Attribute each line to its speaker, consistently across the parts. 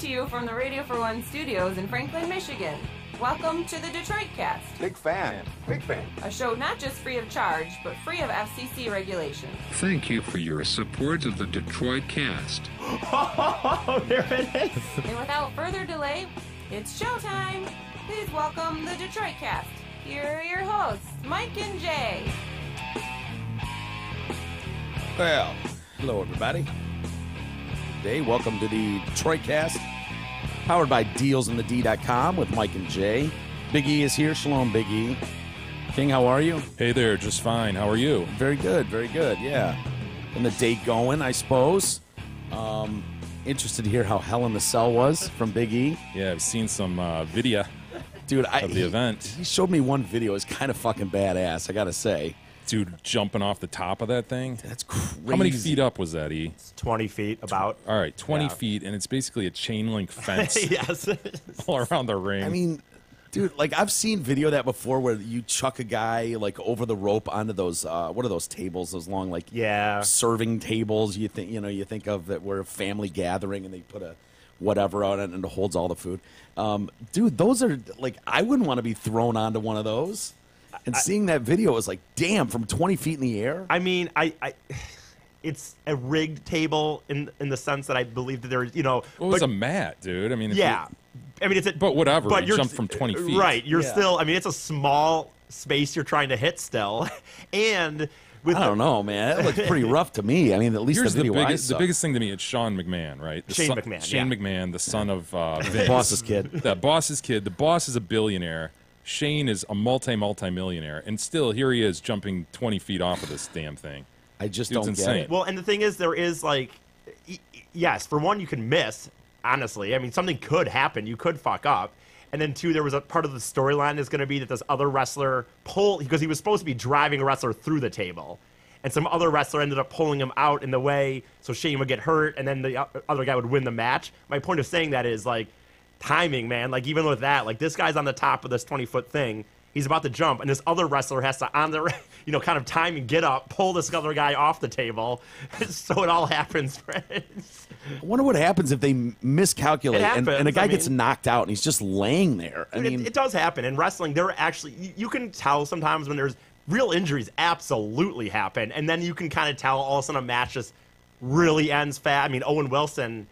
Speaker 1: to you from the Radio for One studios in Franklin, Michigan. Welcome to the Detroit Cast.
Speaker 2: Big fan. Big fan.
Speaker 1: A show not just free of charge, but free of FCC regulation.
Speaker 3: Thank you for your support of the Detroit Cast.
Speaker 4: Oh, there it is.
Speaker 1: And without further delay, it's showtime. Please welcome the Detroit Cast. Here are your hosts, Mike and Jay.
Speaker 5: Well, hello everybody. Today, welcome to the Detroit Cast, powered by dealsinthed.com with Mike and Jay. Big E is here. Shalom, Big E. King, how are you?
Speaker 6: Hey there, just fine. How are you?
Speaker 5: Very good, yeah. And the day going, I suppose. Interested to hear how Hell in the Cell was from Big E.
Speaker 6: Yeah, I've seen some video
Speaker 5: Dude,
Speaker 6: of the event.
Speaker 5: He showed me one video. It's kind of fucking badass, I gotta say.
Speaker 6: Dude jumping off the top of that thing.
Speaker 5: That's crazy.
Speaker 6: How many feet up was that, E?
Speaker 4: 20 feet, about.
Speaker 6: All right, 20
Speaker 4: Yeah.
Speaker 6: feet, and it's basically a chain link fence
Speaker 4: Yes.
Speaker 6: all around the ring.
Speaker 5: I mean, dude, like I've seen video of that before where you chuck a guy like over the rope onto those what are those tables? Those long like
Speaker 4: Yeah.
Speaker 5: serving tables. You think of that where a family gathering and they put a whatever on it and it holds all the food. Dude, those are like I wouldn't want to be thrown onto one of those. And seeing that video was like, damn, from 20 feet in the air.
Speaker 4: I mean, it's a rigged table in the sense that I believe that there's,
Speaker 6: Well, it was a mat, dude. I mean,
Speaker 4: yeah. I mean,
Speaker 6: but whatever.
Speaker 4: But
Speaker 6: you
Speaker 4: you're
Speaker 6: jumped from 20 feet.
Speaker 4: Right. You're
Speaker 5: Yeah.
Speaker 4: still, I mean, it's a small space you're trying to hit still. And with
Speaker 5: I don't know, man. That looked pretty rough to me. I mean, at least
Speaker 6: Here's
Speaker 5: the video
Speaker 6: the
Speaker 5: I
Speaker 6: biggest,
Speaker 5: saw.
Speaker 6: the biggest thing to me. It's Sean McMahon, right?
Speaker 4: Shane McMahon,
Speaker 6: Shane
Speaker 4: yeah.
Speaker 6: McMahon, the son of Vince.
Speaker 5: boss's kid.
Speaker 6: That boss's kid. The boss is a billionaire. Shane is a multi-millionaire, and still here he is jumping 20 feet off of this damn thing.
Speaker 5: I just
Speaker 6: Dude's
Speaker 5: don't get
Speaker 6: insane.
Speaker 5: it.
Speaker 4: Well, and the thing is, there is like, yes, for one, you can miss. Honestly, I mean, something could happen. You could fuck up. And then two, there was a part of the storyline is going to be that this other wrestler because he was supposed to be driving a wrestler through the table, and some other wrestler ended up pulling him out in the way, so Shane would get hurt, and then the other guy would win the match. My point of saying that is like timing, man. Like even with that, like this guy's on the top of this 20-foot thing. He's about to jump, and this other wrestler has to, on the, kind of time and get up, pull this other guy off the table, so it all happens.
Speaker 5: I wonder what happens if they miscalculate
Speaker 4: It
Speaker 5: and a
Speaker 4: happens,
Speaker 5: guy
Speaker 4: I
Speaker 5: gets
Speaker 4: mean-
Speaker 5: knocked out and he's just laying there. I mean,
Speaker 4: It does happen in wrestling. There are actually, you can tell sometimes when there's real injuries absolutely happen, and then you can kind of tell all of a sudden a match just really ends fast. I mean, Owen Wilson.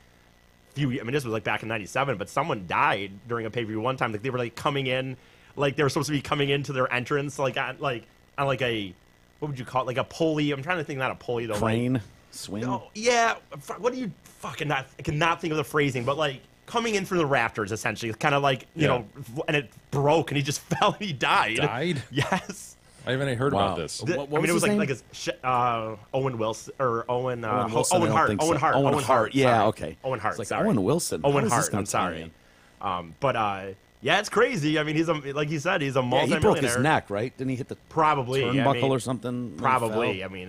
Speaker 4: This was like back in '97, but someone died during a pay-per-view one time. Like they were like coming in. Like they were supposed to be coming into their entrance, like on a, what would you call it? Like a pulley. I'm trying to think, not a pulley though.
Speaker 5: crane, swing.
Speaker 4: No, yeah. What do you fucking not? I cannot think of the phrasing, but like coming in through the rafters, essentially, kind of like
Speaker 6: Yeah.
Speaker 4: and it broke, and he just fell and he died.
Speaker 6: Died?
Speaker 4: Yes.
Speaker 6: I haven't heard
Speaker 5: Wow.
Speaker 6: about this.
Speaker 5: What
Speaker 4: I mean,
Speaker 5: was
Speaker 4: it was
Speaker 5: his name?
Speaker 4: like Owen Wilson or Owen
Speaker 5: Wilson, I
Speaker 4: Owen
Speaker 5: don't
Speaker 4: Hart.
Speaker 5: think so.
Speaker 4: Owen Hart.
Speaker 5: Owen Hart. Yeah,
Speaker 4: sorry.
Speaker 5: okay.
Speaker 4: Owen Hart.
Speaker 5: It's like
Speaker 4: sorry.
Speaker 5: Owen Wilson. How
Speaker 4: Owen
Speaker 5: is this
Speaker 4: Hart.
Speaker 5: gonna
Speaker 4: I'm sorry.
Speaker 5: tie in?
Speaker 4: But yeah, it's crazy. I mean, he's like you said, he's a
Speaker 5: Yeah,
Speaker 4: multi-millionaire.
Speaker 5: he broke his neck, right? Didn't he hit the
Speaker 4: Probably
Speaker 5: turnbuckle or something? when he
Speaker 4: Probably.
Speaker 5: fell?
Speaker 4: I mean,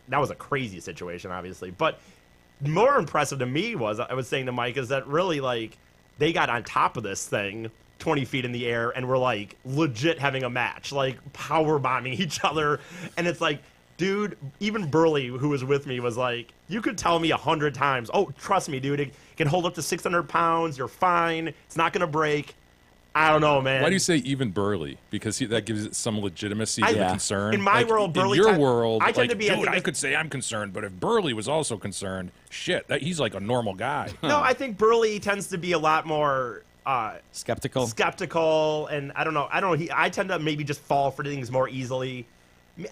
Speaker 4: that was a crazy situation, obviously. But more impressive to me was, I was saying to Mike, is that really like they got on top of this thing 20 feet in the air and were like legit having a match, like power bombing each other. And it's like, dude, even Burley, who was with me, was like, you could tell me 100 times, oh, trust me, dude, it can hold up to 600 pounds. You're fine. It's not going to break. I don't know, man.
Speaker 6: Why do you say even Burley? Because that gives it some legitimacy to the
Speaker 5: Yeah.
Speaker 6: concern.
Speaker 4: In my
Speaker 6: Like,
Speaker 4: world, Burley
Speaker 6: in your
Speaker 4: tend-
Speaker 6: world,
Speaker 4: I tend to be, I
Speaker 6: dude,
Speaker 4: think
Speaker 6: I
Speaker 4: it's-
Speaker 6: could say I'm concerned, but if Burley was also concerned, shit, he's like a normal guy.
Speaker 4: No, I think Burley tends to be a lot more
Speaker 5: Skeptical.
Speaker 4: skeptical, and I don't know. I tend to maybe just fall for things more easily.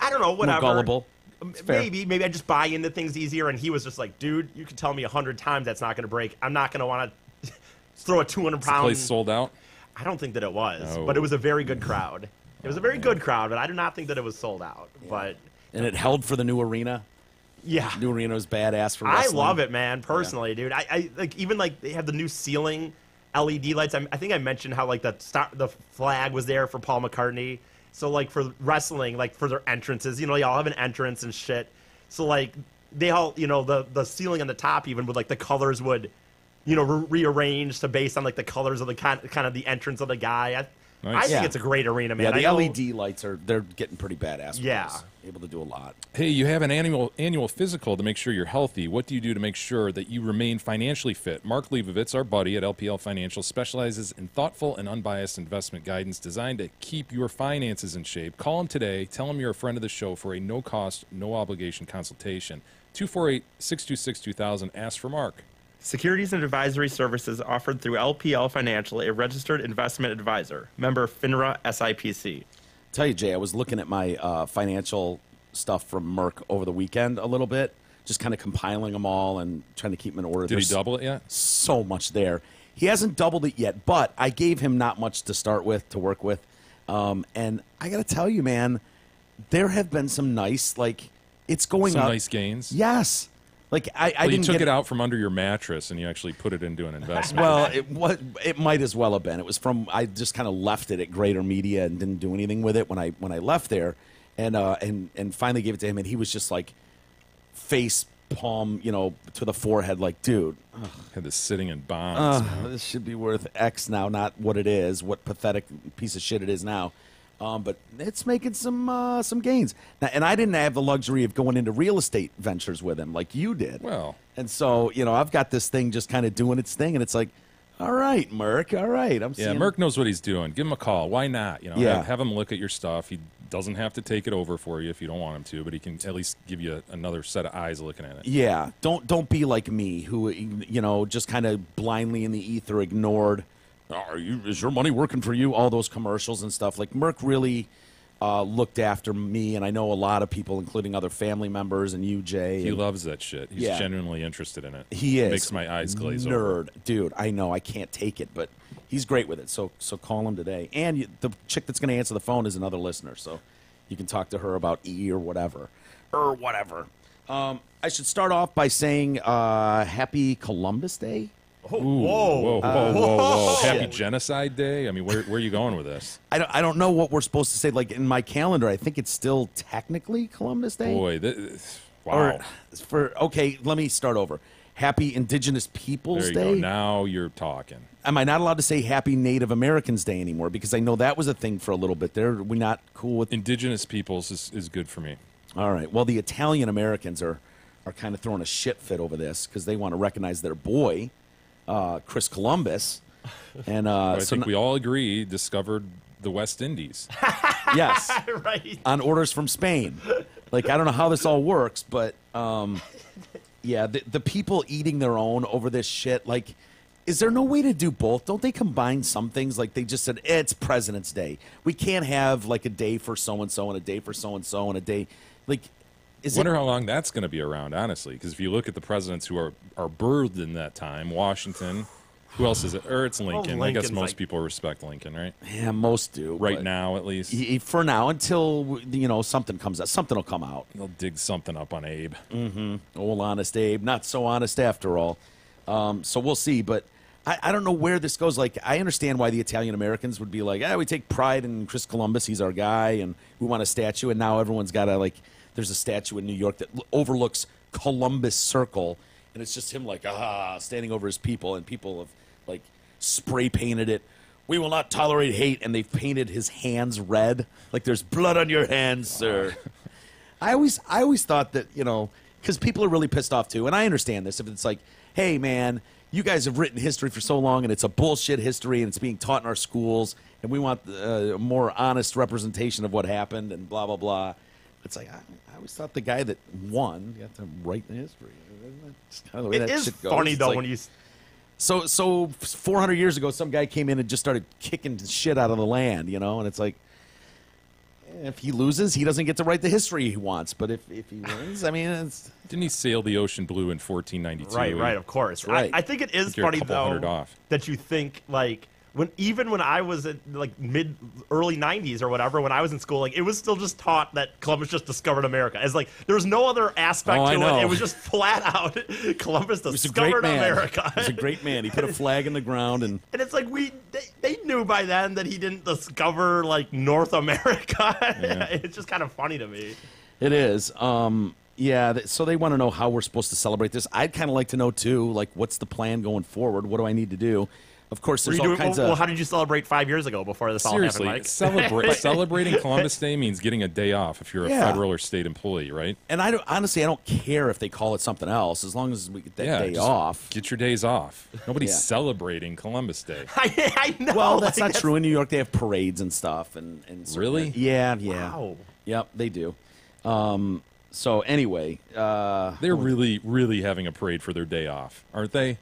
Speaker 4: I don't know, whatever.
Speaker 5: More gullible. It's fair.
Speaker 4: Maybe I just buy into things easier. And he was just like, dude, you can tell me 100 times that's not going to break. I'm not going to want to throw a 200-pound.
Speaker 6: Place sold out.
Speaker 4: I don't think that it was,
Speaker 6: No.
Speaker 4: but it was a very good crowd. It was a very good crowd, but I do not think that it was sold out. But
Speaker 5: And it held for the new arena.
Speaker 4: yeah,
Speaker 5: New arena was badass for
Speaker 4: I
Speaker 5: wrestling.
Speaker 4: love it, man. Personally, dude, I like even like they have the new ceiling LED lights. I think I mentioned how like the flag was there for Paul McCartney. So like for wrestling, like for their entrances, they all have an entrance and shit. So like they all, the ceiling on the top even with like the colors would, rearrange to based on like the colors of the kind of the entrance of the guy.
Speaker 6: Nice.
Speaker 4: I think it's a great arena, man.
Speaker 5: Yeah, the
Speaker 4: I know-
Speaker 5: LED lights they're getting pretty badass. with
Speaker 4: Yeah.
Speaker 5: this. Able to do a lot.
Speaker 6: Hey, you have an annual physical to make sure you're healthy. What do you do to make sure that you remain financially fit? Mark Leibovitz, our buddy at LPL Financial, specializes in thoughtful and unbiased investment guidance designed to keep your finances in shape. Call him today. Tell him you're a friend of the show for a no-cost, no-obligation consultation. 248-626-2000. Ask for Mark.
Speaker 2: Securities and advisory services offered through LPL Financial, a registered investment advisor. Member FINRA SIPC.
Speaker 5: Tell you, Jay, I was looking at my financial stuff from Merck over the weekend a little bit, just kind of compiling them all and trying to keep them in order.
Speaker 6: Did he
Speaker 5: There's
Speaker 6: double it yet?
Speaker 5: so much there. He hasn't doubled it yet, but I gave him not much to start with, to work with. And I got to tell you, man, there have been some nice, like, it's going
Speaker 6: Some
Speaker 5: up.
Speaker 6: nice gains.
Speaker 5: Yes. Like, I
Speaker 6: Well, you
Speaker 5: didn't
Speaker 6: took
Speaker 5: get
Speaker 6: it out from under your mattress and you actually put it into an investment.
Speaker 5: Well, it might as well have been. It was from I just kind of left it at Greater Media and didn't do anything with it when I left there, and finally gave it to him, and he was just like face palm, to the forehead, like, dude,
Speaker 6: Had this sitting in bonds. man.
Speaker 5: this should be worth X now, not what it is, what pathetic piece of shit it is now. But it's making some gains. Now, and I didn't have the luxury of going into real estate ventures with him like you did.
Speaker 6: Well.
Speaker 5: And so, I've got this thing just kind of doing its thing, and it's like, all right, Merck, all right. I'm
Speaker 6: Yeah,
Speaker 5: seeing...
Speaker 6: Merck knows what he's doing. Give him a call. Why not?
Speaker 5: Yeah.
Speaker 6: Have him look at your stuff. He doesn't have to take it over for you if you don't want him to, but he can at least give you another set of eyes looking at it.
Speaker 5: Yeah, don't be like me, who just kind of blindly in the ether ignored. Is your money working for you? All those commercials and stuff. Like Merck really looked after me, and I know a lot of people, including other family members and you, Jay.
Speaker 6: He
Speaker 5: and
Speaker 6: loves that shit. He's
Speaker 5: Yeah.
Speaker 6: genuinely interested in it.
Speaker 5: he is
Speaker 6: Makes my eyes glaze
Speaker 5: nerd,
Speaker 6: over.
Speaker 5: dude. I know I can't take it, but he's great with it. So call him today. And the chick that's going to answer the phone is another listener, so you can talk to her about E or whatever. I should start off by saying Happy Columbus Day.
Speaker 4: Oh,
Speaker 6: Whoa, whoa, whoa.
Speaker 4: shit.
Speaker 6: Happy Genocide Day? I mean, where are you going with this?
Speaker 5: I don't know what we're supposed to say. Like in my calendar, I think it's still technically Columbus Day.
Speaker 6: Boy,
Speaker 5: Or
Speaker 6: wow.
Speaker 5: okay, let me start over. Happy Indigenous Peoples
Speaker 6: There you
Speaker 5: Day.
Speaker 6: go. Now you're talking.
Speaker 5: Am I not allowed to say Happy Native Americans Day anymore? Because I know that was a thing for a little bit there. Are we not cool with?
Speaker 6: Indigenous peoples is good for me.
Speaker 5: All right. Well, the Italian Americans are kind of throwing a shit fit over this because they want to recognize their boy, Chris Columbus, and
Speaker 6: I
Speaker 5: so
Speaker 6: think we all agree discovered the West Indies.
Speaker 5: yes,
Speaker 4: Right.
Speaker 5: on orders from Spain. Like I don't know how this all works, but yeah, the people eating their own over this shit. Like, is there no way to do both? Don't they combine some things? Like they just said, it's President's Day. We can't have like a day for so and so and a day for so and so and a day. Like, is
Speaker 6: Wonder
Speaker 5: it?
Speaker 6: how long that's going to be around, honestly. Because if you look at the presidents who are birthed in that time, Washington, who else is it? Or it's Lincoln. I guess
Speaker 4: Lincoln's
Speaker 6: most
Speaker 4: like-
Speaker 6: people respect Lincoln, right?
Speaker 5: Yeah, most do
Speaker 6: Right
Speaker 5: but
Speaker 6: now, at least.
Speaker 5: For now, until something comes out, something will come out.
Speaker 6: They'll dig something up on Abe.
Speaker 5: Old honest Abe, not so honest after all. So we'll see, but I don't know where this goes. Like, I understand why the Italian Americans would be like, we take pride in Chris Columbus, he's our guy, and we want a statue. And now everyone's got there's a statue in New York that overlooks Columbus Circle, and it's just him standing over his people, and people have spray painted it. We will not tolerate hate, and they've painted his hands red, like there's blood on your hands, sir. I always thought that because people are really pissed off too, and I understand this. If it's like, hey man, you guys have written history for so long, and it's a bullshit history, and it's being taught in our schools, and we want a more honest representation of what happened, and blah blah blah. It's like I always thought the guy that won got to write the history. It's kind of the way
Speaker 4: It
Speaker 5: that
Speaker 4: is
Speaker 5: shit goes.
Speaker 4: funny
Speaker 5: It's
Speaker 4: though
Speaker 5: like-
Speaker 4: when you.
Speaker 5: So 400 years ago, some guy came in and just started kicking shit out of the land, and it's like, if he loses, he doesn't get to write the history he wants. But if he wins, I mean, it's
Speaker 6: Didn't he sail the ocean blue in 1492?
Speaker 4: Right, of course.
Speaker 5: Right.
Speaker 4: I think it is
Speaker 6: Think you're a
Speaker 4: funny
Speaker 6: couple hundred
Speaker 4: though
Speaker 6: off.
Speaker 4: that you think when I was in early 90s or whatever, when I was in school, it was still just taught that Columbus just discovered America. As there was no other aspect
Speaker 5: Oh, I
Speaker 4: to
Speaker 5: know.
Speaker 4: it. It was just flat out Columbus
Speaker 5: he was a
Speaker 4: discovered
Speaker 5: great man.
Speaker 4: America.
Speaker 5: He was a great man. He put a flag in the ground and.
Speaker 4: And it's like they knew by then that he didn't discover North America. It's just kind of funny to me.
Speaker 5: It is. So they want to know how we're supposed to celebrate this. I'd kind of like to know too, what's the plan going forward? What do I need to do? Of course,
Speaker 4: Were
Speaker 5: there's
Speaker 4: you
Speaker 5: all
Speaker 4: doing,
Speaker 5: kinds
Speaker 4: well,
Speaker 5: of.
Speaker 4: how did you celebrate 5 years ago before this all
Speaker 6: Seriously,
Speaker 4: happened, Mike?
Speaker 6: celebrating Columbus Day means getting a day off if you're a
Speaker 5: Yeah.
Speaker 6: federal or state employee, right?
Speaker 5: And honestly, I don't care if they call it something else, as long as we get that day
Speaker 6: just
Speaker 5: off.
Speaker 6: Get your days off. Nobody's
Speaker 5: Yeah.
Speaker 6: celebrating Columbus Day.
Speaker 4: I know.
Speaker 5: Well, that's
Speaker 4: like,
Speaker 5: not true. In New York, they have parades and stuff. And
Speaker 6: Really?
Speaker 5: Yeah.
Speaker 4: Wow.
Speaker 5: Yep, they do. So anyway,
Speaker 6: They're really having a parade for their day off, aren't they?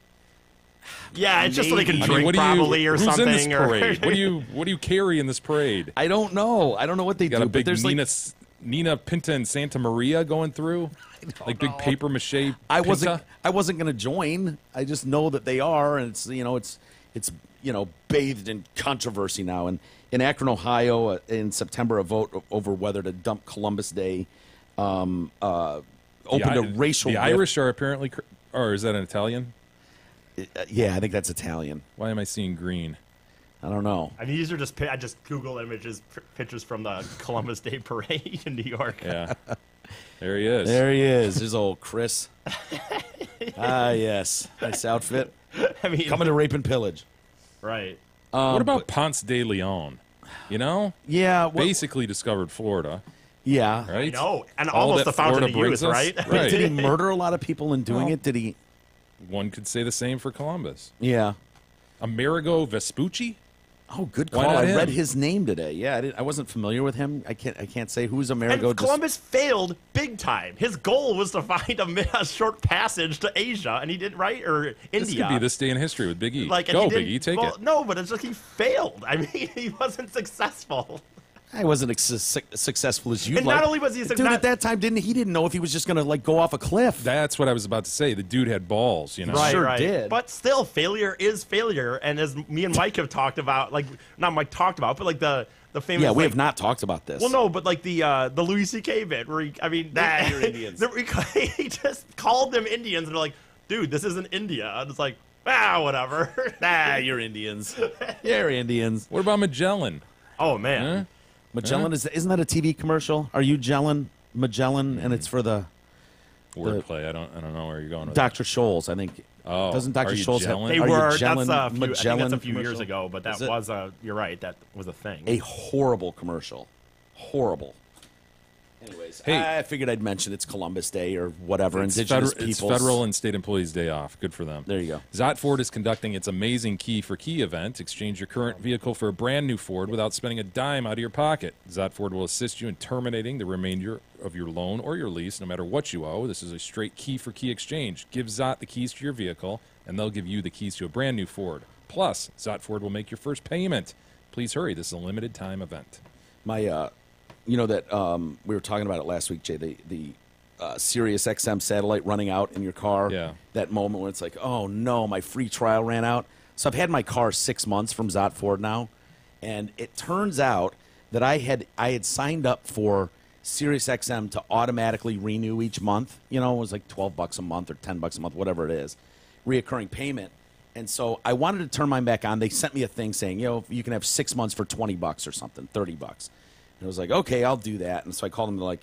Speaker 4: Yeah, it's just so they can
Speaker 5: Maybe.
Speaker 4: drink
Speaker 6: what do
Speaker 4: probably
Speaker 6: you,
Speaker 4: or
Speaker 6: who's
Speaker 4: something.
Speaker 6: in this
Speaker 4: or-
Speaker 6: parade? what do you carry in this parade?
Speaker 5: I don't know. I don't know what they
Speaker 6: Got
Speaker 5: do.
Speaker 6: a
Speaker 5: But
Speaker 6: big
Speaker 5: there's
Speaker 6: Nina Pinta and Santa Maria going through, like big paper mache.
Speaker 5: I
Speaker 6: Pinta?
Speaker 5: wasn't going to join. I just know that they are, and it's bathed in controversy now. And in Akron, Ohio, in September, a vote over whether to dump Columbus Day opened a racial.
Speaker 6: The
Speaker 5: rift.
Speaker 6: Irish are apparently, or is that an Italian?
Speaker 5: Yeah, I think that's Italian.
Speaker 6: Why am I seeing green?
Speaker 5: I don't know.
Speaker 4: I mean, these are just I just Google images, pictures from the Columbus Day Parade in New York.
Speaker 6: Yeah, there he is.
Speaker 5: There he is. There's old Chris. Yes, nice outfit.
Speaker 4: I mean,
Speaker 5: Coming to rape and pillage.
Speaker 4: right.
Speaker 6: What about Ponce de Leon? You know,
Speaker 5: Yeah, well,
Speaker 6: basically discovered Florida,
Speaker 5: yeah.
Speaker 6: right?
Speaker 4: No, and
Speaker 6: All
Speaker 4: almost
Speaker 6: that
Speaker 4: the fountain
Speaker 6: Florida
Speaker 4: of youth,
Speaker 6: brings us?
Speaker 4: right?
Speaker 6: Right.
Speaker 5: Did he murder a lot of people in doing
Speaker 6: Well-
Speaker 5: it? Did he?
Speaker 6: One could say the same for Columbus.
Speaker 5: Yeah.
Speaker 6: Amerigo Vespucci?
Speaker 5: Oh, good
Speaker 6: Why
Speaker 5: call.
Speaker 6: not
Speaker 5: I read
Speaker 6: him?
Speaker 5: his name today. Yeah, I wasn't familiar with him. I can't say who's Amerigo.
Speaker 4: And Columbus failed big time. His goal was to find a short passage to Asia, and he did right or
Speaker 6: This
Speaker 4: India.
Speaker 6: could be this day in history with Big E.
Speaker 4: and
Speaker 6: Go,
Speaker 4: he
Speaker 6: Big
Speaker 4: didn't-
Speaker 6: E, take
Speaker 4: well,
Speaker 6: it.
Speaker 4: No, but it's just he failed. I mean, he wasn't successful.
Speaker 5: I wasn't successful as you.
Speaker 4: And not only was he
Speaker 5: dude, at that time he didn't know if he was just gonna go off a cliff.
Speaker 6: That's what I was about to say. The dude had balls, you know.
Speaker 4: Right,
Speaker 5: Sure
Speaker 4: right.
Speaker 5: did.
Speaker 4: But still, failure is failure. And as me and Mike have talked about, like not Mike talked about, but like the famous.
Speaker 5: Yeah, we
Speaker 4: like,
Speaker 5: have not talked about this.
Speaker 4: Well, no, but like the Louis C.K. bit where
Speaker 5: you're Indians.
Speaker 4: he just called them Indians and they're like, dude, this isn't India. And it's like, whatever.
Speaker 5: you're Indians. You're Indians.
Speaker 6: What about Magellan?
Speaker 4: Oh man.
Speaker 6: Huh?
Speaker 5: Magellan isn't that a TV commercial? Are you Magellan? And it's for the
Speaker 6: Wordplay. I don't know where you're going with
Speaker 5: Dr. Scholl's, I think.
Speaker 6: Oh,
Speaker 5: Doesn't
Speaker 6: are
Speaker 5: Dr.
Speaker 6: you
Speaker 5: Scholl's have?
Speaker 6: gelling?
Speaker 4: They
Speaker 5: Are you
Speaker 4: were.
Speaker 5: gelling-
Speaker 4: That's a few. I think
Speaker 5: Magellan
Speaker 4: that's a few years
Speaker 5: commercial?
Speaker 4: ago, but that
Speaker 5: Is it?
Speaker 4: was You're right. That was a thing.
Speaker 5: A horrible commercial. Horrible. Anyways,
Speaker 6: Hey.
Speaker 5: I figured I'd mention it's Columbus Day or whatever.
Speaker 6: It's
Speaker 5: Indigenous
Speaker 6: it's
Speaker 5: peoples.
Speaker 6: federal and state employees' day off. Good for them.
Speaker 5: There you go.
Speaker 6: Zott Ford is conducting its amazing Key for Key event. Exchange your current vehicle for a brand new Ford without spending a dime out of your pocket. Zott Ford will assist you in terminating the remainder of your loan or your lease, no matter what you owe. This is a straight Key for Key exchange. Give Zott the keys to your vehicle, and they'll give you the keys to a brand new Ford. Plus, Zott Ford will make your first payment. Please hurry. This is a limited time event.
Speaker 5: My, you know that we were talking about it last week, Jay. The Sirius XM satellite running out in your car.
Speaker 6: Yeah.
Speaker 5: That moment when it's like, oh no, my free trial ran out. So I've had my car 6 months from Zott Ford now, and it turns out that I had signed up for Sirius XM to automatically renew each month. You know, it was like $12 a month or $10 a month, whatever it is, reoccurring payment. And so I wanted to turn mine back on. They sent me a thing saying, you can have 6 months for $20 or something, $30. And I was like, okay, I'll do that. And so I called them. They're like,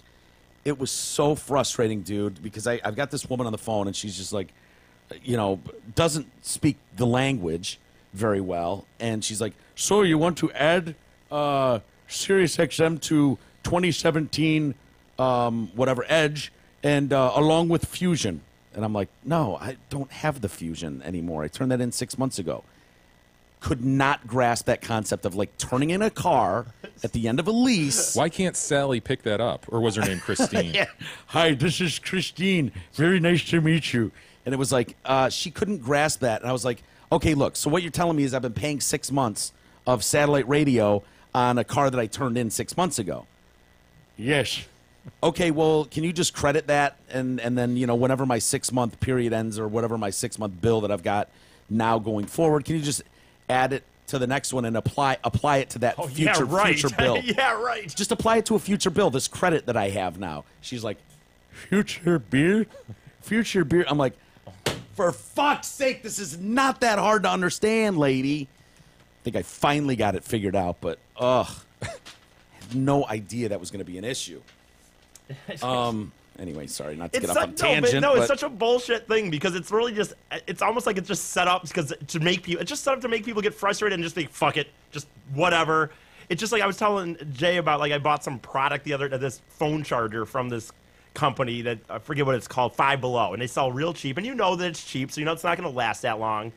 Speaker 5: it was so frustrating, dude, because I've got this woman on the phone, and she's just like, doesn't speak the language very well. And she's like, so you want to add Sirius XM to 2017 whatever Edge and along with Fusion? And I'm like, no, I don't have the Fusion anymore. I turned that in 6 months ago. Could not grasp that concept of like turning in a car at the end of a lease.
Speaker 6: Why can't Sally pick that up? Or was her name Christine?
Speaker 5: Yeah. Hi, this is Christine. Very nice to meet you. And it was like, she couldn't grasp that. And I was like, okay, look, so what you're telling me is I've been paying 6 months of satellite radio on a car that I turned in 6 months ago. Yes. Okay, well, can you just credit that? And then, whenever my 6 month period ends or whatever my 6 month bill that I've got now going forward, can you just add it to the next one and apply it to that future bill?
Speaker 4: Yeah, right.
Speaker 5: Just apply it to a future bill, this credit that I have now. She's like, future beer? Future beer? I'm like, for fuck's sake, this is not that hard to understand, lady. I think I finally got it figured out, but I had no idea that was going to be an issue. Anyway, sorry, not to
Speaker 4: It's
Speaker 5: get off on a
Speaker 4: such, no,
Speaker 5: tangent.
Speaker 4: no,
Speaker 5: but
Speaker 4: it's such a bullshit thing because it's really just, it's almost like it's just set up because to make people, it's just set up to make people get frustrated and just think, fuck it, just whatever. It's just like I was telling Jay about, like I bought some product the other day, this phone charger from this company that I forget what it's called, Five Below, and they sell real cheap, and you know that it's cheap, so you know it's not going to last that long.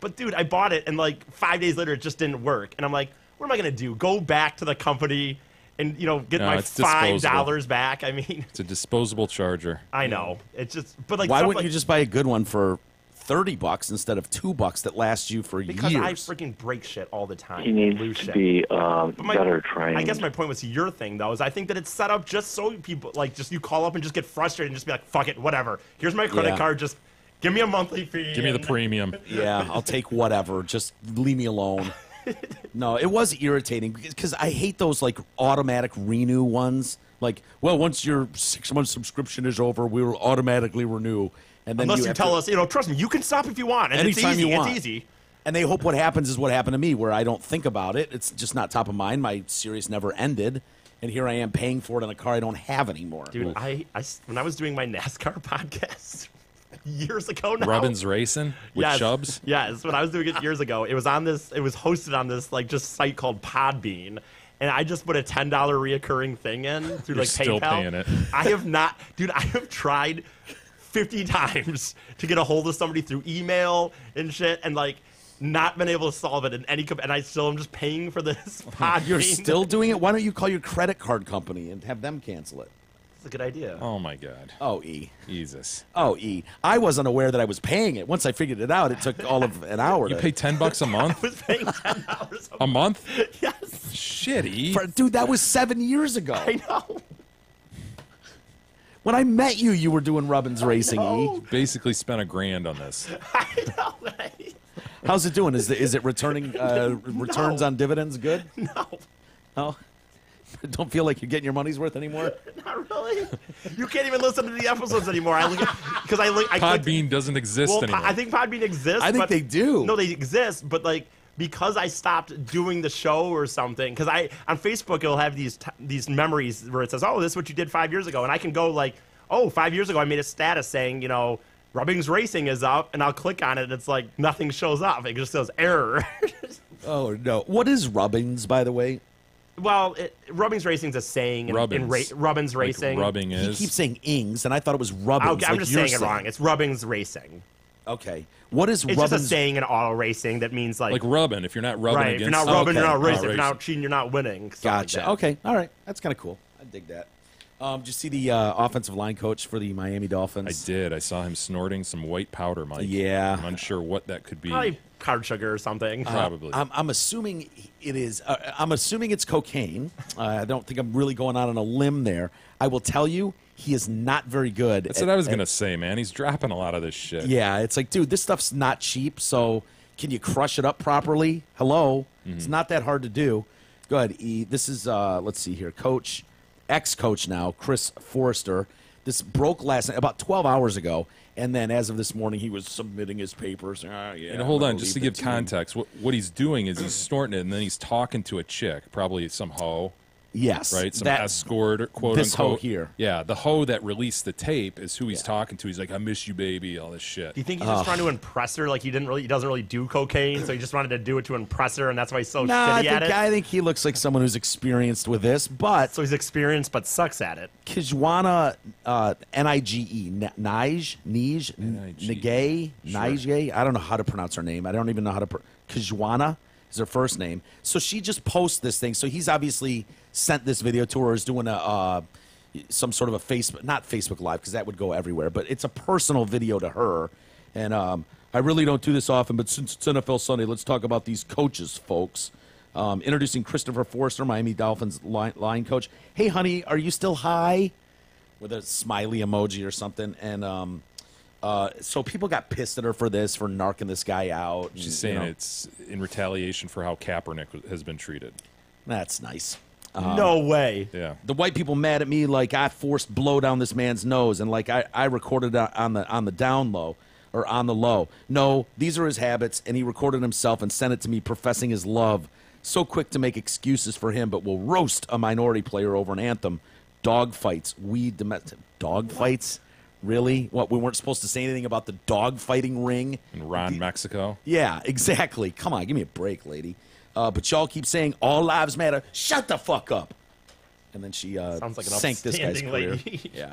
Speaker 4: But dude, I bought it, and like 5 days later, it just didn't work, and I'm like, what am I going to do? Go back to the company and get
Speaker 6: No,
Speaker 4: my
Speaker 6: it's
Speaker 4: $5 back? I mean,
Speaker 6: It's a disposable charger.
Speaker 4: I know it's just, but like,
Speaker 5: why
Speaker 4: stuff
Speaker 5: wouldn't
Speaker 4: like,
Speaker 5: you just buy a good one for $30 instead of $2 that lasts you for
Speaker 4: because
Speaker 5: years?
Speaker 4: I freaking break shit all the time.
Speaker 7: He needs
Speaker 4: lose
Speaker 7: to
Speaker 4: shit.
Speaker 7: be
Speaker 4: But
Speaker 7: better trained.
Speaker 4: I guess my point was to your thing though, is I think that it's set up just so people like just you call up and just get frustrated and just be like, fuck it, whatever. Here's my credit
Speaker 5: Yeah.
Speaker 4: card, just give me a monthly fee.
Speaker 6: Give me the
Speaker 4: and-
Speaker 6: premium.
Speaker 5: Yeah, I'll take whatever. Just leave me alone. No, it was irritating because I hate those like automatic renew ones. Like, well, once your 6-month subscription is over, we will automatically renew. And then
Speaker 4: Unless you
Speaker 5: have
Speaker 4: tell
Speaker 5: to,
Speaker 4: us, trust me, you can stop if you want. And it's
Speaker 5: Anytime
Speaker 4: easy.
Speaker 5: you want.
Speaker 4: It's easy.
Speaker 5: And they hope what happens is what happened to me, where I don't think about it. It's just not top of mind. My series never ended, and here I am paying for it on a car I don't have anymore.
Speaker 4: Dude, when I was doing my NASCAR podcast years ago now.
Speaker 6: Rubbins Racing with
Speaker 4: Yes,
Speaker 6: Chubbs.
Speaker 4: Yes, when I was doing it years ago, it was hosted on this like just site called Podbean. And I just put a $10 reoccurring thing in through
Speaker 6: You're
Speaker 4: like
Speaker 6: still
Speaker 4: PayPal.
Speaker 6: paying it.
Speaker 4: I have tried 50 times to get a hold of somebody through email and shit, and like not been able to solve it in any. And I still am just paying for this Podbean.
Speaker 5: You're still doing it? Why don't you call your credit card company and have them cancel it?
Speaker 4: It's a good idea.
Speaker 6: Oh my God.
Speaker 5: Oh, E.
Speaker 6: Jesus.
Speaker 5: Oh, E. I wasn't aware that I was paying it. Once I figured it out, it took all of an hour.
Speaker 6: You
Speaker 5: to,
Speaker 6: pay $10 a
Speaker 4: I
Speaker 6: month?
Speaker 4: was paying $10
Speaker 6: A month?
Speaker 4: Yes,
Speaker 6: Shit, E.
Speaker 5: Dude, that was 7 years ago.
Speaker 4: I know.
Speaker 5: When I met you, you were doing Rubbins Racing, E.
Speaker 6: Basically spent $1,000 on this.
Speaker 4: I know. Right?
Speaker 5: How's it doing? Is it returning returns on dividends good?
Speaker 4: No,
Speaker 5: Oh, don't feel like you're getting your money's worth anymore?
Speaker 4: not really. You can't even listen to the episodes anymore. I clicked-
Speaker 6: Podbean doesn't exist
Speaker 4: Well,
Speaker 6: anymore.
Speaker 4: I think Podbean exists.
Speaker 5: I think
Speaker 4: but-
Speaker 5: they do.
Speaker 4: No, they exist, but like because I stopped doing the show or something. Because on Facebook it'll have these memories where it says, "Oh, this is what you did 5 years ago," and I can go like, "Oh, 5 years ago I made a status saying, Rubbings Racing is up," and I'll click on it, and it's like nothing shows up. It just says error.
Speaker 5: Oh, no. What is Rubbins, by the way?
Speaker 4: Well, Rubbings Racing's a saying in
Speaker 6: Rubbins.
Speaker 4: Rubbins
Speaker 6: Like
Speaker 4: Racing.
Speaker 6: rubbing
Speaker 5: He
Speaker 6: is.
Speaker 5: keeps saying ings, and I thought it was Rubbins.
Speaker 4: Okay, I'm
Speaker 5: like
Speaker 4: just
Speaker 5: you're
Speaker 4: saying it wrong. It's Rubbings Racing.
Speaker 5: Okay. What is
Speaker 4: It's
Speaker 5: Rubbins?
Speaker 4: just a saying in auto racing that means like
Speaker 6: rubbing. If you're not rubbing
Speaker 4: right. If
Speaker 6: against
Speaker 4: you're not rubbing,
Speaker 5: Okay.
Speaker 4: you're not racing.
Speaker 6: Not
Speaker 4: If you're not
Speaker 6: racing.
Speaker 4: cheating, you're not winning. Stuff like
Speaker 5: Gotcha.
Speaker 4: that.
Speaker 5: Okay. All right. That's kind of cool. I dig that. Did you see the offensive line coach for the Miami Dolphins?
Speaker 6: I did. I saw him snorting some white powder, Mike.
Speaker 5: Yeah.
Speaker 6: I'm unsure what that could be.
Speaker 4: Probably card sugar or something.
Speaker 6: Probably.
Speaker 5: I'm assuming it is. I'm assuming it's cocaine. I don't think I'm really going out on a limb there. I will tell you, he is not very good.
Speaker 6: That's what I was going to say, man. He's dropping a lot of this shit.
Speaker 5: Yeah, it's like, dude, this stuff's not cheap. So can you crush it up properly? Hello, it's not that hard to do. Go ahead, E. This is let's see here, ex-coach now, Chris Foerster. This broke last night, about 12 hours ago, and then as of this morning, he was submitting his papers. Yeah,
Speaker 6: And hold
Speaker 5: I'm
Speaker 6: on,
Speaker 5: gonna
Speaker 6: just to
Speaker 5: leave
Speaker 6: give
Speaker 5: the team.
Speaker 6: context, what he's doing is he's snorting it, and then he's talking to a chick, probably some hoe,
Speaker 5: Yes,
Speaker 6: right? Some
Speaker 5: that-
Speaker 6: escort, quote
Speaker 5: this hoe
Speaker 6: unquote.
Speaker 5: here.
Speaker 6: Yeah, the hoe that released the tape is who he's talking to. He's like, "I miss you, baby," all this shit.
Speaker 4: Do you think he's just trying to impress her? Like he doesn't really do cocaine, so he just wanted to do it to impress her, and that's why he's so
Speaker 5: Nah,
Speaker 4: shitty at it.
Speaker 5: I think he looks like someone who's experienced with this, but
Speaker 4: So he's experienced but sucks at it.
Speaker 5: Kijwana, Nige, Nige, I don't know how to pronounce her name. I don't even know how to. Kijwana is her first name. So she just posts this thing. So he's obviously sent this video to her. Is doing some sort of a Facebook, not Facebook Live because that would go everywhere, but it's a personal video to her. And I really don't do this often, but since it's NFL Sunday, let's talk about these coaches, folks. Introducing Christopher Foerster, Miami Dolphins line coach. Hey, honey, are you still high? With a smiley emoji or something. And so people got pissed at her for this, for narking this guy out. and,
Speaker 6: She's saying it's in retaliation for how Kaepernick has been treated.
Speaker 5: That's nice.
Speaker 4: No way.
Speaker 6: Yeah.
Speaker 5: The white people mad at me like I forced blow down this man's nose, and like I recorded it on the down low or on the low. No, these are his habits, and he recorded himself and sent it to me professing his love. So quick to make excuses for him, but will roast a minority player over an anthem. Dog fights. Dog fights? Really? What, we weren't supposed to say anything about the dog fighting ring?
Speaker 6: In Ron, Mexico.
Speaker 5: Yeah, exactly. Come on, give me a break, lady. But y'all keep saying all lives matter. Shut the fuck up. And then she
Speaker 4: Sounds like an
Speaker 5: sank this guy's
Speaker 4: upstanding
Speaker 5: career.
Speaker 4: lady.
Speaker 5: Yeah.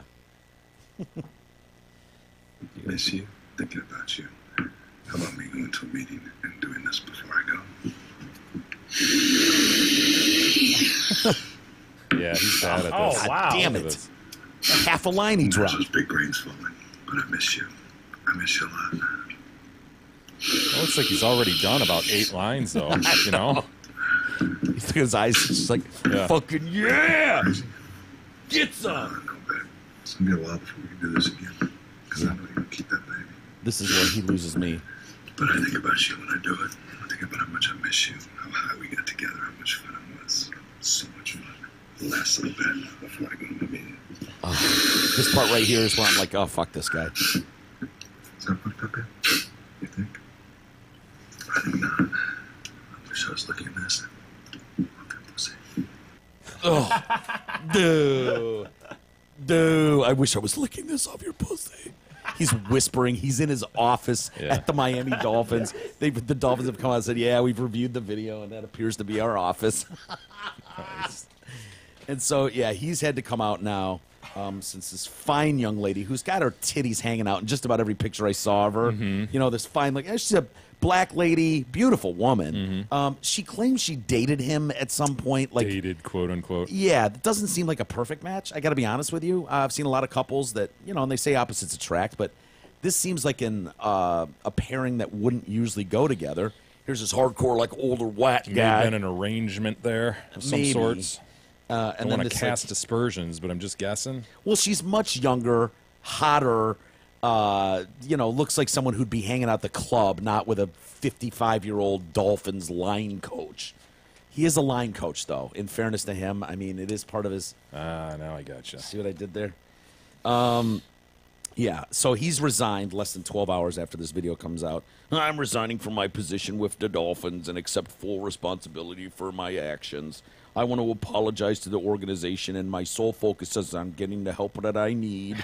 Speaker 7: Miss you, thinking about you. How about me going to a meeting and doing this before I go?
Speaker 6: Yeah, he's bad at
Speaker 4: Oh,
Speaker 6: this.
Speaker 4: wow.
Speaker 5: Damn
Speaker 6: Look at
Speaker 5: it.
Speaker 6: this.
Speaker 5: Half a line he dropped.
Speaker 7: Those big rains falling, but I miss you. I miss you a lot.
Speaker 6: It looks like he's already done about 8 lines, though. You know?
Speaker 5: His eyes just like,
Speaker 6: Yeah.
Speaker 5: fucking yeah!
Speaker 7: Crazy.
Speaker 5: Get some!
Speaker 7: I know, babe. It's gonna be a while before we can do this again. Because I know you're gonna keep that baby.
Speaker 5: This is where he loses me.
Speaker 7: But I think about you when I do it. I think about how much I miss you, how high we got together, how much fun it was. So much fun. The last little bit before I go to the meeting.
Speaker 5: This part right here is where I'm like, oh, fuck this guy.
Speaker 7: Is that fucked up, babe? You think? I think not. I wish I was looking at this.
Speaker 5: Dude, I wish I was licking this off your pussy. He's whispering. He's in his office
Speaker 6: Yeah.
Speaker 5: at the Miami Dolphins. The Dolphins have come out and said, yeah, we've reviewed the video, and that appears to be our office. And so, yeah, he's had to come out now since this fine young lady who's got her titties hanging out in just about every picture I saw of her. You know, this fine, like, she's a black lady, beautiful woman. She claims she dated him at some point. Like,
Speaker 6: Dated, quote unquote.
Speaker 5: yeah, it doesn't seem like a perfect match. I got to be honest with you. I've seen a lot of couples that, you know, and they say opposites attract, but this seems like a pairing that wouldn't usually go together. Here's this hardcore, like, older white
Speaker 6: May have
Speaker 5: guy.
Speaker 6: been an arrangement there of some
Speaker 5: Maybe.
Speaker 6: sorts.
Speaker 5: And
Speaker 6: I
Speaker 5: then
Speaker 6: don't want to
Speaker 5: this,
Speaker 6: cast
Speaker 5: like,
Speaker 6: aspersions, but I'm just guessing.
Speaker 5: well, she's much younger, hotter, you know, looks like someone who'd be hanging out the club, not with a 55-year-old Dolphins line coach. He is a line coach, though, in fairness to him. I mean, it is part of his...
Speaker 6: Now I gotcha.
Speaker 5: See what I did there? Yeah, so he's resigned less than 12 hours after this video comes out. I'm resigning from my position with the Dolphins and accept full responsibility for my actions. I want to apologize to the organization, and my sole focus is on getting the help that I need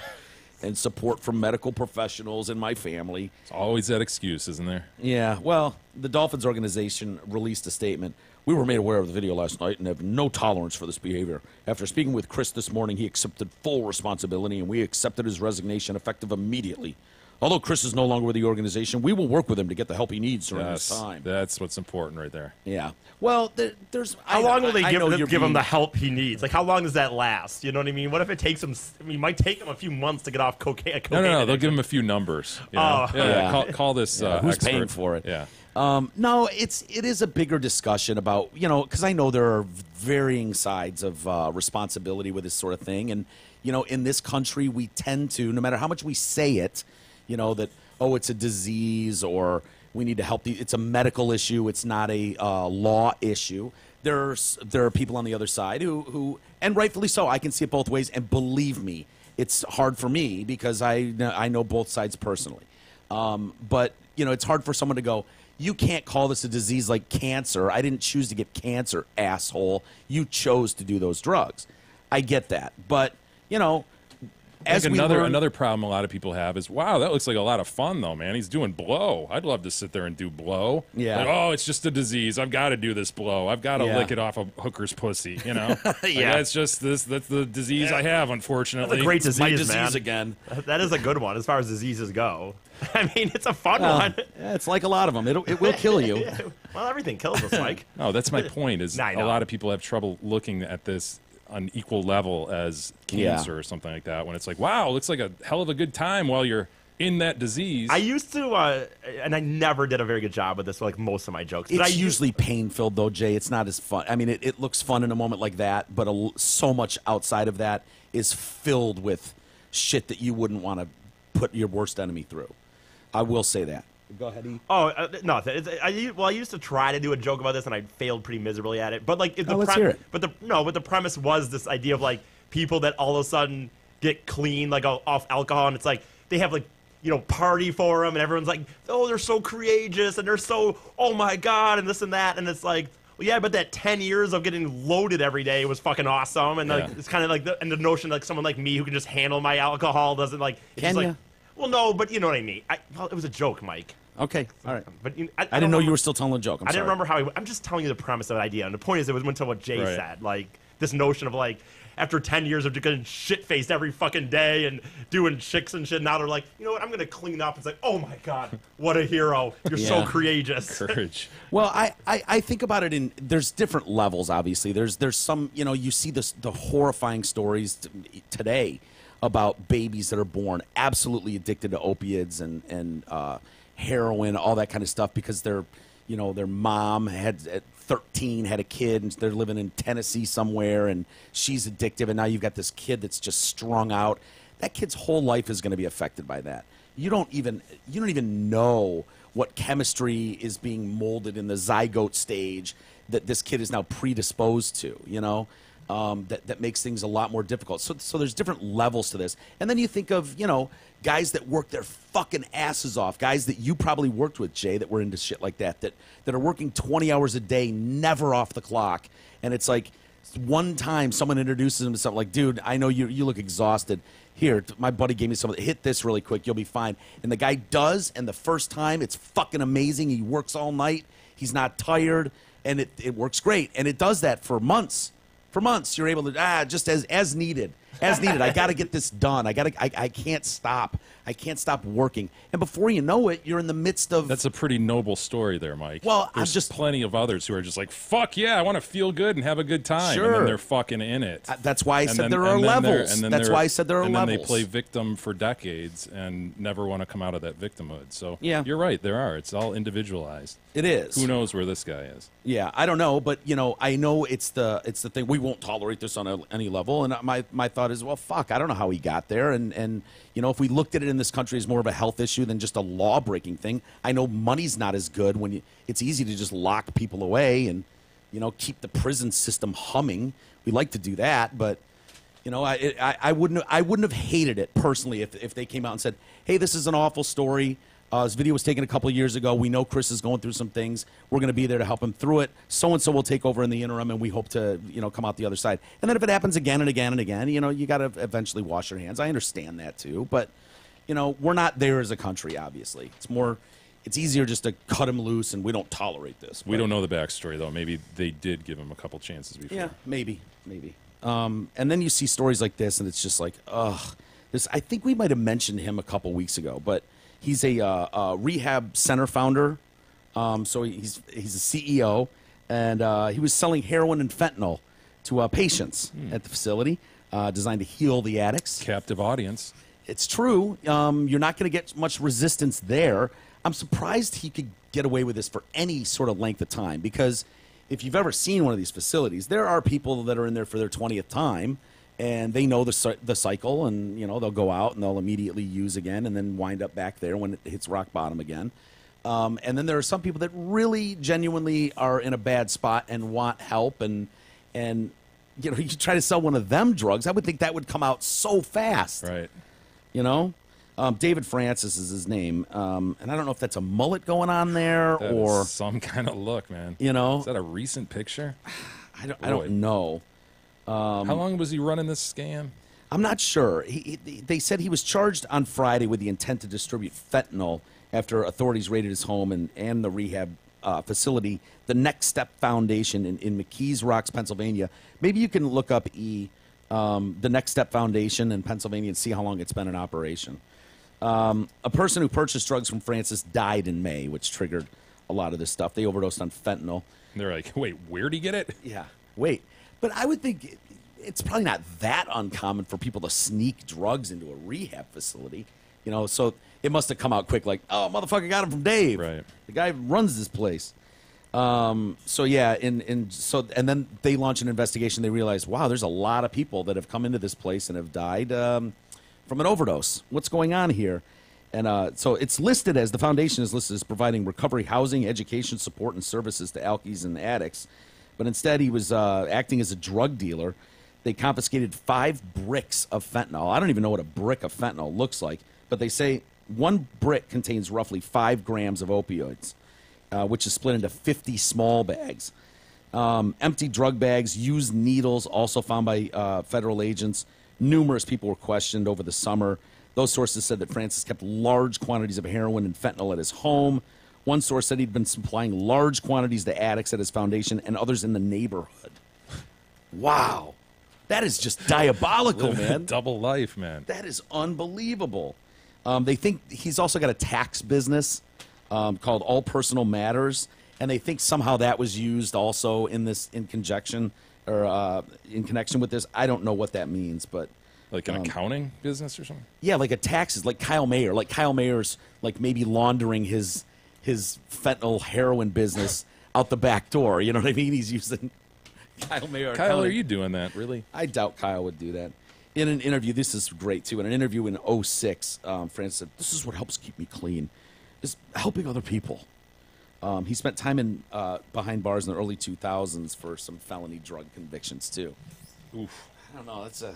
Speaker 5: and support from medical professionals and my family.
Speaker 6: It's always that excuse, isn't there?
Speaker 5: Yeah, well, the Dolphins organization released a statement. We were made aware of the video last night and have no tolerance for this behavior. After speaking with Chris this morning, he accepted full responsibility, and we accepted his resignation effective immediately. Although Chris is no longer with the organization, we will work with him to get the help he needs during this time.
Speaker 6: That's what's important right there.
Speaker 5: Yeah. Well, there's...
Speaker 4: How long will they
Speaker 5: I know you're
Speaker 4: give him
Speaker 5: being-
Speaker 4: the help he needs? Like, how long does that last? You know what I mean? What if it takes him? I mean, it might take him a few months to get off cocaine.
Speaker 6: No. They'll give him a few numbers. You know?
Speaker 4: Oh.
Speaker 6: Yeah. Call this
Speaker 5: who's
Speaker 6: expert.
Speaker 5: paying for it?
Speaker 6: Yeah.
Speaker 5: No, it is a bigger discussion about, you know, because I know there are varying sides of responsibility with this sort of thing. And, you know, in this country, we tend to, no matter how much we say it, you know, that, oh, it's a disease or we need to help. It's a medical issue. It's not a law issue. There are people on the other side who, and rightfully so, I can see it both ways. And believe me, it's hard for me because I know both sides personally. But, you know, it's hard for someone to go, you can't call this a disease like cancer. I didn't choose to get cancer, asshole. You chose to do those drugs. I get that. But, you know, as
Speaker 6: Like
Speaker 5: we
Speaker 6: another
Speaker 5: learn-
Speaker 6: another problem a lot of people have is, wow, that looks like a lot of fun though, man. He's doing blow. I'd love to sit there and do blow.
Speaker 5: Yeah.
Speaker 6: Like, oh, it's just a disease. I've got to do this blow. I've got to
Speaker 5: Yeah.
Speaker 6: lick it off a hooker's pussy. You know. Like,
Speaker 4: Yeah.
Speaker 6: that's just this. That's the disease I have. Unfortunately.
Speaker 4: That's a great
Speaker 5: It's my
Speaker 4: disease,
Speaker 5: disease
Speaker 4: man.
Speaker 5: again.
Speaker 4: That is a good one as far as diseases go. I mean, it's a fun
Speaker 5: Well,
Speaker 4: one.
Speaker 5: yeah, it's like a lot of them. It will kill you.
Speaker 4: Well, everything kills us, Mike.
Speaker 6: No, that's my point. Is
Speaker 4: I
Speaker 6: a
Speaker 4: know.
Speaker 6: lot of people have trouble looking at this on equal level as cancer or something like that. When it's like, wow, looks like a hell of a good time while you're in that disease.
Speaker 4: I used to, and I never did a very good job with this, like most of my jokes. But I
Speaker 5: It's
Speaker 4: used-
Speaker 5: usually pain-filled, though, Jay. It's not as fun. I mean, it looks fun in a moment like that, but so much outside of that is filled with shit that you wouldn't want to put your worst enemy through. I will say that. Go ahead, E.
Speaker 4: Oh, no. I used to try to do a joke about this, and I failed pretty miserably at it. But like,
Speaker 5: let's hear it.
Speaker 4: But the premise was this idea of like people that all of a sudden get clean, like off alcohol, and it's like they have like, you know, party for them, and everyone's like, oh, they're so courageous, and they're so, oh my god, and this and that, and it's like Well, yeah, but that 10 years of getting loaded every day was fucking awesome, and like
Speaker 6: Yeah.
Speaker 4: it's kind of like the notion like someone like me who can just handle my alcohol doesn't like. It's
Speaker 5: Can
Speaker 4: just
Speaker 5: ya?
Speaker 4: like, well, no, but you know what I mean. Well, it was a joke, Mike.
Speaker 5: Okay, all right.
Speaker 4: But
Speaker 5: I didn't know you were still telling a joke.
Speaker 4: I didn't remember how. I'm just telling you the premise of the idea, and the point is, it was went to what Jay
Speaker 6: Right.
Speaker 4: said, like this notion of like. After 10 years of getting shit-faced every fucking day and doing chicks and shit, now they're like, you know what, I'm going to clean up. It's like, oh, my God, what a hero. You're so
Speaker 5: Yeah.
Speaker 4: courageous.
Speaker 6: Courage.
Speaker 5: Well, I think about it in there's different levels. Obviously, there's some you see the horrifying stories today about babies that are born absolutely addicted to opiates and heroin, all that kind of stuff because their mom had at 13 had a kid and they're living in Tennessee somewhere and she's addictive and now you've got this kid that's just strung out. That kid's whole life is going to be affected by that. You don't even know what chemistry is being molded in the zygote stage that this kid is now predisposed to, that makes things a lot more difficult. So there's different levels to this. And then you think of, guys that work their fucking asses off, guys that you probably worked with, Jay, that were into shit like that are working 20 hours a day, never off the clock. And it's like one time someone introduces him to something like, dude, I know you look exhausted. Here, my buddy gave me something. Hit this really quick. You'll be fine. And the guy does, and the first time, it's fucking amazing. He works all night. He's not tired, and it works great. And it does that for months. For months, you're able to just as needed. As needed. I got to get this done. I can't stop. I can't stop working. And before you know it, you're in the midst of.
Speaker 6: That's a pretty noble story there, Mike.
Speaker 5: Well,
Speaker 6: there's
Speaker 5: I'm just
Speaker 6: plenty of others who are just like, fuck yeah, I want to feel good and have a good time.
Speaker 5: Sure.
Speaker 6: And then they're fucking in it.
Speaker 5: That's why I
Speaker 6: And
Speaker 5: said
Speaker 6: then-
Speaker 5: there are
Speaker 6: and then they're-
Speaker 5: levels.
Speaker 6: and then
Speaker 5: That's
Speaker 6: they're-
Speaker 5: why I said there are
Speaker 6: and
Speaker 5: levels.
Speaker 6: then they play victim for decades and never want to come out of that victimhood. So
Speaker 5: Yeah.
Speaker 6: you're right, there are. It's all individualized.
Speaker 5: It is.
Speaker 6: Who knows where this guy is?
Speaker 5: Yeah, I don't know, but I know it's the thing. We won't tolerate this on any level. And my thought is, well, fuck, I don't know how he got there. And if we looked at it in this country as more of a health issue than just a law breaking thing, I know money's not as good when it's easy to just lock people away and keep the prison system humming. We like to do that, but I wouldn't have hated it personally if they came out and said, hey, this is an awful story. This video was taken a couple of years ago. We know Chris is going through some things. We're going to be there to help him through it. So-and-so will take over in the interim, and we hope to, come out the other side. And then if it happens again and again and again, you got to eventually wash your hands. I understand that too. But, we're not there as a country, obviously. It's easier just to cut him loose, and we don't tolerate this.
Speaker 6: We don't know the backstory, though. Maybe they did give him a couple chances before.
Speaker 5: Yeah, maybe. And then you see stories like this, and it's just like, ugh. I think we might have mentioned him a couple weeks ago, but he's a rehab center founder. So he's a CEO, and he was selling heroin and fentanyl to patients at the facility, designed to heal the addicts.
Speaker 6: Captive audience.
Speaker 5: It's true. You're not going to get much resistance there. I'm surprised he could get away with this for any sort of length of time, because if you've ever seen one of these facilities, there are people that are in there for their 20th time, and they know the cycle, and they'll go out and they'll immediately use again, and then wind up back there when it hits rock bottom again. And then there are some people that really genuinely are in a bad spot and want help, and you try to sell one of them drugs, I would think that would come out so fast.
Speaker 6: Right.
Speaker 5: David Francis is his name, and I don't know if that's a mullet going on there
Speaker 6: That
Speaker 5: or
Speaker 6: is some kind of look, man.
Speaker 5: Is
Speaker 6: Is that a recent picture?
Speaker 5: I don't know.
Speaker 6: How long was he running this scam?
Speaker 5: I'm not sure. They said he was charged on Friday with the intent to distribute fentanyl after authorities raided his home and the rehab facility, the Next Step Foundation in McKees Rocks, Pennsylvania. Maybe you can look up the Next Step Foundation in Pennsylvania and see how long it's been in operation. A person who purchased drugs from Francis died in May, which triggered a lot of this stuff. They overdosed on fentanyl.
Speaker 6: And they're like, wait, where'd he get it?
Speaker 5: Yeah, wait. But I would think it's probably not that uncommon for people to sneak drugs into a rehab facility. So it must have come out quick, like, oh, motherfucker got him from Dave.
Speaker 6: Right.
Speaker 5: The guy who runs this place. So yeah, and then they launch an investigation. They realize, wow, there's a lot of people that have come into this place and have died from an overdose. What's going on here? And so it's listed as, the foundation is listed as providing recovery housing, education, support, and services to alkies and addicts. But instead, he was acting as a drug dealer. They confiscated 5 bricks of fentanyl. I don't even know what a brick of fentanyl looks like, but they say one brick contains roughly 5 grams of opioids, which is split into 50 small bags. Empty drug bags, used needles, also found by federal agents. Numerous people were questioned over the summer. Those sources said that Francis kept large quantities of heroin and fentanyl at his home. One source said he'd been supplying large quantities to addicts at his foundation and others in the neighborhood. Wow. That is just diabolical, man.
Speaker 6: Double life, man.
Speaker 5: That is unbelievable. They think he's also got a tax business called All Personal Matters, and they think somehow that was used also in conjunction or in connection with this. I don't know what that means, but
Speaker 6: Like an accounting business or something?
Speaker 5: yeah, like a taxes, like Kyle Mayer. Like Kyle Mayer's like maybe laundering his fentanyl heroin business out the back door. You know what I mean? He's using Kyle Mayer.
Speaker 6: Kyle, are you doing that, really?
Speaker 5: I doubt Kyle would do that. In an interview, this is great too. In an interview in 2006, Francis said, "This is what helps keep me clean, is helping other people." He spent time in behind bars in the early 2000s for some felony drug convictions too.
Speaker 6: Oof.
Speaker 5: I don't know. That's a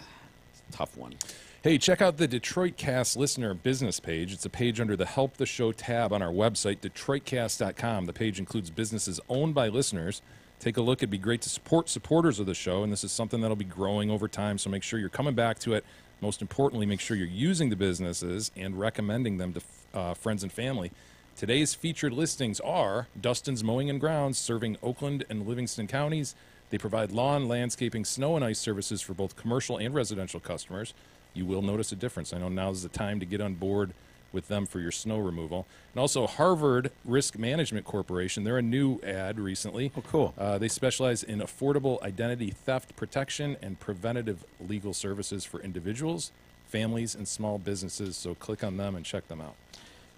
Speaker 5: tough one.
Speaker 6: Hey, check out the Detroit Cast listener business page. It's a page under the Help the Show tab on our website, DetroitCast.com. The page includes businesses owned by listeners. Take a look. It'd be great to support supporters of the show, and this is something that'll be growing over time, so make sure you're coming back to it. Most importantly, make sure you're using the businesses and recommending them to friends and family. Today's featured listings are Dustin's Mowing and Grounds, serving Oakland and Livingston counties. They provide lawn, landscaping, snow, and ice services for both commercial and residential customers. You will notice a difference. I know now is the time to get on board with them for your snow removal. And also Harvard Risk Management Corporation. They're a new ad recently.
Speaker 5: Oh, cool.
Speaker 6: They specialize in affordable identity theft protection and preventative legal services for individuals, families, and small businesses. So click on them and check them out.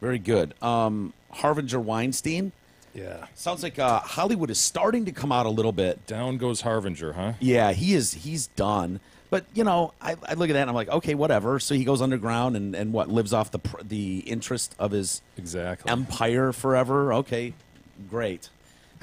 Speaker 5: Very good. Harvinger Weinstein.
Speaker 6: Yeah.
Speaker 5: Sounds like Hollywood is starting to come out a little bit.
Speaker 6: Down goes Harvinger, huh?
Speaker 5: Yeah, he's done. But, you know, I look at that and I'm like, okay, whatever. So he goes underground and what, lives off the interest of his empire forever? Okay, great.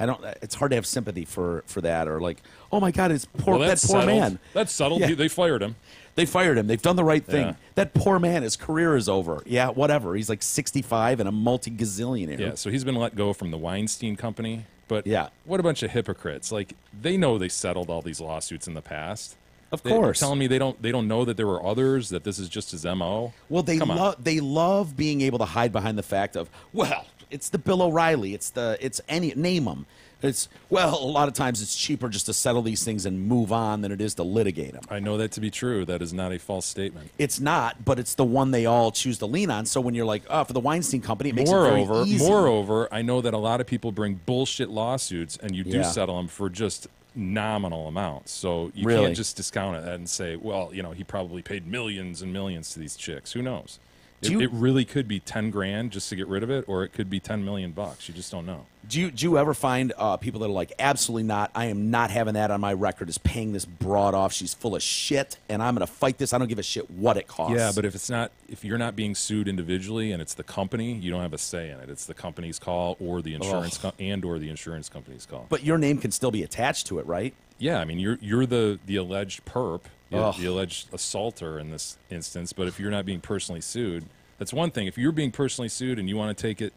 Speaker 5: It's hard to have sympathy for that, or like, oh my God, that poor man.
Speaker 6: That's settled.
Speaker 5: Yeah.
Speaker 6: They fired him.
Speaker 5: They fired him. They've done the right thing.
Speaker 6: Yeah.
Speaker 5: That poor man, his career is over. Yeah, whatever. He's like 65 and a multi-gazillionaire.
Speaker 6: Yeah, so he's been let go from the Weinstein Company. But
Speaker 5: yeah,
Speaker 6: what a bunch of hypocrites. Like, they know they settled all these lawsuits in the past.
Speaker 5: Of course.
Speaker 6: They're telling me they don't know that there were others, that this is just his MO.
Speaker 5: Well, they love being able to hide behind the fact of, well, it's the Bill O'Reilly. Name them. A lot of times it's cheaper just to settle these things and move on than it is to litigate them.
Speaker 6: I know that to be true. That is not a false statement.
Speaker 5: It's not, but it's the one they all choose to lean on. So when you're like, oh, for the Weinstein Company, it makes it very easy.
Speaker 6: Moreover, I know that a lot of people bring bullshit lawsuits, and you do settle them for just nominal amounts. So you can't just discount it and say, well, he probably paid millions and millions to these chicks. Who knows? It really could be 10 grand just to get rid of it, or it could be $10 million. You just don't know.
Speaker 5: Do you ever find people that are like, absolutely not, I am not having that on my record, is paying this broad off, she's full of shit, and I'm going to fight this, I don't give a shit what it costs.
Speaker 6: Yeah, but if you're not being sued individually and it's the company, you don't have a say in it. It's the company's call or the insurance or the insurance company's call.
Speaker 5: But your name can still be attached to it, right?
Speaker 6: Yeah, I mean, you're the alleged perp, the alleged assaulter in this instance, but if you're not being personally sued, that's one thing. If you're being personally sued and you want to take it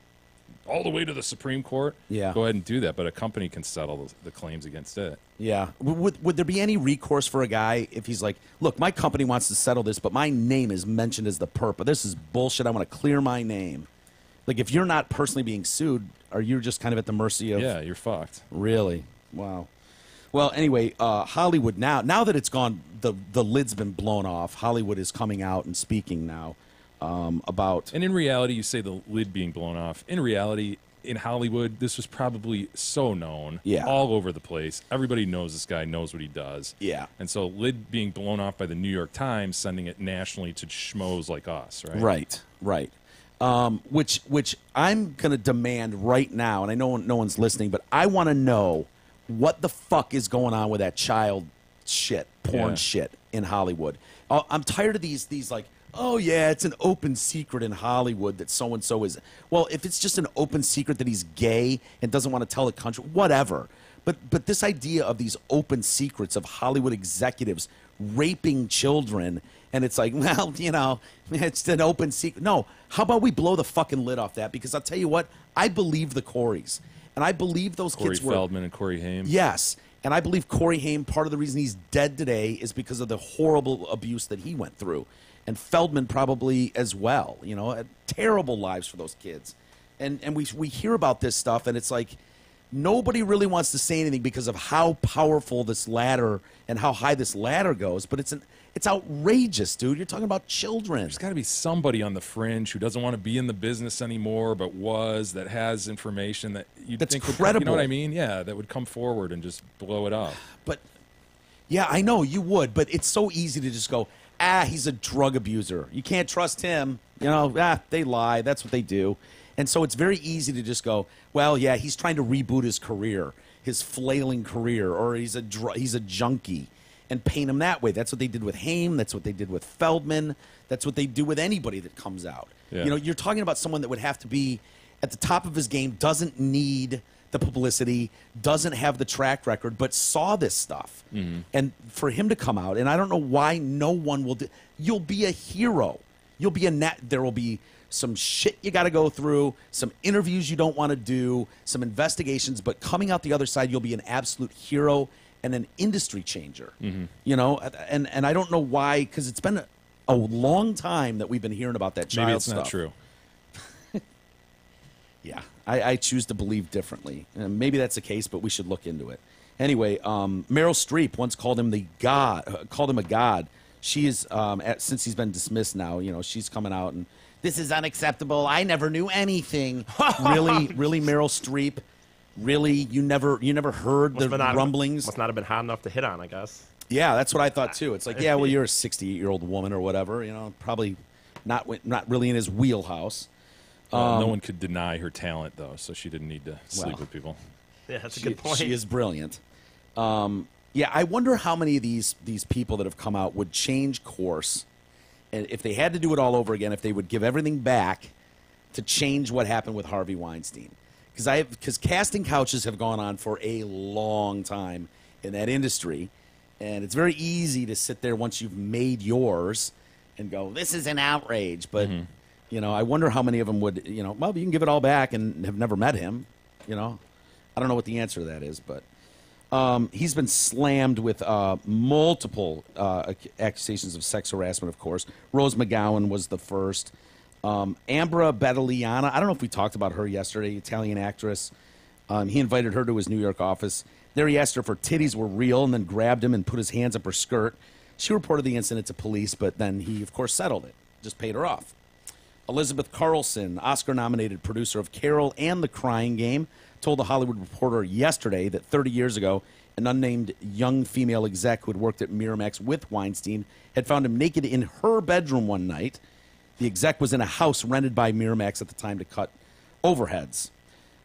Speaker 6: all the way to the Supreme Court, go ahead and do that, but a company can settle the claims against it.
Speaker 5: Yeah. Would there be any recourse for a guy if he's like, look, my company wants to settle this, but my name is mentioned as the perp, this is bullshit, I want to clear my name. Like, if you're not personally being sued, are you just kind of at the mercy of...
Speaker 6: Yeah, you're fucked.
Speaker 5: Really? Wow. Well, anyway, Hollywood now that it's gone, the lid's been blown off. Hollywood is coming out and speaking now about...
Speaker 6: And in reality, you say the lid being blown off. In reality, in Hollywood, this was probably so known all over the place. Everybody knows this guy, knows what he does.
Speaker 5: Yeah.
Speaker 6: And so lid being blown off by the New York Times, sending it nationally to schmoes like us, right?
Speaker 5: Right. Which I'm going to demand right now, and I know no one's listening, but I want to know what the fuck is going on with that child shit, porn shit in Hollywood. I'm tired of these like, oh yeah, it's an open secret in Hollywood that so-and-so is. Well, if it's just an open secret that he's gay and doesn't want to tell the country, whatever. But this idea of these open secrets of Hollywood executives raping children, and it's like, well, it's an open secret. No, how about we blow the fucking lid off that? Because I'll tell you what, I believe the Coreys. And I believe those kids were...
Speaker 6: Corey Feldman and Corey Haim.
Speaker 5: Yes. And I believe Corey Haim, part of the reason he's dead today is because of the horrible abuse that he went through. And Feldman probably as well, you know, had terrible lives for those kids. And we hear about this stuff, and it's like nobody really wants to say anything because of how powerful this ladder and how high this ladder goes. But it's outrageous, dude. You're talking about children.
Speaker 6: There's got to be somebody on the fringe who doesn't want to be in the business anymore, but that has information that you'd
Speaker 5: That's
Speaker 6: think
Speaker 5: credible.
Speaker 6: you know what I mean? Yeah, that would come forward and just blow it up.
Speaker 5: But yeah, I know you would, but it's so easy to just go, he's a drug abuser. You can't trust him. You know, they lie. That's what they do. And so it's very easy to just go, well, yeah, he's trying to reboot his career, his flailing career, or he's a junkie, and paint him that way. That's what they did with Haim. That's what they did with Feldman. That's what they do with anybody that comes out.
Speaker 6: Yeah.
Speaker 5: You know, you're talking about someone that would have to be at the top of his game, doesn't need the publicity, doesn't have the track record, but saw this stuff. Mm-hmm. And for him to come out, and I don't know why no one will do. You'll be a hero. You'll be there will be some shit you got to go through, some interviews you don't want to do, some investigations, but coming out the other side, you'll be an absolute hero and an industry changer. Mm-hmm. You know, and I don't know why, because it's been a long time that we've been hearing about that child
Speaker 6: Maybe it's
Speaker 5: stuff.
Speaker 6: not true.
Speaker 5: Yeah, I choose to believe differently. Maybe that's the case, but we should look into it. Anyway, Meryl Streep once called him a god. She is since he's been dismissed now. You know, she's coming out and this is unacceptable. I never knew anything. Really, Meryl Streep. Really, you never heard the rumblings.
Speaker 4: Must not have been hot enough to hit on, I guess.
Speaker 5: Yeah, that's what I thought too. It's like, yeah, well, you're a 68-year-old woman or whatever. You know, probably not really in his wheelhouse.
Speaker 6: No one could deny her talent, though, so she didn't need to sleep with people.
Speaker 4: Yeah, that's a good point.
Speaker 5: She is brilliant. Yeah, I wonder how many of these people that have come out would change course, and if they had to do it all over again, if they would give everything back to change what happened with Harvey Weinstein. Because casting couches have gone on for a long time in that industry, and it's very easy to sit there once you've made yours and go, this is an outrage, but... Mm-hmm. You know, I wonder how many of them would, you know, well, you can give it all back and have never met him. You know, I don't know what the answer to that is, but he's been slammed with multiple accusations of sex harassment, of course. Rose McGowan was the first. Ambra Battagliana, I don't know if we talked about her yesterday, Italian actress. He invited her to his New York office. There he asked her if her titties were real and then grabbed him and put his hands up her skirt. She reported the incident to police, but then he, of course, settled it, just paid her off. Elizabeth Carlson, Oscar-nominated producer of Carol and The Crying Game, told The Hollywood Reporter yesterday that 30 years ago, an unnamed young female exec who had worked at Miramax with Weinstein had found him naked in her bedroom one night. The exec was in a house rented by Miramax at the time to cut overheads.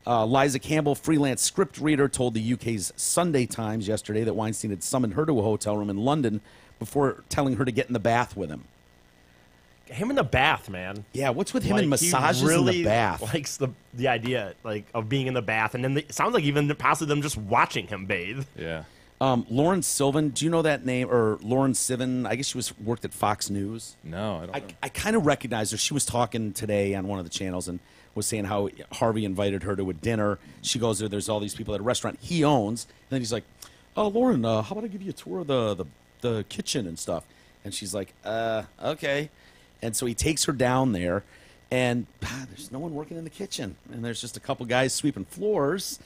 Speaker 5: Liza Campbell, freelance script reader, told the UK's Sunday Times yesterday that Weinstein had summoned her to a hotel room in London before telling her to get in the bath with him.
Speaker 4: Him in the bath, man.
Speaker 5: Yeah, what's with him and massages in the bath?
Speaker 4: Likes the idea of being in the bath, and then it sounds like even possibly them just watching him bathe.
Speaker 6: Yeah.
Speaker 5: Lauren Sylvan, do you know that name? Or Lauren Sivan? I guess she worked at Fox News.
Speaker 6: No, I don't know.
Speaker 5: I kind of recognize her. She was talking today on one of the channels and was saying how Harvey invited her to a dinner. She goes there. There's all these people at a restaurant he owns, and then he's like, "Oh, Lauren, how about I give you a tour of the kitchen and stuff?" And she's like, "Okay." And so he takes her down there, and there's no one working in the kitchen. And there's just a couple guys sweeping floors,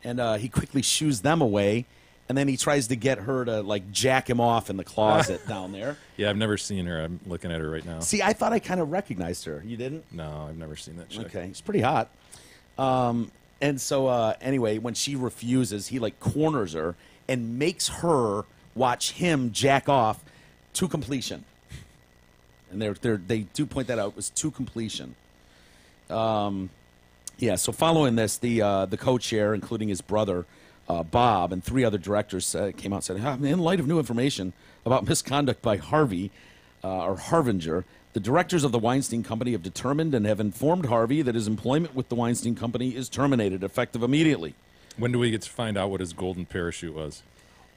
Speaker 5: and he quickly shoos them away. And then he tries to get her to, like, jack him off in the closet down there.
Speaker 6: Yeah, I've never seen her. I'm looking at her right now.
Speaker 5: See, I thought I kind of recognized her. You didn't?
Speaker 6: No, I've never seen that chick.
Speaker 5: Okay, she's pretty hot. And so, anyway, when she refuses, he, like, corners her and makes her watch him jack off to completion. And they do point that out. It was to completion. Yeah, so following this, the co-chair, including his brother, Bob, and 3 other directors came out and said, in light of new information about misconduct by Harvey, or Harvinger, the directors of the Weinstein Company have determined and have informed Harvey that his employment with the Weinstein Company is terminated, effective immediately.
Speaker 6: When do we get to find out what his golden parachute was?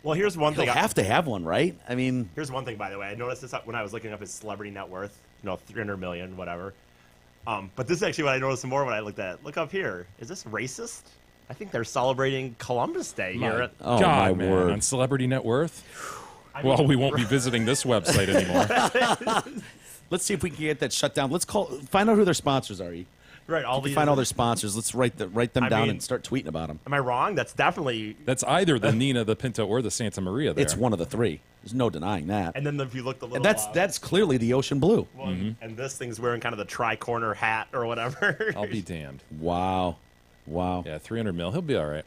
Speaker 4: Well, here's one thing.
Speaker 5: He'll have to have one, right? I mean...
Speaker 4: Here's one thing, by the way. I noticed this when I was looking up his celebrity net worth, $300 million, whatever. But this is actually what I noticed more when I looked at it. Look up here. Is this racist? I think they're celebrating Columbus Day here. At,
Speaker 5: Oh,
Speaker 6: God,
Speaker 5: my
Speaker 6: man,
Speaker 5: word.
Speaker 6: on Celebrity Net Worth? Well, we won't be visiting this website anymore.
Speaker 5: Let's see if we can get that shut down. Find out who their sponsors are. E.
Speaker 4: right, all these.
Speaker 5: Find all their sponsors. Let's write them
Speaker 4: I
Speaker 5: down
Speaker 4: mean-
Speaker 5: and start tweeting about them.
Speaker 4: Am I wrong? That's definitely.
Speaker 6: That's either the Nina, the Pinto, or the Santa Maria there.
Speaker 5: It's one of the three. There's no denying that.
Speaker 4: And then if you look the little.
Speaker 5: And that's clearly the ocean blue.
Speaker 4: one, and this thing's wearing kind of the tri-corner hat or whatever.
Speaker 6: I'll be damned.
Speaker 5: Wow.
Speaker 6: Yeah, 300 mil. He'll be all right.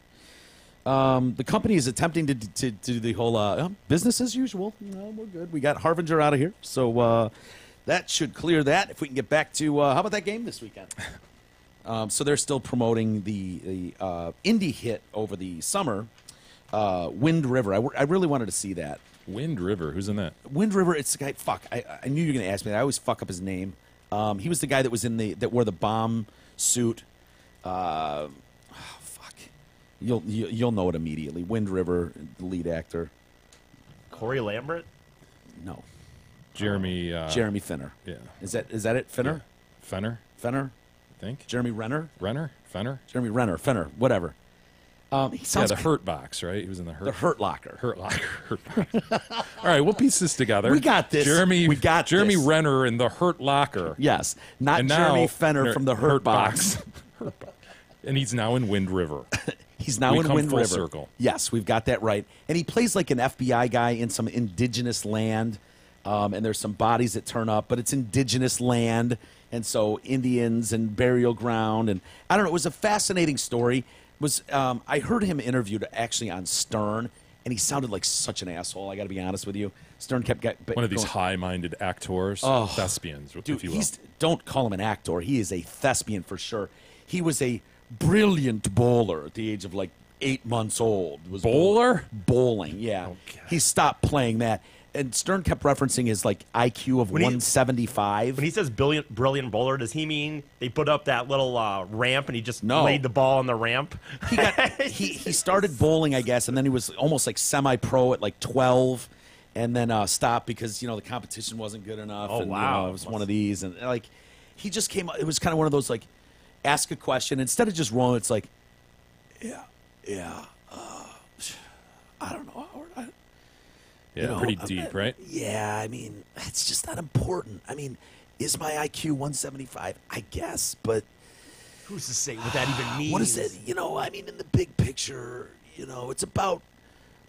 Speaker 5: The company is attempting to do the whole business as usual. No, we're good. We got Harbinger out of here, so that should clear that. If we can get back to how about that game this weekend? So they're still promoting the indie hit over the summer, Wind River. I really wanted to see that.
Speaker 6: Wind River. Who's in that?
Speaker 5: Wind River. It's the guy. Fuck. I knew you were going to ask me that. I always fuck up his name. He was the guy that was that wore the bomb suit. Fuck. You'll know it immediately. Wind River, the lead actor.
Speaker 4: Corey Lambert.
Speaker 5: No,
Speaker 6: Jeremy.
Speaker 5: Jeremy Fenner.
Speaker 6: Yeah.
Speaker 5: Is that it? Fenner.
Speaker 6: Fenner,
Speaker 5: Fenner.
Speaker 6: I think.
Speaker 5: Jeremy Renner.
Speaker 6: Renner? Fenner?
Speaker 5: Jeremy Renner. Fenner. Whatever. He
Speaker 6: Yeah,
Speaker 5: sounds
Speaker 6: the Hurt Box, right? He was in the Hurt.
Speaker 5: the Hurt Locker.
Speaker 6: Hurt Locker. Hurt Box. All right, we'll piece this together.
Speaker 5: We got this.
Speaker 6: Jeremy.
Speaker 5: We got
Speaker 6: Jeremy
Speaker 5: this.
Speaker 6: Renner in the Hurt Locker.
Speaker 5: Yes, not
Speaker 6: And
Speaker 5: Jeremy
Speaker 6: now
Speaker 5: Fenner from the Hurt Box.
Speaker 6: Hurt Box. And he's now in Wind River.
Speaker 5: He's now
Speaker 6: We
Speaker 5: in
Speaker 6: come
Speaker 5: Wind
Speaker 6: full
Speaker 5: River.
Speaker 6: circle.
Speaker 5: Yes, we've got that right. And he plays like an FBI guy in some indigenous land. And there's some bodies that turn up, but it's indigenous land. And so Indians and burial ground. And I don't know. It was a fascinating story. I heard him interviewed actually on Stern, and he sounded like such an asshole. I got to be honest with you. Stern kept
Speaker 6: One of these
Speaker 5: going,
Speaker 6: high-minded actors, thespians,
Speaker 5: Dude,
Speaker 6: if you will.
Speaker 5: don't call him an actor. He is a thespian for sure. He was a brilliant bowler at the age of like 8 months old. Was
Speaker 6: Bowler?
Speaker 5: Bowling, yeah.
Speaker 6: Okay.
Speaker 5: He stopped playing that. And Stern kept referencing his like IQ of
Speaker 4: When he-
Speaker 5: 175.
Speaker 4: When he says brilliant bowler, does he mean they put up that little ramp and he just
Speaker 5: No.
Speaker 4: laid the ball on the ramp?
Speaker 5: he started bowling, I guess, and then he was almost like semi-pro at like 12, and then stopped because the competition wasn't good enough.
Speaker 4: Oh,
Speaker 5: and,
Speaker 4: wow.
Speaker 5: it was one of these, and like he just came. It was kind of one of those like ask a question instead of just rolling. It's like, yeah. I don't know.
Speaker 6: Yeah, pretty deep, right?
Speaker 5: Yeah, I mean, it's just not important. I mean, is my IQ 175? I guess, but
Speaker 4: Who's to say what that even means?
Speaker 5: what is it? I mean, in the big picture, it's about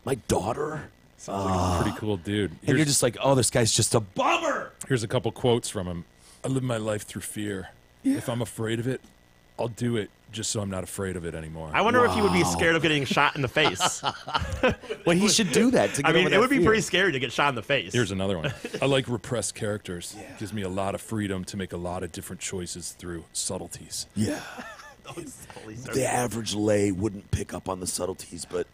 Speaker 5: my daughter.
Speaker 6: Sounds like a pretty cool dude.
Speaker 5: And you're just like, oh, this guy's just a bummer.
Speaker 6: Here's a couple quotes from him. I live my life through fear. If I'm afraid of it, I'll do it just so I'm not afraid of it anymore.
Speaker 4: I wonder if he would be scared of getting shot in the face.
Speaker 5: Well, he should do that. To get
Speaker 4: I mean,
Speaker 5: over
Speaker 4: it
Speaker 5: that
Speaker 4: would be
Speaker 5: fear.
Speaker 4: pretty scary to get shot in the face.
Speaker 6: Here's another one. I like repressed characters. Gives me a lot of freedom to make a lot of different choices through subtleties.
Speaker 5: Yeah. The average lay wouldn't pick up on the subtleties, but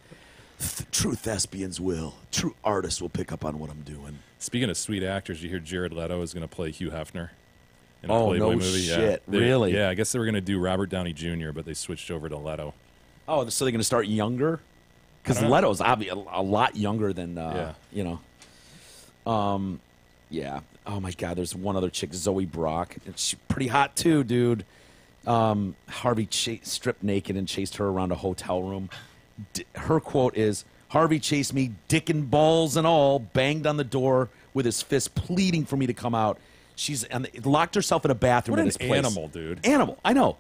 Speaker 5: true thespians will. True artists will pick up on what I'm doing.
Speaker 6: Speaking of sweet actors, you hear Jared Leto is going to play Hugh Hefner in a
Speaker 5: Oh,
Speaker 6: Playboy
Speaker 5: no
Speaker 6: movie.
Speaker 5: shit.
Speaker 6: Yeah.
Speaker 5: Really?
Speaker 6: Yeah, I guess they were going to do Robert Downey Jr., but they switched over to Leto.
Speaker 5: Oh, so they're going to start younger? Because
Speaker 6: I don't know.
Speaker 5: Leto's obviously a lot younger than,
Speaker 6: Yeah.
Speaker 5: Yeah. Oh, my God. There's one other chick, Zoe Brock. And she's pretty hot, too, dude. Harvey stripped naked and chased her around a hotel room. Her quote is, Harvey chased me, dick and balls and all, banged on the door with his fist, pleading for me to come out. She's locked herself in a bathroom
Speaker 6: What
Speaker 5: in
Speaker 6: an
Speaker 5: his place.
Speaker 6: animal, dude.
Speaker 5: Animal, I know.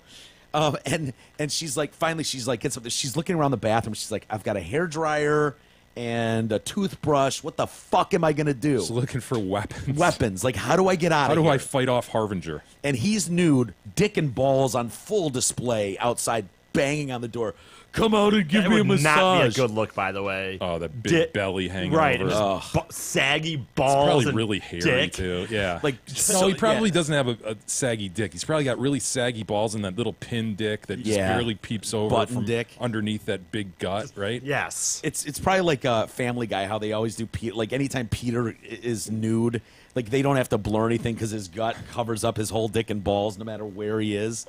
Speaker 5: And she's like, finally, she's like, she's looking around the bathroom. She's like, I've got a hairdryer and a toothbrush. What the fuck am I gonna do?
Speaker 6: Just looking for weapons.
Speaker 5: Weapons. Like, how do I get out
Speaker 6: How
Speaker 5: of
Speaker 6: do
Speaker 5: here?
Speaker 6: I fight off Harbinger?
Speaker 5: And he's nude, dick and balls on full display outside, banging on the door. Come out and give
Speaker 4: That
Speaker 5: me a
Speaker 4: would
Speaker 5: massage.
Speaker 4: not be a good look, by the way.
Speaker 6: Oh, that big belly hanging
Speaker 4: right,
Speaker 6: over.
Speaker 4: and
Speaker 6: It's
Speaker 4: just saggy balls.
Speaker 6: probably
Speaker 4: and
Speaker 6: really hairy,
Speaker 4: dick.
Speaker 6: too. Yeah.
Speaker 5: Like,
Speaker 6: no,
Speaker 5: so-
Speaker 6: he probably
Speaker 5: yeah.
Speaker 6: doesn't have a saggy dick. He's probably got really saggy balls and that little pin dick that just
Speaker 5: Yeah.
Speaker 6: barely peeps over
Speaker 5: Button
Speaker 6: from
Speaker 5: dick.
Speaker 6: underneath that big gut, right?
Speaker 4: Yes.
Speaker 5: It's probably like a Family Guy, how they always do. Like anytime Peter is nude, like they don't have to blur anything because his gut covers up his whole dick and balls, no matter where he is.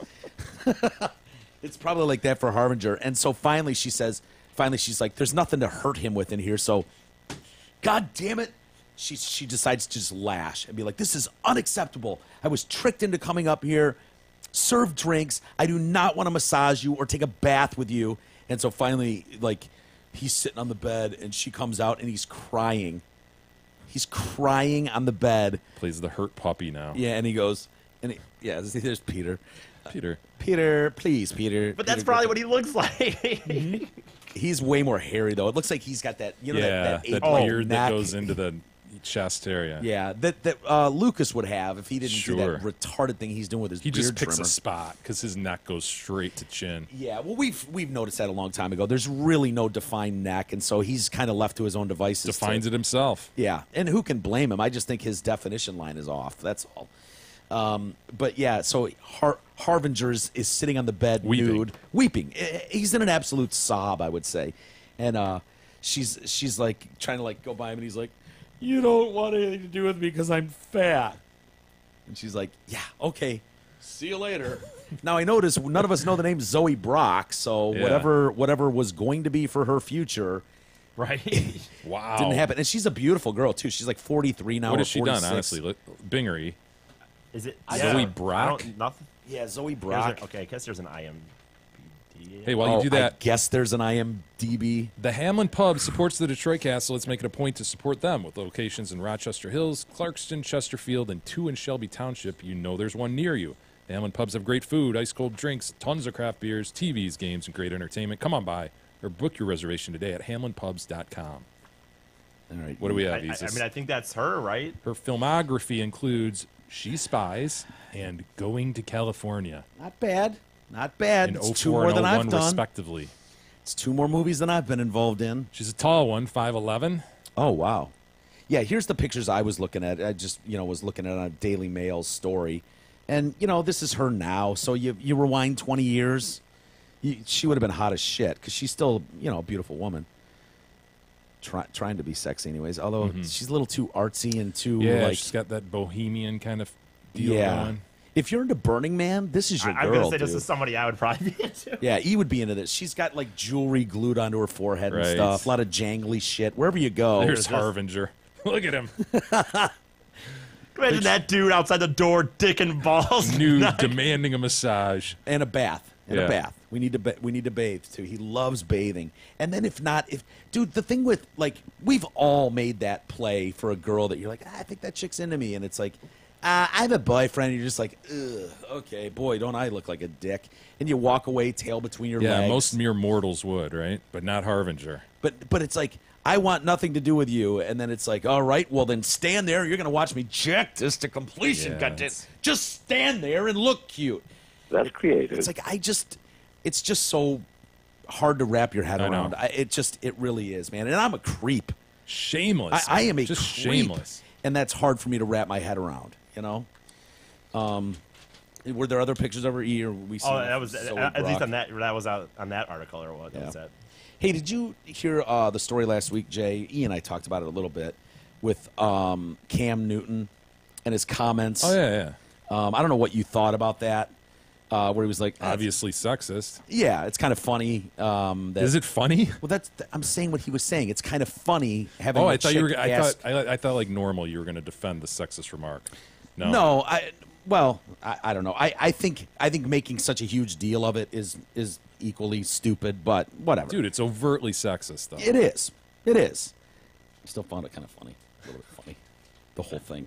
Speaker 5: It's probably like that for Harbinger. And so finally she's like, there's nothing to hurt him with in here. So, God damn it. She decides to just lash and be like, this is unacceptable. I was tricked into coming up here, serve drinks. I do not want to massage you or take a bath with you. And so finally, like, he's sitting on the bed, and she comes out, and he's crying. He's crying on the bed.
Speaker 6: Plays the hurt puppy now.
Speaker 5: Yeah, and he goes, there's Peter.
Speaker 6: Peter,
Speaker 5: please, Peter.
Speaker 4: But that's probably what he looks like.
Speaker 5: He's way more hairy, though. It looks like he's got that, that
Speaker 6: beard
Speaker 5: neck.
Speaker 6: that goes into the chest area.
Speaker 5: Yeah, that Lucas would have if he didn't do
Speaker 6: Sure.
Speaker 5: that retarded thing he's doing with his
Speaker 6: He
Speaker 5: beard
Speaker 6: just picks
Speaker 5: trimmer.
Speaker 6: a spot because his neck goes straight to chin.
Speaker 5: Yeah, well, we've noticed that a long time ago. There's really no defined neck, and so he's kind of left to his own devices.
Speaker 6: Defines it himself.
Speaker 5: Yeah, and who can blame him? I just think his definition line is off. That's all. But yeah, so Harvinger is sitting on the bed, nude, weeping. He's in an absolute sob, I would say, and she's like trying to like go by him, and he's like, "You don't want anything to do with me because I'm fat." And she's like, "Yeah, okay, see you later." Now I notice none of us know the name Zoe Brock, so
Speaker 6: Yeah.
Speaker 5: whatever was going to be for her future.
Speaker 4: Right.
Speaker 6: Wow.
Speaker 5: Didn't happen, and she's a beautiful girl too. She's like 43 now.
Speaker 6: What
Speaker 5: or
Speaker 6: has she done,
Speaker 5: 46.
Speaker 6: honestly? Bingery.
Speaker 4: Is it
Speaker 6: Zoe Brock?
Speaker 4: Nothing.
Speaker 5: Yeah, Zoe
Speaker 4: There's
Speaker 5: Brock.
Speaker 4: okay, I guess there's an IMDb.
Speaker 6: Hey, while you do that,
Speaker 5: I guess there's an IMDb.
Speaker 6: the Hamlin Pub supports the Detroit Cast, so let's make it a point to support them with locations in Rochester Hills, Clarkston, Chesterfield, and 2 in Shelby Township. You know there's one near you. The Hamlin Pubs have great food, ice-cold drinks, tons of craft beers, TVs, games, and great entertainment. Come on by or book your reservation today at hamlinpubs.com.
Speaker 5: All right.
Speaker 6: What do we have,
Speaker 4: I
Speaker 6: Isis?
Speaker 4: mean, I think that's her, right?
Speaker 6: Her filmography includes She Spies and Going to California.
Speaker 5: Not bad. Not bad.
Speaker 6: In
Speaker 5: It's 2
Speaker 6: 04
Speaker 5: more
Speaker 6: and
Speaker 5: than
Speaker 6: 01,
Speaker 5: I've done.
Speaker 6: respectively.
Speaker 5: It's 2 more movies than I've been involved in.
Speaker 6: She's a tall one, 5'11".
Speaker 5: Oh, wow. Yeah, here's the pictures I was looking at. I just, was looking at a Daily Mail story. And, this is her now. So you rewind 20 years. She would have been hot as shit because she's still, a beautiful woman. Trying to be sexy anyways. Although she's a little too artsy and too,
Speaker 6: Yeah,
Speaker 5: like...
Speaker 6: she's got that bohemian kind of deal
Speaker 5: Yeah.
Speaker 6: going.
Speaker 5: If you're into Burning Man, this is your
Speaker 4: I'm
Speaker 5: girl,
Speaker 4: gonna say
Speaker 5: dude.
Speaker 4: this is somebody I would probably be into.
Speaker 5: Yeah, E would be into this. She's got like jewelry glued onto her forehead and
Speaker 6: Right.
Speaker 5: stuff. A lot of jangly shit. Wherever you go.
Speaker 6: There's Harvinger. Look at him.
Speaker 4: Imagine that dude outside the door, dick and balls.
Speaker 6: Nude, demanding a massage.
Speaker 5: And a bath. And
Speaker 6: Yeah.
Speaker 5: a bath. We need to bathe too. He loves bathing. And then if dude, the thing with like we've all made that play for a girl that you're like, I think that chick's into me, and it's like, I have a boyfriend. And you're just like, ugh, okay, boy, don't I look like a dick? And you walk away, tail between your
Speaker 6: Yeah,
Speaker 5: legs.
Speaker 6: most mere mortals would, right? But not Harvinger.
Speaker 5: But it's like, I want nothing to do with you. And then it's like, all right, well, then stand there. You're going to watch me jack this to completion.
Speaker 6: Yeah,
Speaker 5: Goddamn.
Speaker 6: it's-
Speaker 5: Just stand there and look cute.
Speaker 8: That's creative.
Speaker 5: It's like, it's just so hard to wrap your head
Speaker 6: I know.
Speaker 5: around. It really is, man. And I'm a creep.
Speaker 6: Shameless.
Speaker 5: I am a
Speaker 6: just
Speaker 5: creep.
Speaker 6: shameless.
Speaker 5: And that's hard for me to wrap my head around, Were there other pictures of her E, or we
Speaker 4: Oh, that was
Speaker 5: Zoe
Speaker 4: at least
Speaker 5: Brock?
Speaker 4: on that. That was out on that article or what?
Speaker 5: Yeah.
Speaker 4: Was that?
Speaker 5: Hey, did you hear the story last week, Jay? E and I talked about it a little bit with Cam Newton and his comments.
Speaker 6: Oh, yeah.
Speaker 5: I don't know what you thought about that, where he was like,
Speaker 6: Obviously sexist.
Speaker 5: yeah, it's kind of funny. That,
Speaker 6: Is it funny?
Speaker 5: Well, I'm saying what he was saying. It's kind of funny having.
Speaker 6: Oh,
Speaker 5: a
Speaker 6: I thought you were.
Speaker 5: chick
Speaker 6: I
Speaker 5: ask-
Speaker 6: thought. I thought like normal. You were going to defend the sexist remark. No.
Speaker 5: No, I don't know. I think making such a huge deal of it is equally stupid, but whatever.
Speaker 6: Dude, it's overtly sexist, though.
Speaker 5: It is. It is. I still found it kind of funny. A little bit funny. The whole thing.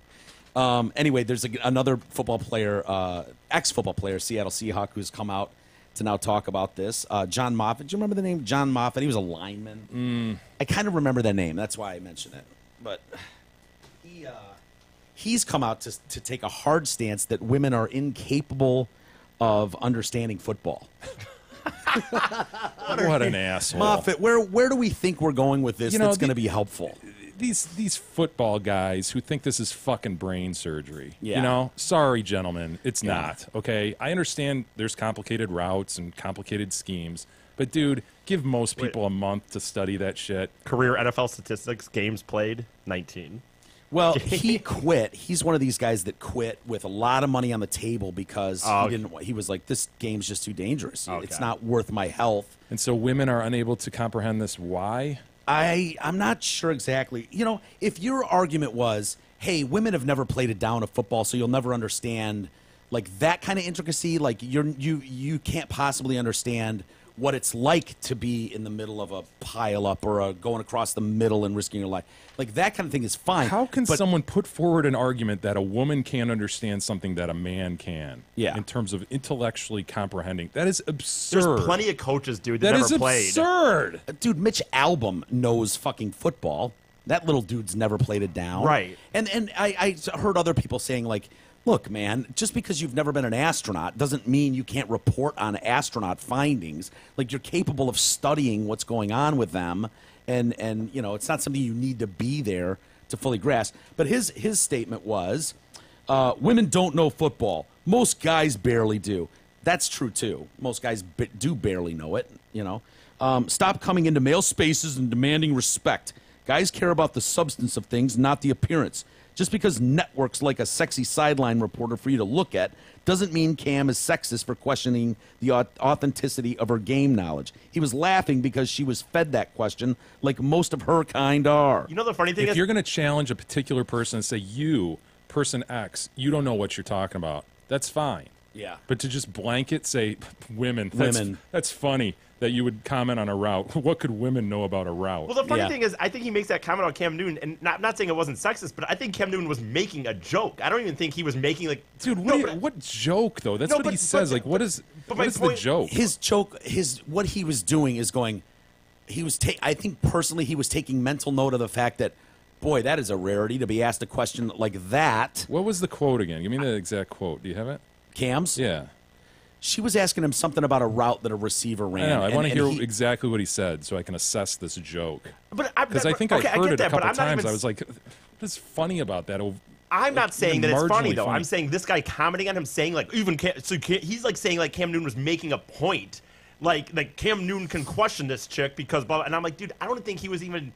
Speaker 5: Anyway, there's another football player, ex-football player, Seattle Seahawk, who's come out to now talk about this. John Moffitt. Do you remember the name John Moffitt? He was a lineman. I kind of remember that name. That's why I mentioned it. But he's come out to take a hard stance that women are incapable of understanding football.
Speaker 6: What an asshole.
Speaker 5: Moffitt, where do we think we're going with this that's going to be helpful?
Speaker 6: These football guys who think this is fucking brain surgery.
Speaker 5: Yeah.
Speaker 6: Sorry, gentlemen, it's not. Okay, I understand there's complicated routes and complicated schemes, but dude, give most people a month to study that shit.
Speaker 4: Career NFL statistics: games played 19.
Speaker 5: Well, he quit. He's one of these guys that quit with a lot of money on the table because he was like, this game's just too dangerous.
Speaker 4: Okay.
Speaker 5: It's not worth my health.
Speaker 6: And so women are unable to comprehend this. Why?
Speaker 5: I'm not sure exactly. If your argument was, hey, women have never played a down of football, so you'll never understand like that kind of intricacy, like you can't possibly understand what it's like to be in the middle of a pile up or going across the middle and risking your life. Like that kind of thing is fine.
Speaker 6: How can
Speaker 5: but
Speaker 6: someone put forward an argument that a woman can't understand something that a man can?
Speaker 5: Yeah.
Speaker 6: In terms of intellectually comprehending, that is absurd.
Speaker 4: There's plenty of coaches, dude, that
Speaker 6: That
Speaker 4: never
Speaker 6: is
Speaker 4: played.
Speaker 6: absurd.
Speaker 5: Dude, Mitch Albom knows fucking football. That little dude's never played it down.
Speaker 4: Right.
Speaker 5: And I heard other people saying, like, look, man, just because you've never been an astronaut doesn't mean you can't report on astronaut findings. Like, you're capable of studying what's going on with them, and you know, it's not something you need to be there to fully grasp. But his statement was, women don't know football. Most guys barely do. That's true, too. Most guys do barely know it, you know. Stop coming into male spaces and demanding respect. Guys care about the substance of things, not the appearance. Just because networks like a sexy sideline reporter for you to look at doesn't mean Cam is sexist for questioning the authenticity of her game knowledge. He was laughing because she was fed that question like most of her kind are.
Speaker 4: You know the funny thing
Speaker 6: If
Speaker 4: is,
Speaker 6: you're going to challenge a particular person and say, you, person X, you don't know what you're talking about, that's fine.
Speaker 5: Yeah.
Speaker 6: But to just blanket say, women,
Speaker 5: Women.
Speaker 6: that's funny that you would comment on a route. What could women know about a route?
Speaker 4: well, the funny
Speaker 5: Yeah.
Speaker 4: thing is, I think he makes that comment on Cam Newton, and I'm not saying it wasn't sexist, but I think Cam Newton was making a joke. I don't even think he was making like,
Speaker 6: Dude,
Speaker 4: no,
Speaker 6: what joke, though? That's
Speaker 4: No,
Speaker 6: what
Speaker 4: but-
Speaker 6: he says.
Speaker 4: but-
Speaker 6: Like, what is,
Speaker 4: but
Speaker 6: what
Speaker 4: my
Speaker 6: is the
Speaker 4: point-
Speaker 6: joke?
Speaker 5: His joke, what he was doing is going. He was. I think personally, he was taking mental note of the fact that, boy, that is a rarity to be asked a question like that.
Speaker 6: What was the quote again? Give me the exact quote. Do you have it?
Speaker 5: Cam's.
Speaker 6: Yeah.
Speaker 5: She was asking him something about a route that a receiver ran.
Speaker 6: I know. I
Speaker 5: and-
Speaker 6: want to
Speaker 5: and
Speaker 6: hear
Speaker 5: he-
Speaker 6: exactly what he said so I can assess this joke.
Speaker 4: but
Speaker 6: Because I think
Speaker 4: okay,
Speaker 6: I heard
Speaker 4: get
Speaker 6: it a
Speaker 4: that, but
Speaker 6: couple
Speaker 4: I'm not
Speaker 6: times.
Speaker 4: even
Speaker 6: I was like, what's funny about that?
Speaker 4: I'm not saying that it's funny
Speaker 6: marginally
Speaker 4: though.
Speaker 6: funny.
Speaker 4: I'm saying this guy commenting on him saying like he's like saying like Cam Newton was making a point, like Cam Newton can question this chick because blah, blah, and I'm like, dude, I don't think he was even.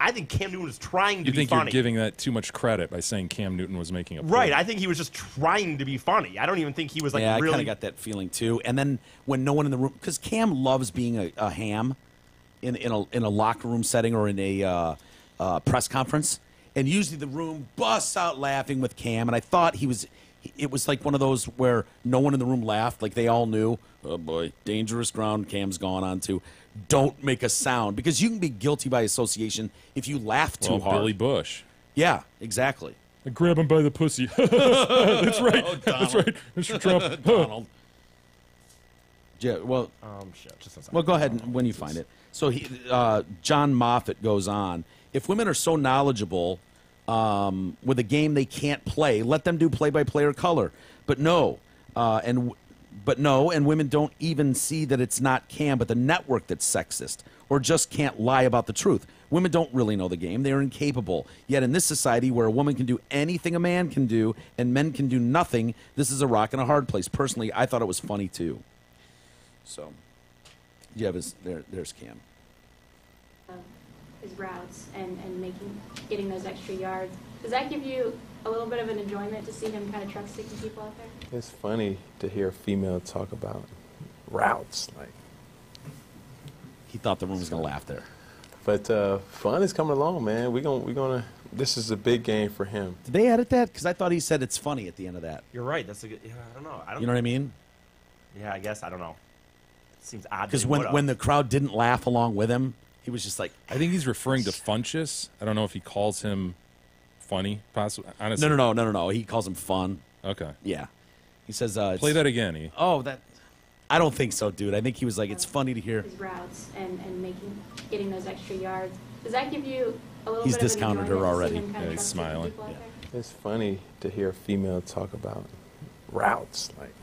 Speaker 4: I think Cam Newton was trying to
Speaker 6: You
Speaker 4: be
Speaker 6: think
Speaker 4: funny.
Speaker 6: you're giving that too much credit by saying Cam Newton was making a point.
Speaker 4: Right, I think he was just trying to be funny. I don't even think he was like
Speaker 5: yeah, I
Speaker 4: really.
Speaker 5: kind of got that feeling too. And then when no one in the room, because Cam loves being a ham in a locker room setting or in a press conference, and usually the room busts out laughing with Cam. And I thought it was like one of those where no one in the room laughed, like they all knew. Oh boy, dangerous ground Cam's gone on to. Don't make a sound, because you can be guilty by association if you laugh too
Speaker 6: Well,
Speaker 5: hard.
Speaker 6: Billy Bush.
Speaker 5: Yeah, exactly.
Speaker 6: I grab him by the pussy. That's right. That's right, Mr. Trump.
Speaker 5: Donald. Yeah, well,
Speaker 4: Shit, just a second.
Speaker 5: well, go ahead when you find it. So John Moffitt goes on. If women are so knowledgeable with a game they can't play, let them do play-by-play or color. But no, and women don't even see that it's not Cam, but the network that's sexist, or just can't lie about the truth. Women don't really know the game. They are incapable. Yet in this society where a woman can do anything a man can do and men can do nothing, this is a rock and a hard place. Personally, I thought it was funny too. So, yeah, there's Cam.
Speaker 8: His routes and getting those extra yards. Does that give you a little bit of an enjoyment to see him kind of truck sticking people out there?
Speaker 9: It's funny to hear a female talk about routes, like.
Speaker 5: He thought the room was going to laugh there.
Speaker 9: But fun is coming along, man. We're gonna. This is a big game for him.
Speaker 5: Did they edit that? Because I thought he said it's funny at the end of that.
Speaker 4: You're right. That's a good. Yeah, I don't know.
Speaker 5: You know what I mean?
Speaker 4: Yeah, I guess I don't know. It seems odd.
Speaker 5: Because when the crowd didn't laugh along with him, he was just like,
Speaker 6: I think he's referring to Funchess. I don't know if he calls him funny, possibly. Honestly.
Speaker 5: no. He calls him fun.
Speaker 6: Okay.
Speaker 5: Yeah. He says,
Speaker 6: Play that again, E.
Speaker 5: Oh, that. I don't think so, dude. I think he was like, it's funny to hear.
Speaker 8: His routes and getting those extra yards. Does that give you a little
Speaker 5: He's
Speaker 8: bit of
Speaker 5: discounted
Speaker 8: an
Speaker 5: her
Speaker 8: enjoyment
Speaker 5: already.
Speaker 8: to see him kind
Speaker 6: Yeah,
Speaker 8: of
Speaker 6: he's
Speaker 8: truck sticking
Speaker 6: smiling.
Speaker 8: people out
Speaker 5: Yeah.
Speaker 8: there?
Speaker 9: It's funny to hear a female talk about routes, like.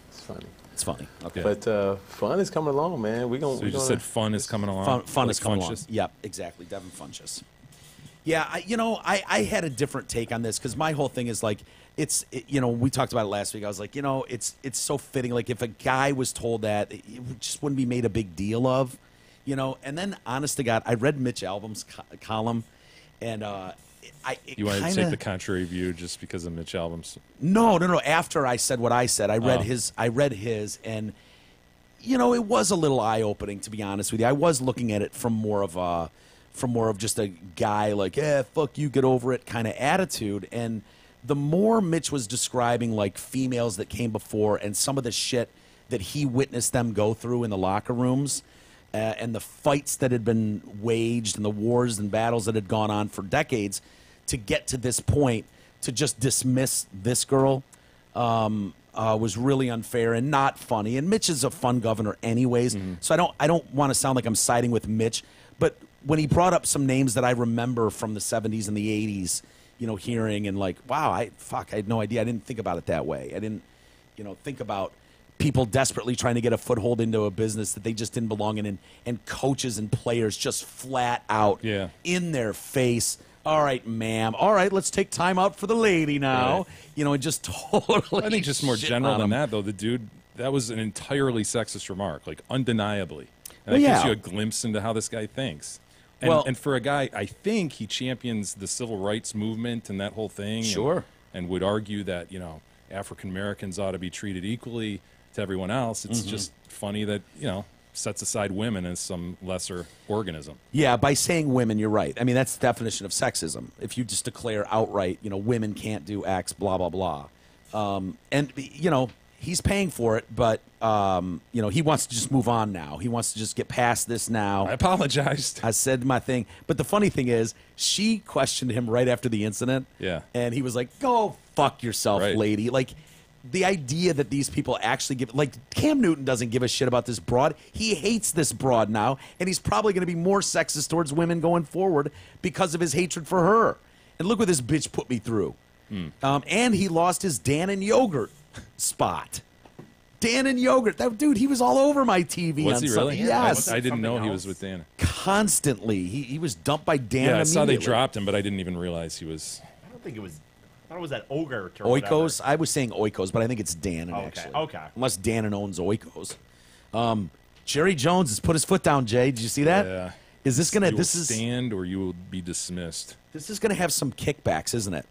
Speaker 9: It's funny.
Speaker 5: It's funny. Okay.
Speaker 9: But fun is coming along, man.
Speaker 6: So you just said fun is coming along?
Speaker 5: Fun
Speaker 6: Like
Speaker 5: is coming along.
Speaker 6: Funchess?
Speaker 5: Yep, exactly. Devin Funchess. Yeah, I had a different take on this because my whole thing is like, we talked about it last week. I was like, it's so fitting. Like if a guy was told that, it just wouldn't be made a big deal of, And then, honest to God, I read Mitch Albom's column, and
Speaker 6: You wanted to take the contrary view just because of Mitch Albom's?
Speaker 5: No. After I said what I said, I read
Speaker 6: Oh.
Speaker 5: his, and it was a little eye opening, to be honest with you. I was looking at it from more of just a guy like, fuck you, get over it kind of attitude. And the more Mitch was describing like females that came before and some of the shit that he witnessed them go through in the locker rooms, and the fights that had been waged and the wars and battles that had gone on for decades to get to this point, to just dismiss this girl was really unfair and not funny. And Mitch is a fun governor anyways, so I don't want to sound like I'm siding with Mitch, but when he brought up some names that I remember from the 70s and the 80s, hearing and like, wow, I had no idea. I didn't think about it that way. I didn't, think about people desperately trying to get a foothold into a business that they just didn't belong in, and coaches and players just flat out in their face. All right, ma'am. All right, let's take time out for the lady now.
Speaker 6: Right.
Speaker 5: And just totally.
Speaker 6: I think just more general than that, though. The dude, that was an entirely sexist remark, like undeniably. And it gives you a glimpse into how this guy thinks. And for a guy, I think he champions the civil rights movement and that whole thing.
Speaker 5: Sure.
Speaker 6: And would argue that, African Americans ought to be treated equally to everyone else. It's just funny that, sets aside women as some lesser organism.
Speaker 5: Yeah, by saying women, you're right. I mean, that's the definition of sexism. If you just declare outright, women can't do X, blah, blah, blah. And, he's paying for it, but, he wants to just move on now. He wants to just get past this now.
Speaker 6: I apologized.
Speaker 5: I said my thing. But the funny thing is, she questioned him right after the incident.
Speaker 6: Yeah.
Speaker 5: And he was like, go fuck yourself, lady. Like, the idea that these people actually give, like, Cam Newton doesn't give a shit about this broad. He hates this broad now, and he's probably going to be more sexist towards women going forward because of his hatred for her. And look what this bitch put me through. And he lost his Dan and Yogurt spot. Dan and Yogurt. That dude, he was all over my TV.
Speaker 6: Was he really?
Speaker 5: Yes.
Speaker 6: I didn't know he was with Dan.
Speaker 5: Constantly. He was dumped by Dan
Speaker 6: Yeah, I saw they
Speaker 5: immediately.
Speaker 6: dropped him, but I didn't even realize he was...
Speaker 4: I don't think it was... I thought it was that Ogre or
Speaker 5: Oikos? I was saying Oikos, but I think it's Dannon, actually.
Speaker 4: Okay.
Speaker 5: Unless Dannon owns Oikos. Jerry Jones has put his foot down, Jay. Did you see that?
Speaker 6: Yeah.
Speaker 5: Is this going to...
Speaker 6: You will
Speaker 5: This is
Speaker 6: stand or you will be dismissed.
Speaker 5: This is going to have some kickbacks, isn't it?